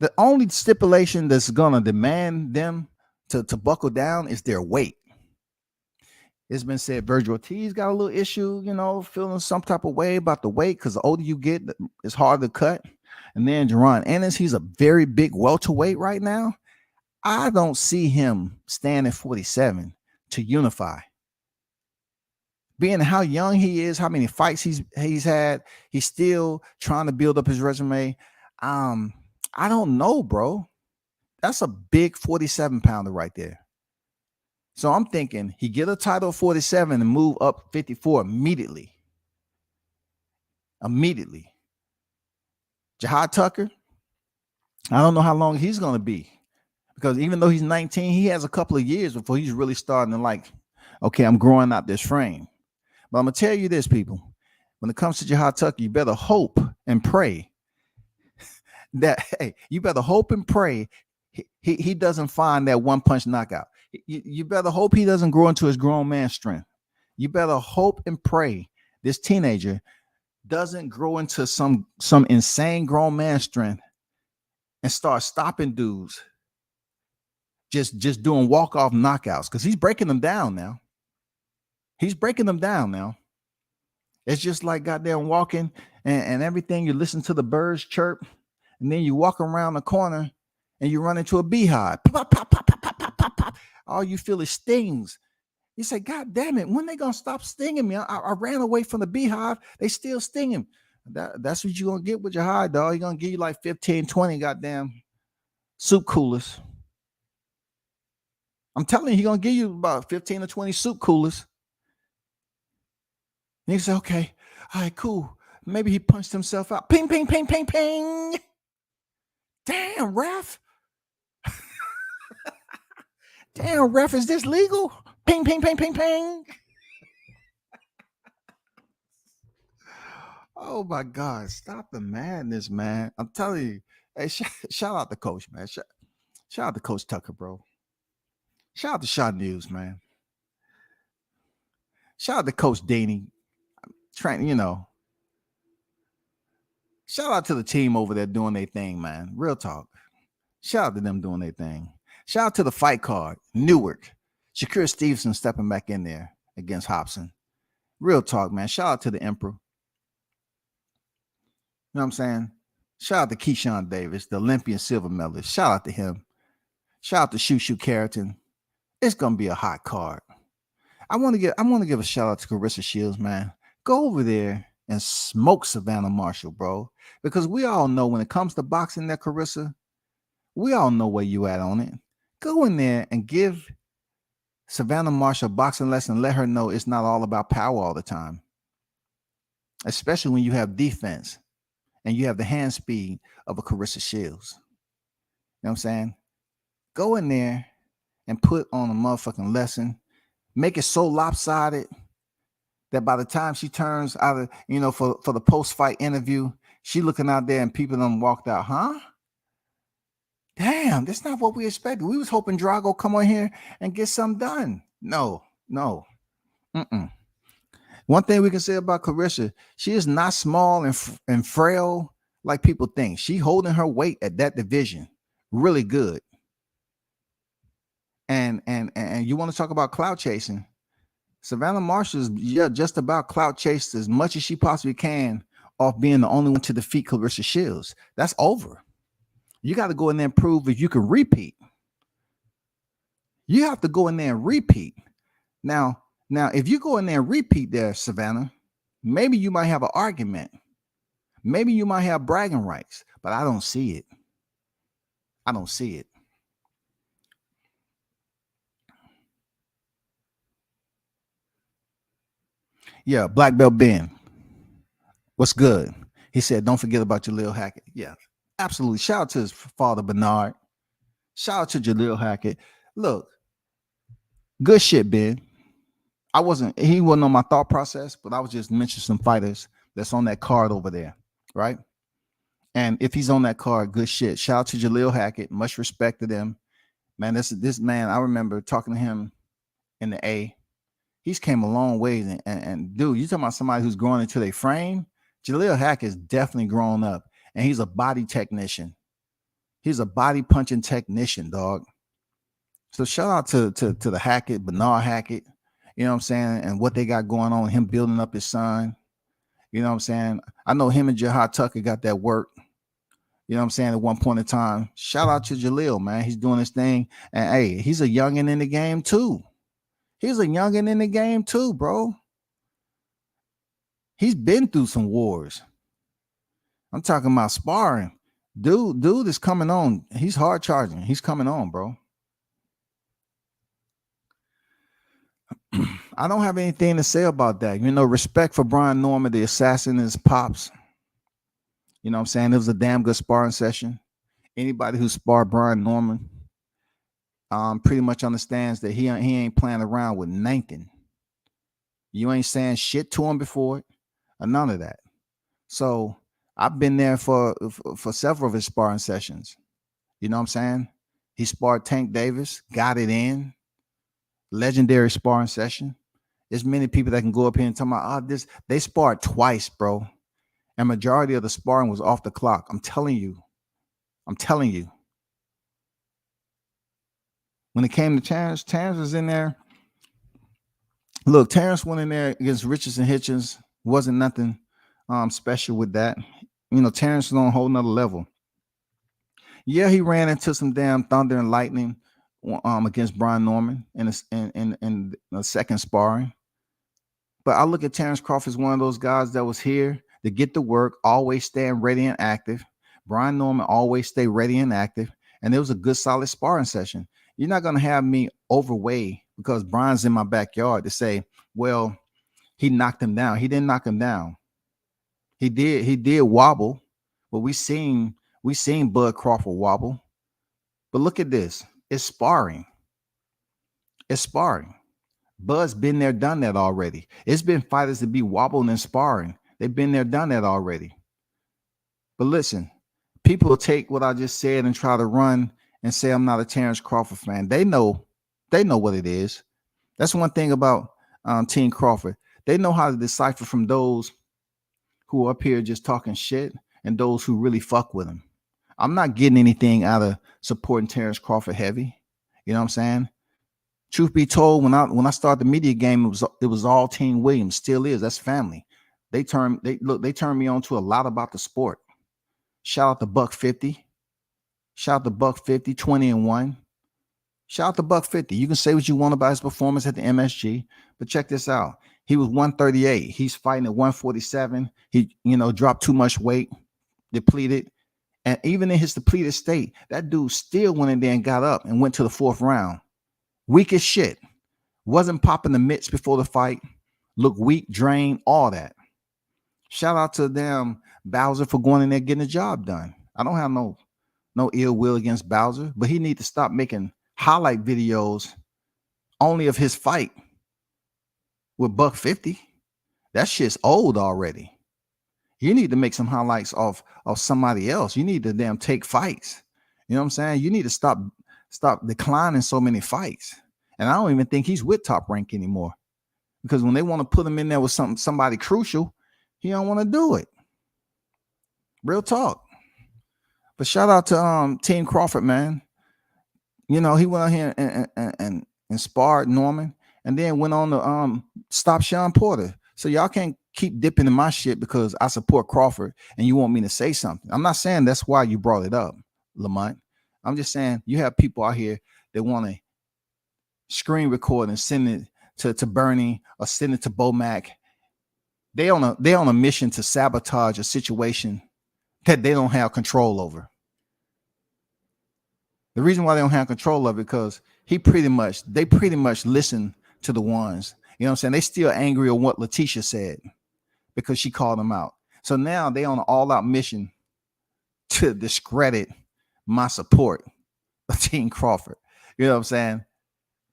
The only stipulation that's gonna demand them to buckle down is their weight. It's been said Virgil Ortiz got a little issue, you know, feeling some type of way about the weight because the older you get, it's hard to cut. And then Jaron Ennis, he's a very big welterweight right now. I don't see him stand at 47 to unify. Being how young he is, how many fights he's had, he's still trying to build up his resume. I don't know, bro. That's a big 47-pounder right there. So I'm thinking he get a title of 47 and move up 54 immediately. Immediately. Jahad Tucker, I don't know how long he's going to be. Because even though he's 19, he has a couple of years before he's really starting to like, okay, I'm growing out this frame. But I'm going to tell you this, people. When it comes to Jahad Tucker, you better hope and pray that, hey, you better hope and pray he doesn't find that one-punch knockout. You better hope he doesn't grow into his grown man strength. You better hope and pray this teenager doesn't grow into some insane grown man strength and start stopping dudes just doing walk-off knockouts, because he's breaking them down now. He's breaking them down now. It's just like goddamn walking and everything. You listen to the birds chirp, and then you walk around the corner and you run into a beehive. Pop, pop, pop, pop, pop, pop, pop, pop. All you feel is stings. You say, God damn it, when they gonna stop stinging me? I ran away from the beehive. They still stinging. That's what you're gonna get with your high, dog. You're gonna give you like 15, 20 goddamn soup coolers. I'm telling you, he's gonna give you about 15 or 20 soup coolers. And you say, okay, all right, cool. Maybe he punched himself out. Ping, ping, ping, ping, ping. Damn, ref. Damn, ref, is this legal? Ping, ping, ping, ping, ping. Oh my God, stop the madness, man. I'm telling you. Hey, shout out the coach, man. Shout out to Coach Tucker, bro. Shout out to Shot News, man. Shout out to Coach Daney. Trying, you know. Shout out to the team over there doing their thing, man. Real talk. Shout out to them doing their thing. Shout out to the fight card, Newark. Shakur Stevenson stepping back in there against Hobson. Real talk, man. Shout out to the Emperor. You know what I'm saying? Shout out to Keyshawn Davis, the Olympian silver medalist. Shout out to him. Shout out to Shushu Carrington. It's gonna be a hot card. I want to give a shout out to Carissa Shields, man. Go over there and smoke Savannah Marshall, bro. Because we all know when it comes to boxing, that Carissa, we all know where you at on it. Go in there and give Savannah Marshall a boxing lesson. Let her know it's not all about power all the time. Especially when you have defense and you have the hand speed of a Carissa Shields. You know what I'm saying? Go in there and put on a motherfucking lesson. Make it so lopsided that by the time she turns out of, you know, for the post-fight interview, she looking out there and people done walked out, huh? Damn, that's not what we expected. We was hoping Drago come on here and get something done. No. One thing we can say about Clarissa, she is not small and frail like people think. She holding her weight at that division really good. And you want to talk about clout chasing? Savannah Marshall's just about clout chased as much as she possibly can off being the only one to defeat Clarissa Shields. That's over. You got to go in there and prove if you can repeat. You have to go in there and repeat. Now, if you go in there and repeat there, Savannah, maybe you might have an argument. Maybe you might have bragging rights, but I don't see it. I don't see it. Yeah, Black Belt Ben. What's good? He said, don't forget about Jaleel Hackett. Yeah, absolutely. Shout out to his father, Bernard. Shout out to Jaleel Hackett. Look, good shit, Ben. He wasn't on my thought process, but I was just mentioning some fighters that's on that card over there, right? And if he's on that card, good shit. Shout out to Jaleel Hackett. Much respect to them. Man, this man, I remember talking to him in the A. He's came a long way. And dude, you talking about somebody who's growing into their frame? Jaleel Hackett's definitely grown up. And he's a body technician. He's a body punching technician, dog. So shout out to the Hackett, Bernard Hackett, you know what I'm saying, and what they got going on, him building up his son. You know what I'm saying? I know him and Jihad Tucker got that work. You know what I'm saying? At one point in time. Shout out to Jaleel, man. He's doing his thing. And hey, he's a youngin' in the game too. He's a youngin' in the game too, bro. He's been through some wars. I'm talking about sparring. Dude is coming on. He's hard charging. He's coming on, bro. I don't have anything to say about that. You know, respect for Brian Norman, the assassin, his pops. You know what I'm saying? It was a damn good sparring session. Anybody who sparred Brian Norman pretty much understands that he ain't playing around with nothing. You ain't saying shit to him before it, or none of that. So I've been there for several of his sparring sessions. You know what I'm saying? He sparred Tank Davis, got it in. Legendary sparring session. There's many people that can go up here and talk about this. They sparred twice, bro. And majority of the sparring was off the clock. I'm telling you. When it came to Terrence was in there. Look, Terrence went in there against Richardson Hitchens. Wasn't nothing special with that. You know, Terrence was on a whole nother level. Yeah, he ran into some damn thunder and lightning against Brian Norman in the second sparring. But I look at Terrence Crawford as one of those guys that was here to get the work, always staying ready and active. Brian Norman always stay ready and active. And it was a good, solid sparring session. You're not going to have me overweigh because Brian's in my backyard to say, well, he knocked him down. He didn't knock him down. He did wobble, but we seen Bud Crawford wobble. But look at this. It's sparring. Bud's been there, done that already. It's been fighters to be wobbling and sparring. They've been there, done that already. But listen, people take what I just said and try to run and say I'm not a Terrence Crawford fan. They know what it is. That's one thing about Team Crawford. They know how to decipher from those who are up here just talking shit and those who really fuck with him. I'm not getting anything out of supporting Terrence Crawford heavy. You know what I'm saying? Truth be told, when I started the media game, it was all Team Williams. Still is. That's family. They turned me on to a lot about the sport. Shout out to Buck 50. Shout out to Buck 50, 20-1. Shout out to Buck 50. You can say what you want about his performance at the MSG, but check this out. He was 138. He's fighting at 147. He, dropped too much weight, depleted. And even in his depleted state, that dude still went in there and got up and went to the fourth round. Weak as shit. Wasn't popping the mitts before the fight. Looked weak, drained, all that. Shout out to damn Bowser for going in there getting the job done. I don't have no ill will against Bowser, but he need to stop making highlight videos only of his fight with Buck 50. That shit's old already. You need to make some highlights of somebody else. You need to damn take fights. You know what I'm saying? You need to stop declining so many fights. And I don't even think he's with Top Rank anymore. Because when they want to put him in there with somebody crucial, he don't want to do it. Real talk. But shout out to Team Crawford, man. You know, he went out here and sparred Norman and then went on to stop Sean Porter. So y'all can't keep dipping in my shit because I support Crawford and you want me to say something. I'm not saying that's why you brought it up, Lamont. I'm just saying you have people out here that want to screen record and send it to Bernie or send it to Bomac. They on a mission to sabotage a situation that they don't have control over. The reason why they don't have control of it because they pretty much listen to the ones. You know what I'm saying? They still angry on what Letitia said because she called them out. So now they on an all-out mission to discredit my support of Team Crawford. You know what I'm saying?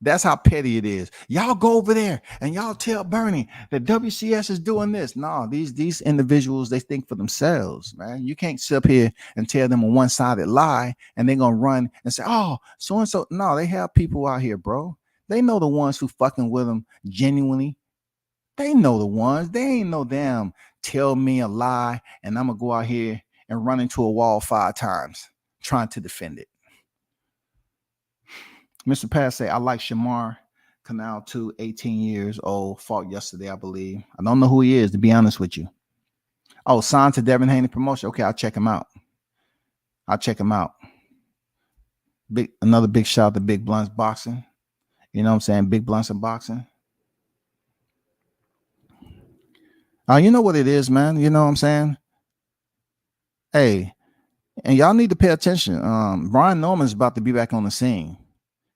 That's how petty it is. Y'all go over there and y'all tell Bernie that WCS is doing this. No, these individuals, they think for themselves, man. You can't sit up here and tell them a one-sided lie and they're going to run and say, oh, so-and-so. No, they have people out here, bro. They know the ones who fucking with them genuinely. They know the ones. They ain't no damn tell me a lie and I'm going to go out here and run into a wall 5 times trying to defend it. Mr. Pass say, I like Shamar Canal too, 18 years old, fought yesterday, I believe. I don't know who he is, to be honest with you. Oh, signed to Devin Haney promotion. Okay, I'll check him out. Another big shout out to Big Blunts Boxing. You know what I'm saying? Big Blunts and Boxing. You know what it is, man. You know what I'm saying? Hey, and y'all need to pay attention. Brian Norman's about to be back on the scene.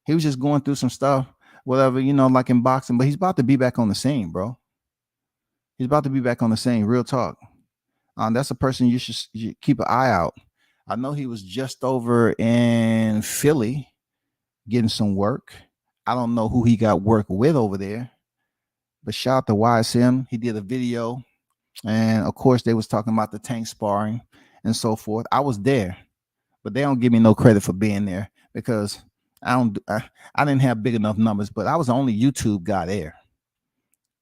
He was just going through some stuff, whatever, you know, like in boxing, but he's about to be back on the scene, bro. He's about to be back on the scene. Real talk. That's a person you should keep an eye out. I know he was just over in Philly getting some work. I don't know who he got work with over there, but shout out to YSM. He did a video, and of course they was talking about the tank sparring and so forth. I was there, but they don't give me no credit for being there because I didn't have big enough numbers, but I was the only YouTube guy there.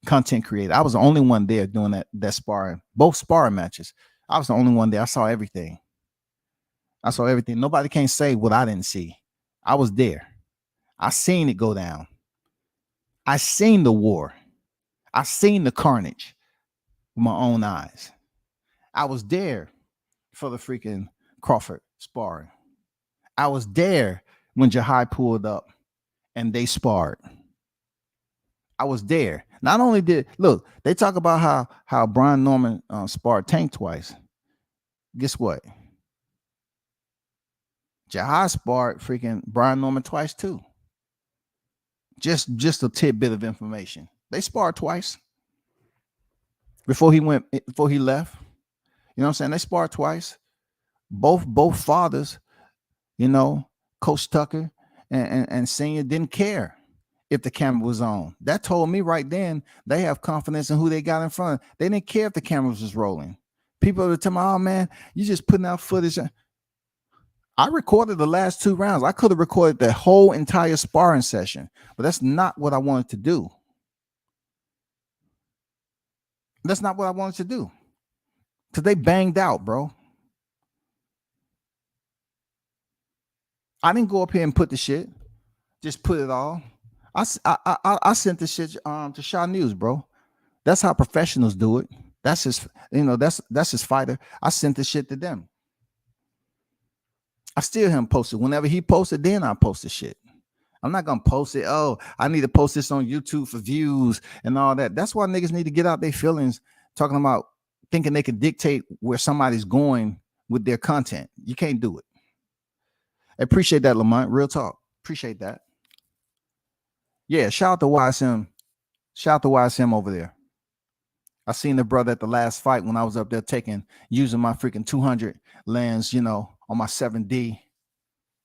Content creator. I was the only one there doing that sparring, both sparring matches. I was the only one there. I saw everything. Nobody can say what I didn't see. I was there. I seen it go down. I seen the war. I seen the carnage with my own eyes. I was there for the freaking Crawford sparring. I was there when Jahai pulled up and they sparred. I was there. Not only look, they talk about how Brian Norman sparred Tank twice. Guess what? Jahai sparred freaking Brian Norman twice too. Just a tidbit of information. They sparred twice before he left. You know what I'm saying? They sparred twice. Both fathers, you know, Coach Tucker and Senior didn't care if the camera was on. That told me right then they have confidence in who they got in front of. They didn't care if the cameras was rolling. People would tell me, oh man, you just putting out footage. I recorded the last 2 rounds. I could have recorded the whole entire sparring session, but that's not what I wanted to do. That's not what I wanted to do. Because they banged out, bro. I didn't go up here and put the shit. Just put it all. I sent the shit to Shaw News, bro. That's how professionals do it. That's his, you know, that's his fighter. I sent the shit to them. I still him posted. Whenever he posted, then I post the shit. I'm not gonna post it. Oh, I need to post this on YouTube for views and all that. That's why niggas need to get out their feelings talking about thinking they can dictate where somebody's going with their content. You can't do it. I appreciate that, Lamont. Real talk. Appreciate that. Yeah, shout out to YSM. Shout out to YSM over there. I seen the brother at the last fight when I was up there using my freaking 200 lens, you know, on my 7D.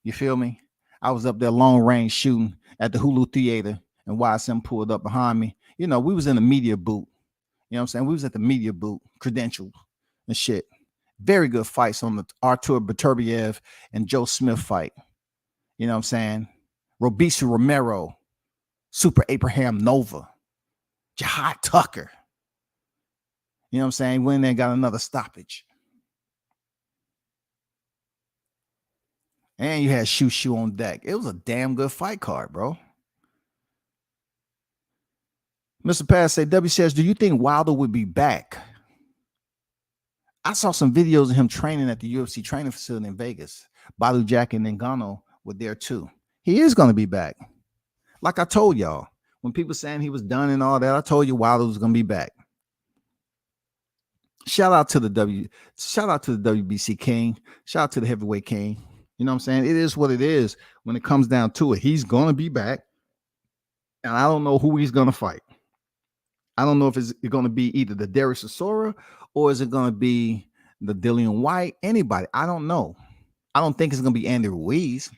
You feel me? I was up there long range shooting at the Hulu Theater and YSM pulled up behind me. You know, we was in the media booth. You know what I'm saying? We was at the media booth, credentials and shit. very good fights on the Artur Beterbiev and Joe Smith fight. You know what I'm saying? Robeisy Romero, Super Abraham Nova, Jihad Tucker. You know what I'm saying? When they got another stoppage. And you had Shoo on deck. It was a damn good fight card, bro. Mr. Pass say, W says, do you think Wilder would be back? I saw some videos of him training at the UFC training facility in Vegas. Badu Jack and Ngannou were there too. He is going to be back. Like I told y'all, when people saying he was done and all that, I told you Wilder was going to be back. Shout out to the WBC King. Shout out to the heavyweight king. You know what I'm saying? It is what it is when it comes down to it. He's going to be back. And I don't know who he's going to fight. I don't know if it's going to be either the Darius Chisora or is it going to be the Dillian White? Anybody. I don't know. I don't think it's going to be Andy Ruiz.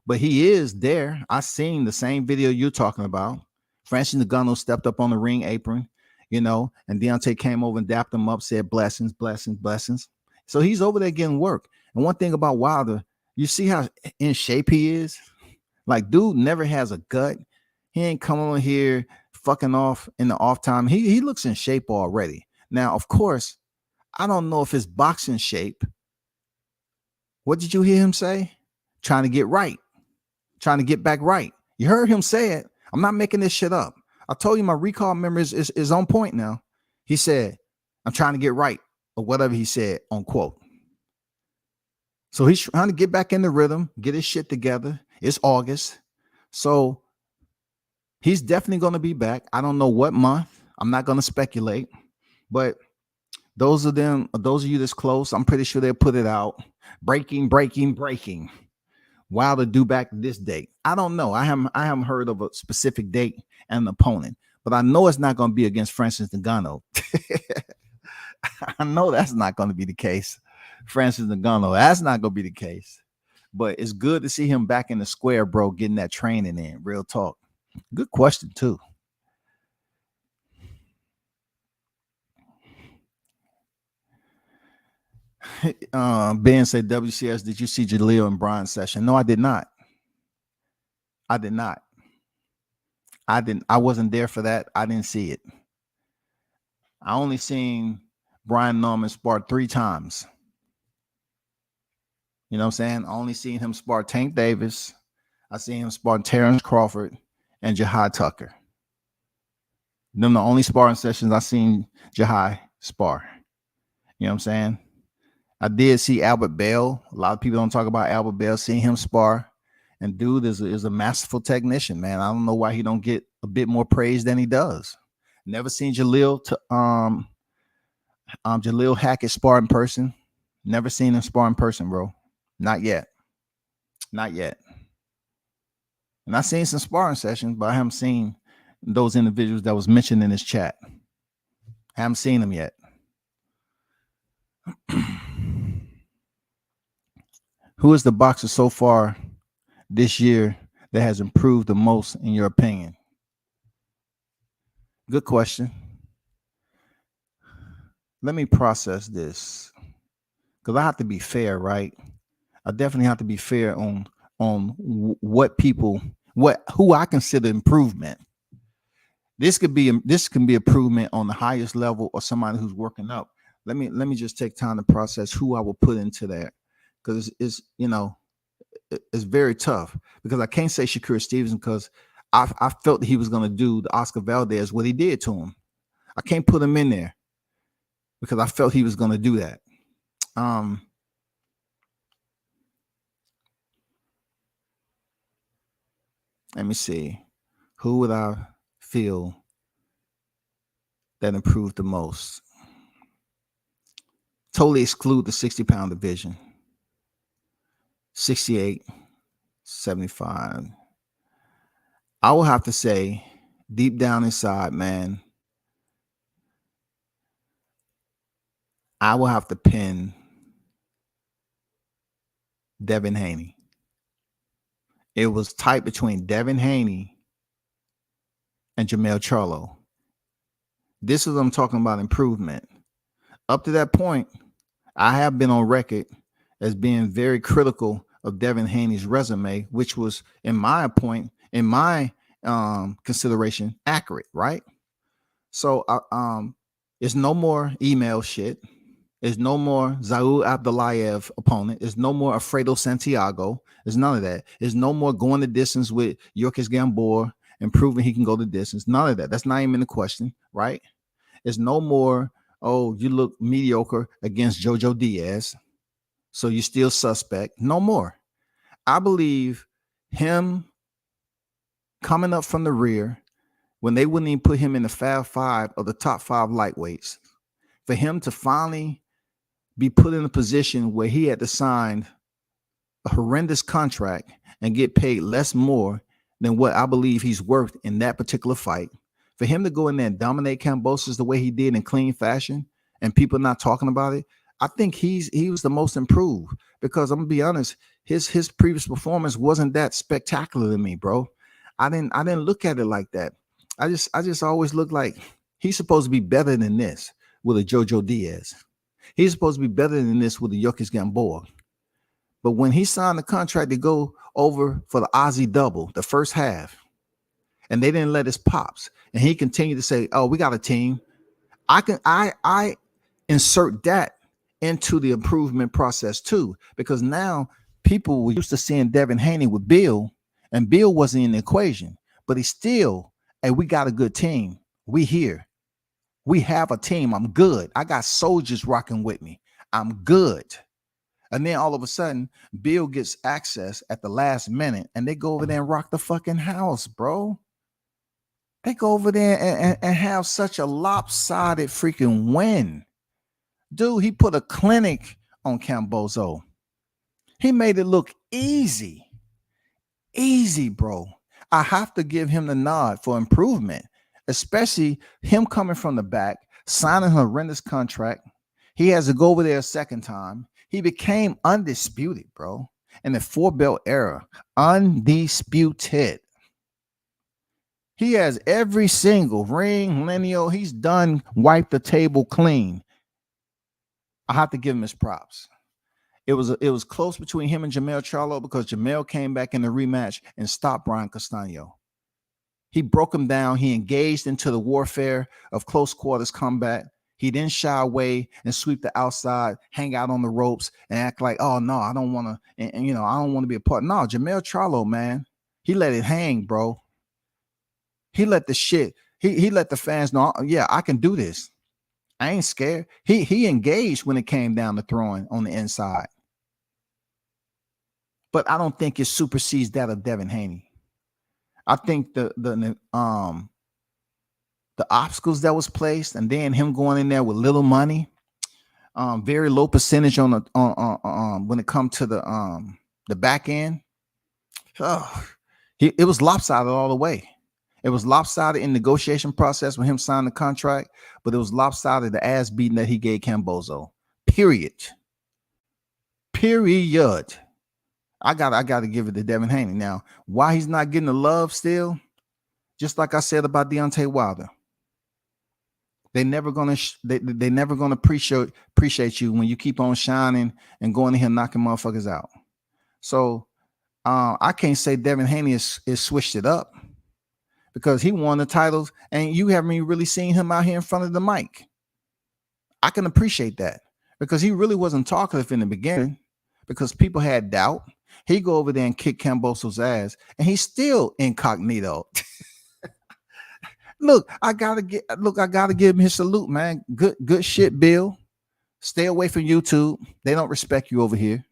But he is there. I seen the same video you're talking about. Francis Ngannou stepped up on the ring apron, you know, and Deontay came over and dapped him up, said blessings, blessings, blessings. So he's over there getting work. And one thing about Wilder, you see how in shape he is? Like, dude never has a gut. He ain't coming on here fucking off in the off time. He looks in shape already. Now, of course, I don't know if it's boxing shape. What did you hear him say? Trying to get right. Trying to get back right. You heard him say it. I'm not making this shit up. I told you my recall memory is on point now. He said, I'm trying to get right, or whatever he said, unquote. So he's trying to get back in the rhythm, get his shit together. It's August. So he's definitely going to be back. I don't know what month. I'm not going to speculate. But those of you that's close, I'm pretty sure they'll put it out. Breaking. Wilder due back this date. I don't know. I haven't heard of a specific date and an opponent, but I know it's not going to be against Francis Ngannou. I know that's not going to be the case. Francis Ngannou, that's not going to be the case. But it's good to see him back in the square, bro, getting that training in. Real talk. Good question, too. Ben said, WCS, did you see Jaleel and Brian's session? No, I did not. I wasn't there for that. I didn't see it. I only seen Brian Norman spar 3 times. You know what I'm saying? I only seen him spar Tank Davis. I seen him spar Terrence Crawford and Jihad Tucker. Them the only sparring sessions I seen Jihad spar. You know what I'm saying? I did see Albert Bell. A lot of people don't talk about Albert Bell. Seeing him spar, and dude is a masterful technician, man. I don't know why he don't get a bit more praise than he does. Never seen Jaleel Hackett spar in person. Never seen him spar in person, bro. Not yet. And I've seen some sparring sessions, but I haven't seen those individuals that was mentioned in this chat. Haven't seen them yet. Who is the boxer so far this year that has improved the most, in your opinion? Good question. Let me process this, because I have to be fair, right? I definitely have to be fair on who I consider improvement. This can be improvement on the highest level, or somebody who's working up. Let me just take time to process who I will put into that. Because it's very tough, because I can't say Shakur Stevenson, because I felt that he was going to do the Oscar Valdez, what he did to him. I can't put him in there because I felt he was going to do that. Let me see. Who would I feel that improved the most? Totally exclude the 60-pound division. 68, 75. I will have to say, deep down inside, man, I will have to pin Devin Haney. It was tight between Devin Haney and Jermell Charlo. This is what I'm talking about, improvement. Up to that point, I have been on record as being very critical of Devin Haney's resume, which was, in my consideration, accurate, right? So, it's no more email shit. There's no more Zaud Abdullayev opponent. There's no more Alfredo Santiago. There's none of that. There's no more going the distance with Yurkis Gamboa and proving he can go the distance. None of that. That's not even the question, right? There's no more, oh, you look mediocre against Jojo Diaz, so you're still suspect. No more. I believe him coming up from the rear when they wouldn't even put him in the Fab Five of the top 5 lightweights, for him to finally be put in a position where he had to sign a horrendous contract and get paid less more than what I believe he's worth in that particular fight. For him to go in there and dominate Kambosos the way he did in clean fashion and people not talking about it, I think he was the most improved, because I'm gonna be honest, his previous performance wasn't that spectacular to me, bro. I didn't look at it like that. I just always looked like he's supposed to be better than this with a Jojo Diaz. He's supposed to be better than this with a Yurkis Gamboa. But when he signed the contract to go over for the Aussie double, the first half, and they didn't let his pops, and he continued to say, "Oh, we got a team." I insert that into the improvement process too, because now people were used to seeing Devin Haney with Bill, and Bill wasn't in the equation, but he's still, hey, we got a good team. We here. We have a team. I'm good. I got soldiers rocking with me. I'm good. And then all of a sudden, Bill gets access at the last minute, and they go over there and rock the fucking house, bro. They go over there and have such a lopsided freaking win. Dude, he put a clinic on Kambosos. He made it look easy. Easy, bro. I have to give him the nod for improvement, especially him coming from the back, signing a horrendous contract. He has to go over there a second time. He became undisputed, bro, in the 4-belt era. Undisputed. He has every single ring, lineal. He's done, wiped the table clean. I have to give him his props. It was close between him and Jermell Charlo, because Jermell came back in the rematch and stopped Brian Castaño. He broke him down. He engaged into the warfare of close quarters combat. He didn't shy away and sweep the outside, hang out on the ropes, and act like, oh no, I don't want to, and I don't want to be a part. No, Jermell Charlo, man, he let it hang, bro. He let the shit. He let the fans know, yeah, I can do this. I ain't scared. He engaged when it came down to throwing on the inside. But I don't think it supersedes that of Devin Haney. I think the obstacles that was placed, and then him going in there with little money, very low percentage on the when it comes to the back end. It was lopsided all the way. It was lopsided in negotiation process when him signing the contract, but it was lopsided the ass beating that he gave Kambosos. Period. I gotta give it to Devin Haney. Now, why he's not getting the love still? Just like I said about Deontay Wilder, they never gonna appreciate you when you keep on shining and going in here knocking motherfuckers out. So I can't say Devin Haney is switched it up, because he won the titles and you haven't really seen him out here in front of the mic. I can appreciate that, because he really wasn't talkative in the beginning, because people had doubt. He go over there and kick Kambosos' ass, and he's still incognito. Look, I gotta give him his salute, man. Good shit, Bill. Stay away from YouTube. They don't respect you over here. You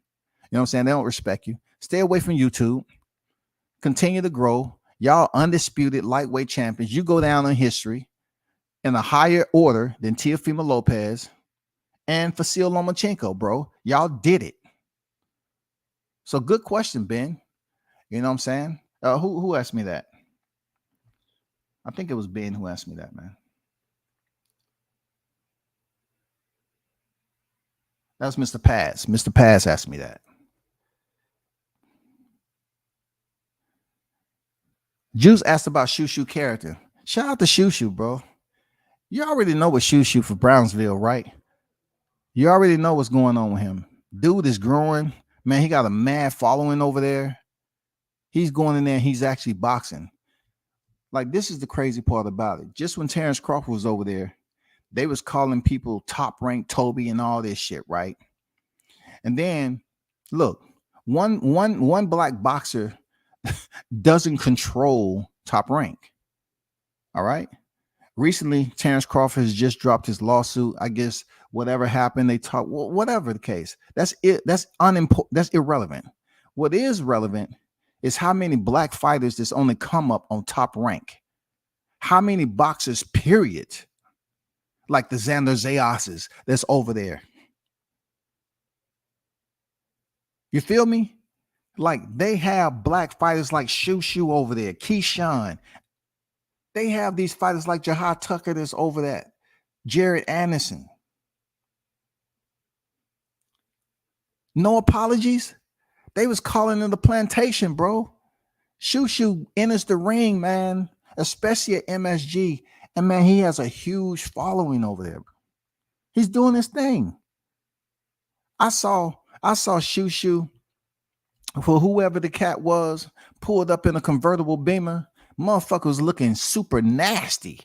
know what I'm saying? They don't respect you. Stay away from YouTube. Continue to grow. Y'all undisputed lightweight champions. You go down in history in a higher order than Teofimo Lopez and Vasyl Lomachenko, bro. Y'all did it. So good question, Ben. You know what I'm saying? Who asked me that? I think it was Ben who asked me that, man. That was Mr. Paz. Mr. Paz asked me that. Juice asked about Shushu character. Shout out to Shushu, bro. You already know what Shushu for Brownsville, right? You already know what's going on with him. Dude is growing. Man, he got a mad following over there. He's going in there and he's actually boxing. Like, this is the crazy part about it. Just when Terrence Crawford was over there, they was calling people Top Rank Toby and all this shit, right? And then, look, one black boxer doesn't control Top Rank. All right? Recently, Terrence Crawford has just dropped his lawsuit. I guess whatever happened, they talk, well, whatever the case. That's it. That's unimportant. That's irrelevant. What is relevant is how many black fighters that's only come up on Top Rank. How many boxers, period, like the Xander Zayas's that's over there. You feel me? Like, they have black fighters like Shu over there, Keyshawn. They have these fighters like Jahad Tucker that's over that, Jared Anderson. No apologies. They was calling in the plantation, bro. Shu enters the ring, man, especially at MSG. And, man, he has a huge following over there. He's doing his thing. I saw Shu for whoever the cat was, pulled up in a convertible Beamer. Motherfucker was looking super nasty.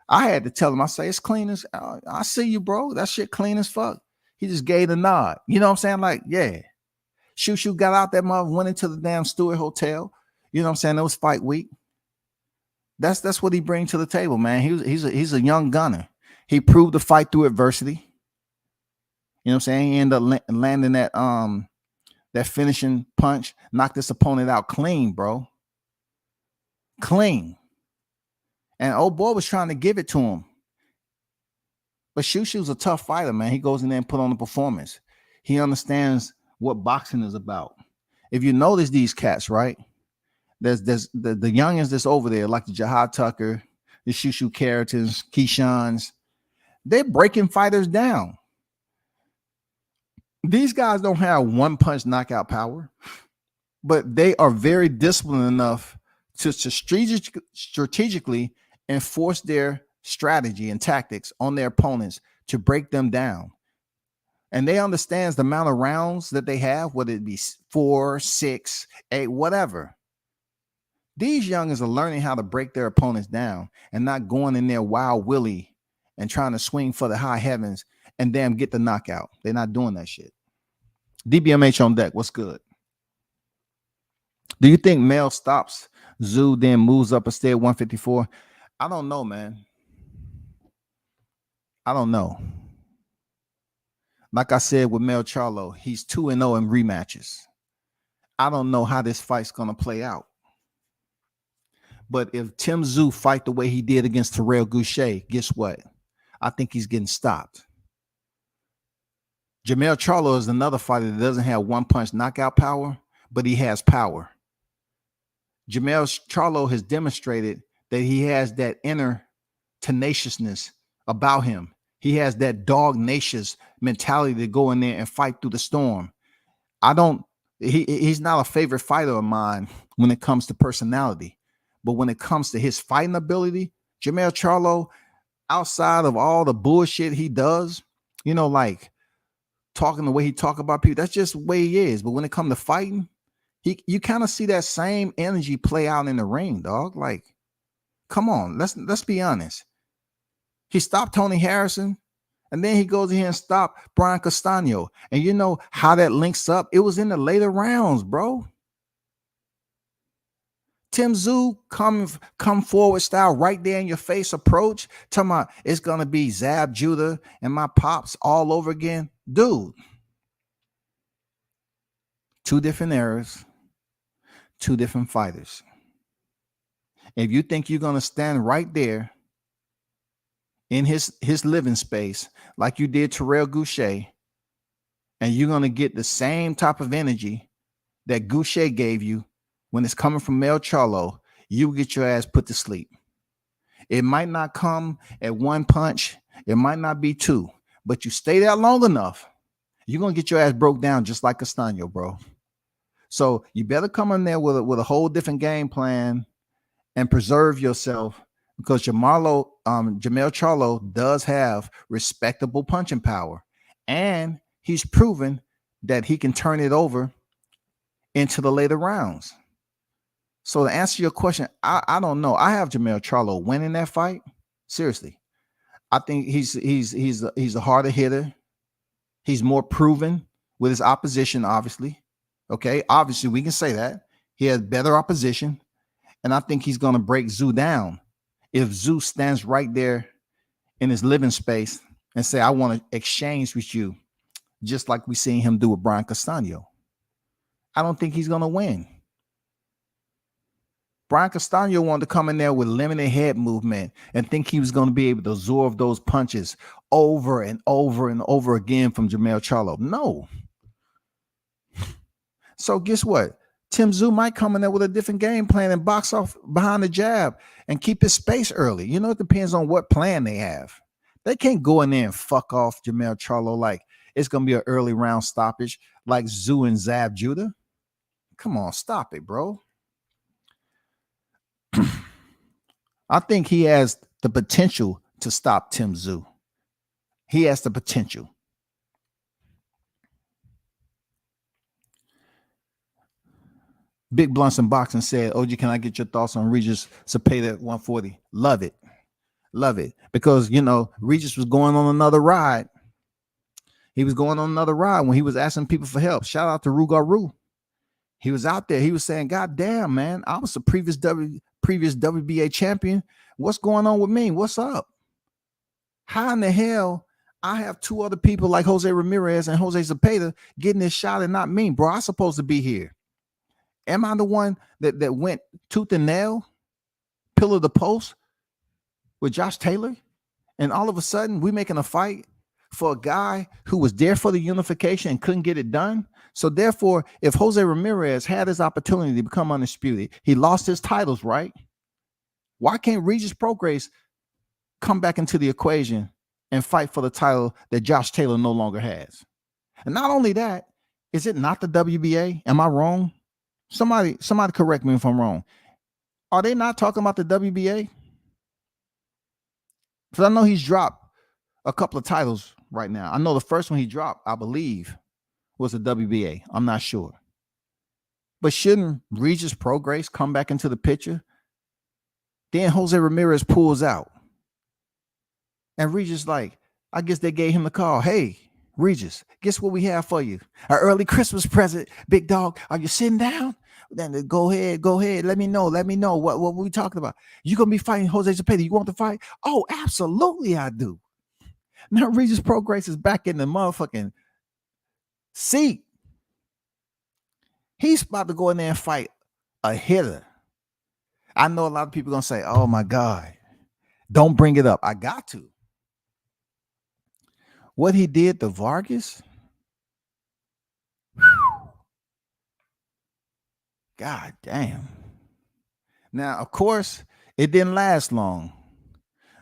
I had to tell him, I say, it's clean as, I see you, bro. That shit clean as fuck. He just gave the nod. You know what I'm saying? Like, yeah. Shu got out that mother, went into the damn Stewart Hotel. You know what I'm saying? It was fight week. That's what he brings to the table, man. He's a young gunner. He proved the fight through adversity. You know what I'm saying? He ended up landing that finishing punch, knocked this opponent out clean, bro. Clean. And old boy was trying to give it to him. But Shu's a tough fighter, man. He goes in there and put on the performance. He understands what boxing is about. If you notice these cats, right? There's the youngins that's over there, like the Jahad Tucker, the Shu Carringtons, Keyshawn's. They're breaking fighters down. These guys don't have one punch knockout power, but they are very disciplined enough to strategically enforce their strategy and tactics on their opponents to break them down. And they understand the amount of rounds that they have, whether it be 4, 6, 8, whatever. These youngins are learning how to break their opponents down and not going in there wild willy and trying to swing for the high heavens and damn get the knockout. They're not doing that shit. DBMH on deck. What's good? Do you think Mel stops Zoo, then moves up a stay at 154? I don't know, man. I don't know. Like I said with Mel Charlo, he's 2-0 in rematches. I don't know how this fight's going to play out. But if Tim Tszyu fight the way he did against Terrell Gausha, guess what? I think he's getting stopped. Jermell Charlo is another fighter that doesn't have one punch knockout power, but he has power. Jermell Charlo has demonstrated that he has that inner tenaciousness about him. He has that dog-nacious mentality to go in there and fight through the storm. He's not a favorite fighter of mine when it comes to personality, but when it comes to his fighting ability, Jermell Charlo, outside of all the bullshit he does, you know, like talking the way he talk about people, that's just the way he is. But when it comes to fighting, you kind of see that same energy play out in the ring, dog. Like, come on, let's be honest. He stopped Tony Harrison, and then he goes in here and stopped Brian Castano. And you know how that links up? It was in the later rounds, bro. Tim Tszyu come forward style, right there in your face approach. Talking about it's gonna be Zab Judah and my pops all over again. Dude. 2 different eras, 2 different fighters. If you think you're gonna stand right there in his living space like you did Terrell Gausha, and you're gonna get the same type of energy that Gausha gave you when it's coming from Mel Charlo, you get your ass put to sleep. It might not come at 1 punch, it might not be 2, but you stay there long enough, you're gonna get your ass broke down just like Castano, bro. So you better come in there with a whole different game plan and preserve yourself, because Jermell Charlo does have respectable punching power, And he's proven that he can turn it over into the later rounds. So to answer your question, I don't know. I have Jermell Charlo winning that fight. Seriously. I think he's a harder hitter. He's more proven with his opposition, obviously. Okay, obviously we can say that. He has better opposition. And I think he's going to break Zoo down if Zoo stands right there in his living space and say, I want to exchange with you, just like we seen him do with Brian Castano. I don't think he's going to win. Brian Castano wanted to come in there with limited head movement and think he was going to be able to absorb those punches over and over and over again from Jermell Charlo. No. So guess what? Tim Tszyu might come in there with a different game plan and box off behind the jab and keep his space early. You know, it depends on what plan they have. They can't go in there and fuck off Jermell Charlo like it's going to be an early round stoppage like Tszyu and Zab Judah. Come on, stop it, bro. I think he has the potential to stop Tim Tszyu. He has the potential. Big Blunts and Boxing said, OG, can I get your thoughts on Regis Zepeda at 140? Love it. Love it. Because, you know, Regis was going on another ride. He was going on another ride when he was asking people for help. Shout out to Rugaru. He was out there. He was saying, God damn, man, I was the previous WBA champion. What's going on with me? What's up? How in the hell I have two other people like Jose Ramirez and Jose Zepeda getting this shot and not me? Bro, I'm supposed to be here. Am I the one that went tooth and nail, pillar the post with Josh Taylor? And all of a sudden we making a fight for a guy who was there for the unification and couldn't get it done? So therefore, if Jose Ramirez had his opportunity to become undisputed, he lost his titles, right? Why can't Regis Prograis come back into the equation and fight for the title that Josh Taylor no longer has? And not only that, is it not the WBA? Am I wrong? Somebody correct me if I'm wrong. Are they not talking about the WBA? Because I know he's dropped a couple of titles right now. I know the first one he dropped, I believe, was the WBA. I'm not sure. But shouldn't Regis Prograis come back into the picture? Then Jose Ramirez pulls out. And Regis like, I guess they gave him the call. Hey, Regis, guess what we have for you? An early Christmas present, big dog. Are you sitting down? Then go ahead. Let me know what we talking about. You gonna be fighting Jose Zepeda? You want to fight? Oh, absolutely, I do. Now Regis Prograis is back in the motherfucking seat. He's about to go in there and fight a hitter. I know a lot of people gonna say, "Oh my God, don't bring it up." I got to. What he did to Vargas. God damn. Now, of course, it didn't last long.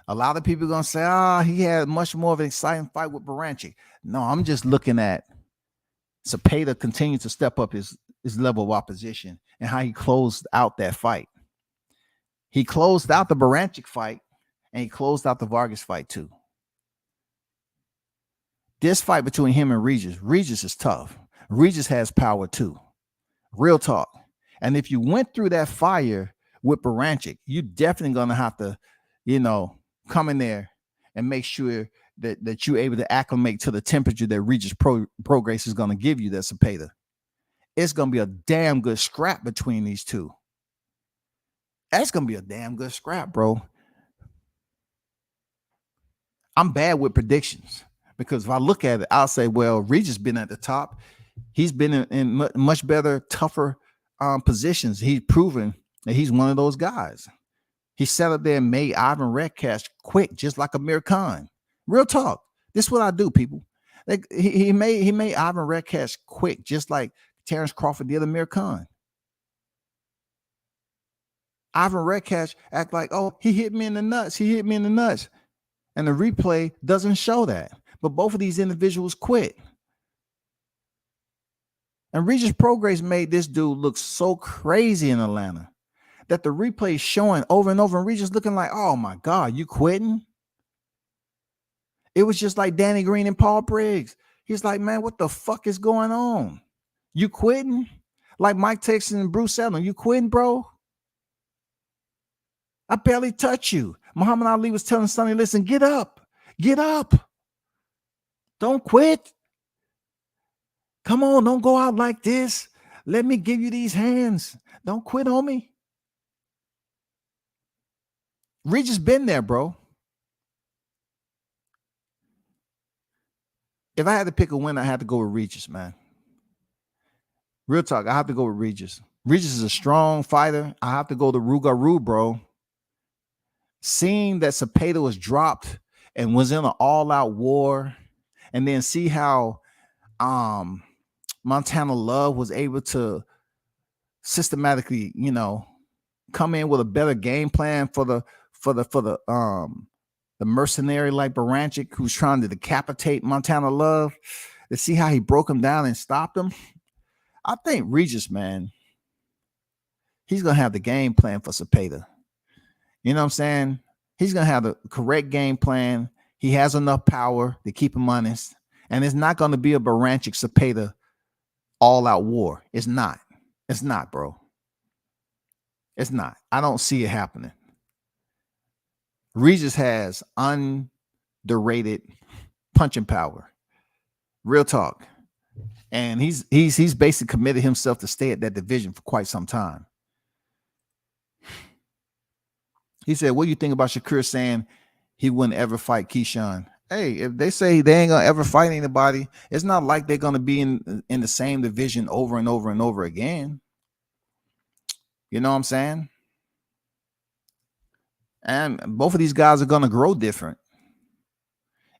A lot of people are going to say, he had much more of an exciting fight with Baranchik. No, I'm just looking at Zepeda continue to step up his level of opposition and how he closed out that fight. He closed out the Baranchik fight and he closed out the Vargas fight too. This fight between him and Regis is tough. Regis has power too. Real talk. And if you went through that fire with Baranchik, you definitely going to have to, come in there and make sure that you're able to acclimate to the temperature that Regis Prograis is going to give you, that Zepeda. It's going to be a damn good scrap between these two. That's going to be a damn good scrap, bro. I'm bad with predictions because if I look at it, I'll say, well, Regis been at the top. He's been in much better, tougher positions. He's proven that he's one of those guys. He sat up there and made Ivan Redcash quick, just like Amir Khan. Real talk. This is what I do, people. Like he made Ivan Redcash quick, just like Terrence Crawford did Amir Khan. Ivan Redcash act like, he hit me in the nuts. He hit me in the nuts. And the replay doesn't show that. But both of these individuals quit. And Regis Prograis made this dude look so crazy in Atlanta that the replay is showing over and over, and Regis looking like, oh my God, you quitting? It was just like Danny Green and Paul Briggs. He's like, man, what the fuck is going on? You quitting? Like Mike Tyson and Bruce Allen, you quitting, bro? I barely touch you. Muhammad Ali was telling Sonny, listen, get up. Get up. Don't quit. Come on, don't go out like this. Let me give you these hands. Don't quit on me. Regis been there, bro. If I had to pick a winner, I had to go with Regis, man. Real talk, I have to go with Regis. Regis is a strong fighter. I have to go to Rougarou, bro. Seeing that Zepeda was dropped and was in an all-out war, and then see how Montana Love was able to systematically, come in with a better game plan for the mercenary like Baranchik, who's trying to decapitate Montana Love, to see how he broke him down and stopped him. I think Regis, man, he's gonna have the game plan for Zepeda. You know what I'm saying? He's gonna have the correct game plan. He has enough power to keep him honest, and it's not gonna be a Baranchik Zepeda all-out war. It's not. It's not, bro. It's not. I don't see it happening. Regis has underrated punching power. Real talk. And he's basically committed himself to stay at that division for quite some time. He said, what do you think about Shakur saying he wouldn't ever fight Keyshawn? Hey, if they say they ain't gonna ever fight anybody, it's not like they're gonna be in the same division over and over and over again. You know what I'm saying? And both of these guys are gonna grow different.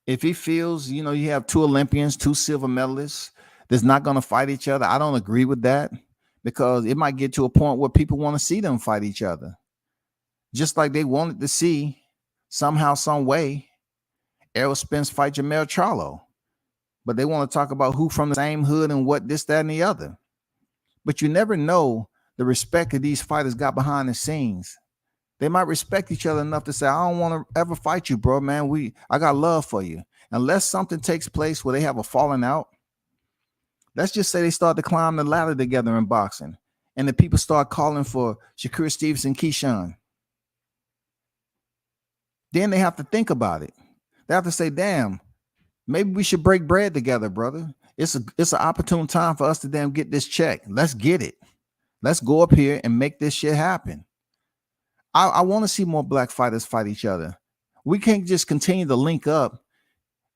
If he feels, you have two Olympians, two silver medalists that's not gonna fight each other, I don't agree with that, because it might get to a point where people want to see them fight each other. Just like they wanted to see somehow, some way, Errol Spence fight Jermell Charlo. But they want to talk about who from the same hood and what, this, that, and the other. But you never know the respect that these fighters got behind the scenes. They might respect each other enough to say, I don't want to ever fight you, bro, man. I got love for you. Unless something takes place where they have a falling out, let's just say they start to climb the ladder together in boxing, and the people start calling for Shakur Stevenson, Keyshawn. Then they have to think about it. They have to say, damn, maybe we should break bread together, brother. It's an opportune time for us to damn get this check. Let's get it. Let's go up here and make this shit happen. I want to see more black fighters fight each other. We can't just continue to link up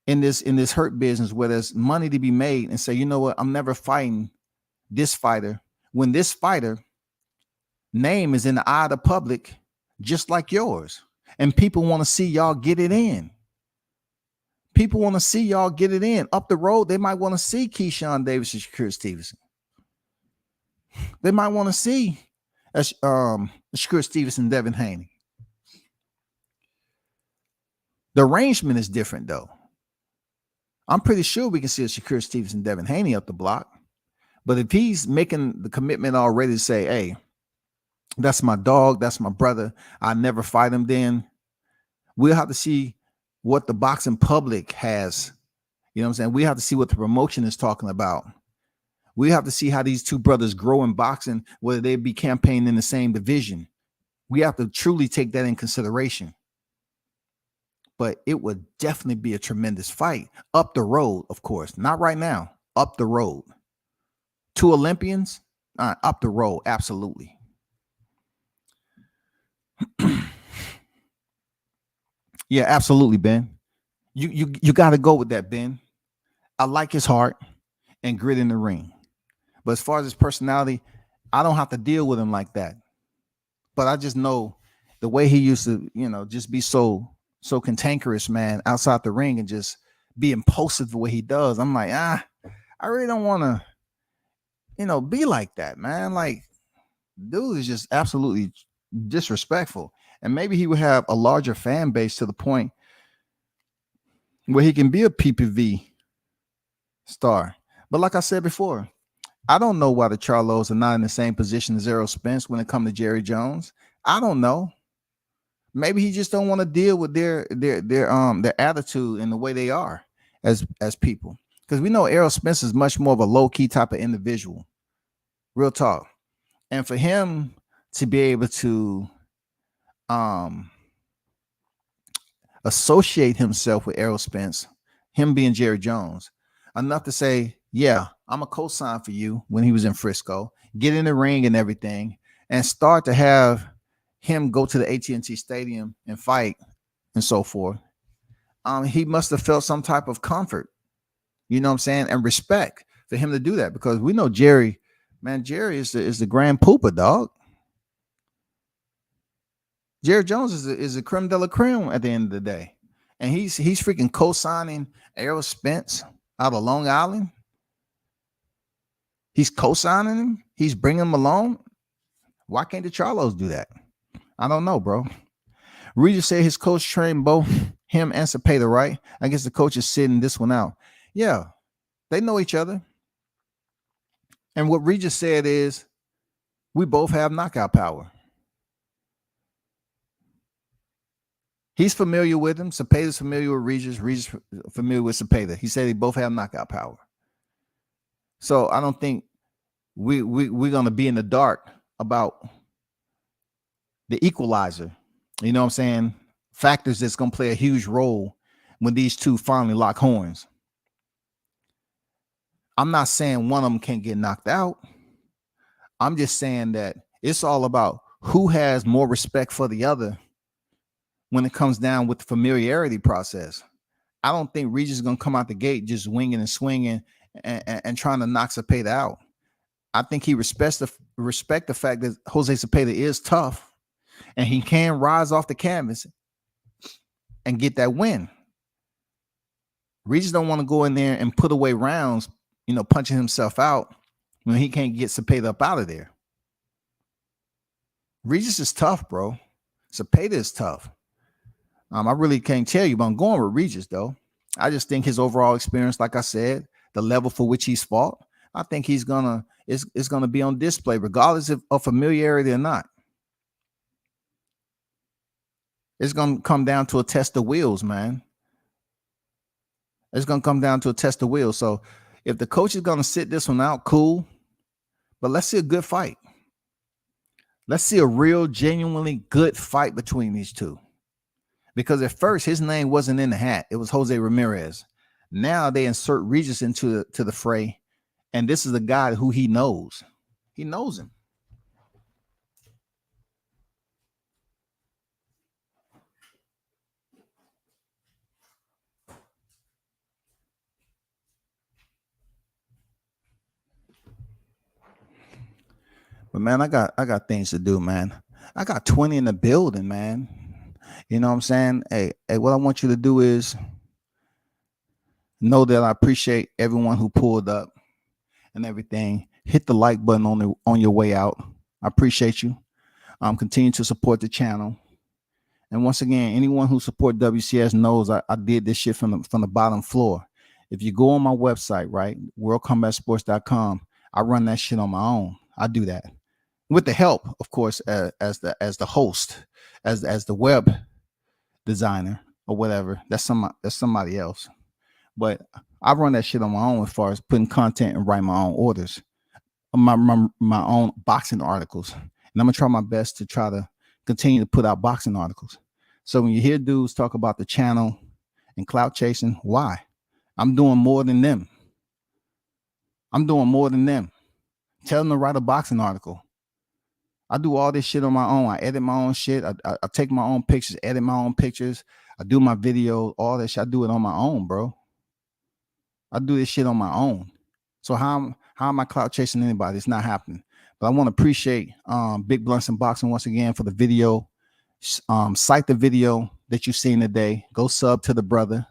in this hurt business where there's money to be made and say, you know what, I'm never fighting this fighter, when this fighter name is in the eye of the public just like yours. And people want to see y'all get it in. People want to see y'all get it in. Up the road, they might want to see Keyshawn Davis and Shakur Stevenson. They might want to see Shakur Stevenson, Devin Haney. The arrangement is different, though. I'm pretty sure we can see a Shakur Stevenson, Devin Haney up the block. But if he's making the commitment already to say, hey, that's my dog, that's my brother, I never fight him, then we'll have to see what the boxing public has. You know what I'm saying? We have to see what the promotion is talking about. We have to see how these two brothers grow in boxing, whether they be campaigning in the same division. We have to truly take that in consideration. But it would definitely be a tremendous fight up the road, of course. Not right now, up the road. Two Olympians, up the road, absolutely. Yeah, absolutely, Ben. You got to go with that, Ben. I like his heart and grit in the ring. But as far as his personality, I don't have to deal with him like that. But I just know the way he used to, just be so cantankerous, man, outside the ring and just be impulsive the way he does. I'm like, I really don't want to, be like that, man. Like, dude is just absolutely disrespectful. And maybe he would have a larger fan base to the point where he can be a PPV star. But like I said before, I don't know why the Charlos are not in the same position as Errol Spence when it comes to Jerry Jones. I don't know. Maybe he just don't want to deal with their attitude and the way they are as people. because we know Errol Spence is much more of a low-key type of individual. Real talk. And for him to be able to associate himself with Errol Spence, him being Jerry Jones, enough to say, yeah, I'm a co-sign for you when he was in Frisco, get in the ring and everything, and start to have him go to the AT&T Stadium and fight and so forth. He must have felt some type of comfort, you know what I'm saying, and respect for him to do that, because we know Jerry, man, Jerry is the grand pooper, dog. Jerry Jones is a creme de la creme at the end of the day. And he's freaking co-signing Errol Spence out of Long Island. He's co-signing him. He's bringing him along. Why can't the Charlos do that? I don't know, bro. Regis said his coach trained both him and Cepeda, right? I guess the coach is sitting this one out. Yeah, they know each other. And what Regis said is, we both have knockout power. He's familiar with him. Cepeda's familiar with Regis. Regis familiar with Cepeda. He said they both have knockout power. So I don't think we're going to be in the dark about the equalizer. You know what I'm saying? Factors that's going to play a huge role when these two finally lock horns. I'm not saying one of them can't get knocked out. I'm just saying that it's all about who has more respect for the other when it comes down with the familiarity process. I don't think Regis is going to come out the gate just winging and swinging and trying to knock Cepeda out. I think he respect the fact that Jose Cepeda is tough and he can rise off the canvas and get that win. Regis don't want to go in there and put away rounds, you know, punching himself out when he can't get Cepeda up out of there. Regis is tough, bro. Cepeda is tough. I really can't tell you, but I'm going with Regis, though. I just think his overall experience, like I said, the level for which he's fought, I think it's gonna be on display, regardless of familiarity or not. It's gonna come down to a test of wheels, man. It's gonna come down to a test of wheels. So if the coach is gonna sit this one out, cool. But let's see a good fight. Let's see a real, genuinely good fight between these two. Because at first his name wasn't in the hat. It was Jose Ramirez. Now they insert Regis into the fray. And this is the guy who he knows. He knows him. But man, I got things to do, man. I got 20 in the building, man. You know what I'm saying? Hey, what I want you to do is know that I appreciate everyone who pulled up and everything. Hit the like button on your way out. I appreciate you. Continue to support the channel. And once again, anyone who support WCS knows I did this shit from the bottom floor. If you go on my website, right, worldcombatsports.com, I run that shit on my own. I do that with the help, of course, as the host, as the web designer or whatever. That's somebody else. But I run that shit on my own as far as putting content and writing my own orders, my own boxing articles. And I'm gonna try my best to try to continue to put out boxing articles. So when you hear dudes talk about the channel and clout chasing, why? I'm doing more than them. Tell them to write a boxing article. I do all this shit on my own. I edit my own shit. I take my own pictures, edit my own pictures. I do my video, all that shit. I do it on my own, bro. I do this shit on my own. So how am I clout chasing anybody? It's not happening. But I want to appreciate Big Blunts and Boxing once again for the video. Cite the video that you've seen today. Go sub to the brother.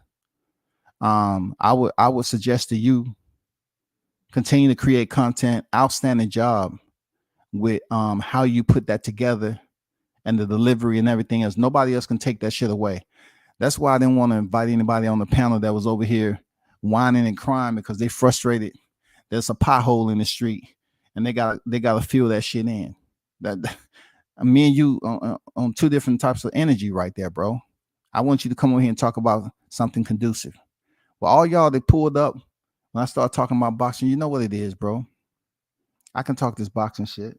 I would suggest to you continue to create content. Outstanding job with how you put that together and the delivery and everything else. Nobody else can take that shit away. That's why I didn't want to invite anybody on the panel that was over here whining and crying because they frustrated. There's a pothole in the street and they gotta feel that shit in. That me and you on two different types of energy right there, bro. I want you to come over here and talk about something conducive. Well, all y'all that pulled up when I start talking about boxing, you know what it is, bro. I can talk this boxing shit,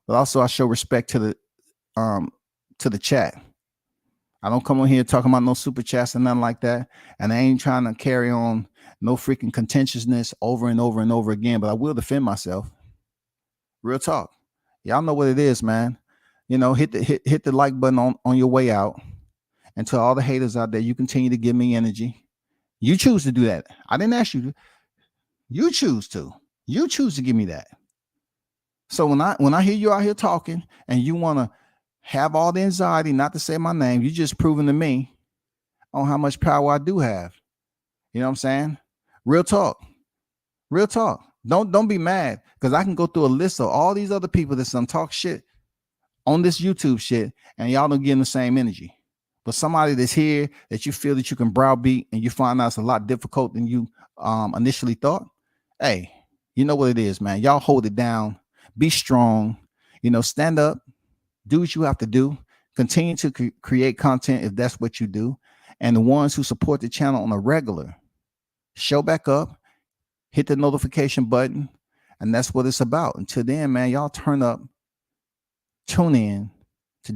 but also I show respect to the chat. I don't come on here talking about no super chats and nothing like that. And I ain't trying to carry on no freaking contentiousness over and over and over again, but I will defend myself. Real talk. Y'all know what it is, man. You know, hit the like button on your way out. And to all the haters out there, you continue to give me energy. You choose to do that. I didn't ask you to. You choose to. You choose to give me that. So when I hear you out here talking and you want to have all the anxiety not to say my name, you just proving to me on how much power I do have. You know what I'm saying? Real talk. Real talk. Don't be mad, because I can go through a list of all these other people that some talk shit on this YouTube shit, and y'all don't get the same energy. But somebody that's here that you feel that you can browbeat and you find out it's a lot difficult than you initially thought. Hey, you know what it is, man. Y'all hold it down. Be strong. You know, stand up. Do what you have to do. Continue to create content if that's what you do. And the ones who support the channel on a regular, show back up, hit the notification button, and that's what it's about. Until then, man, y'all turn up, tune in,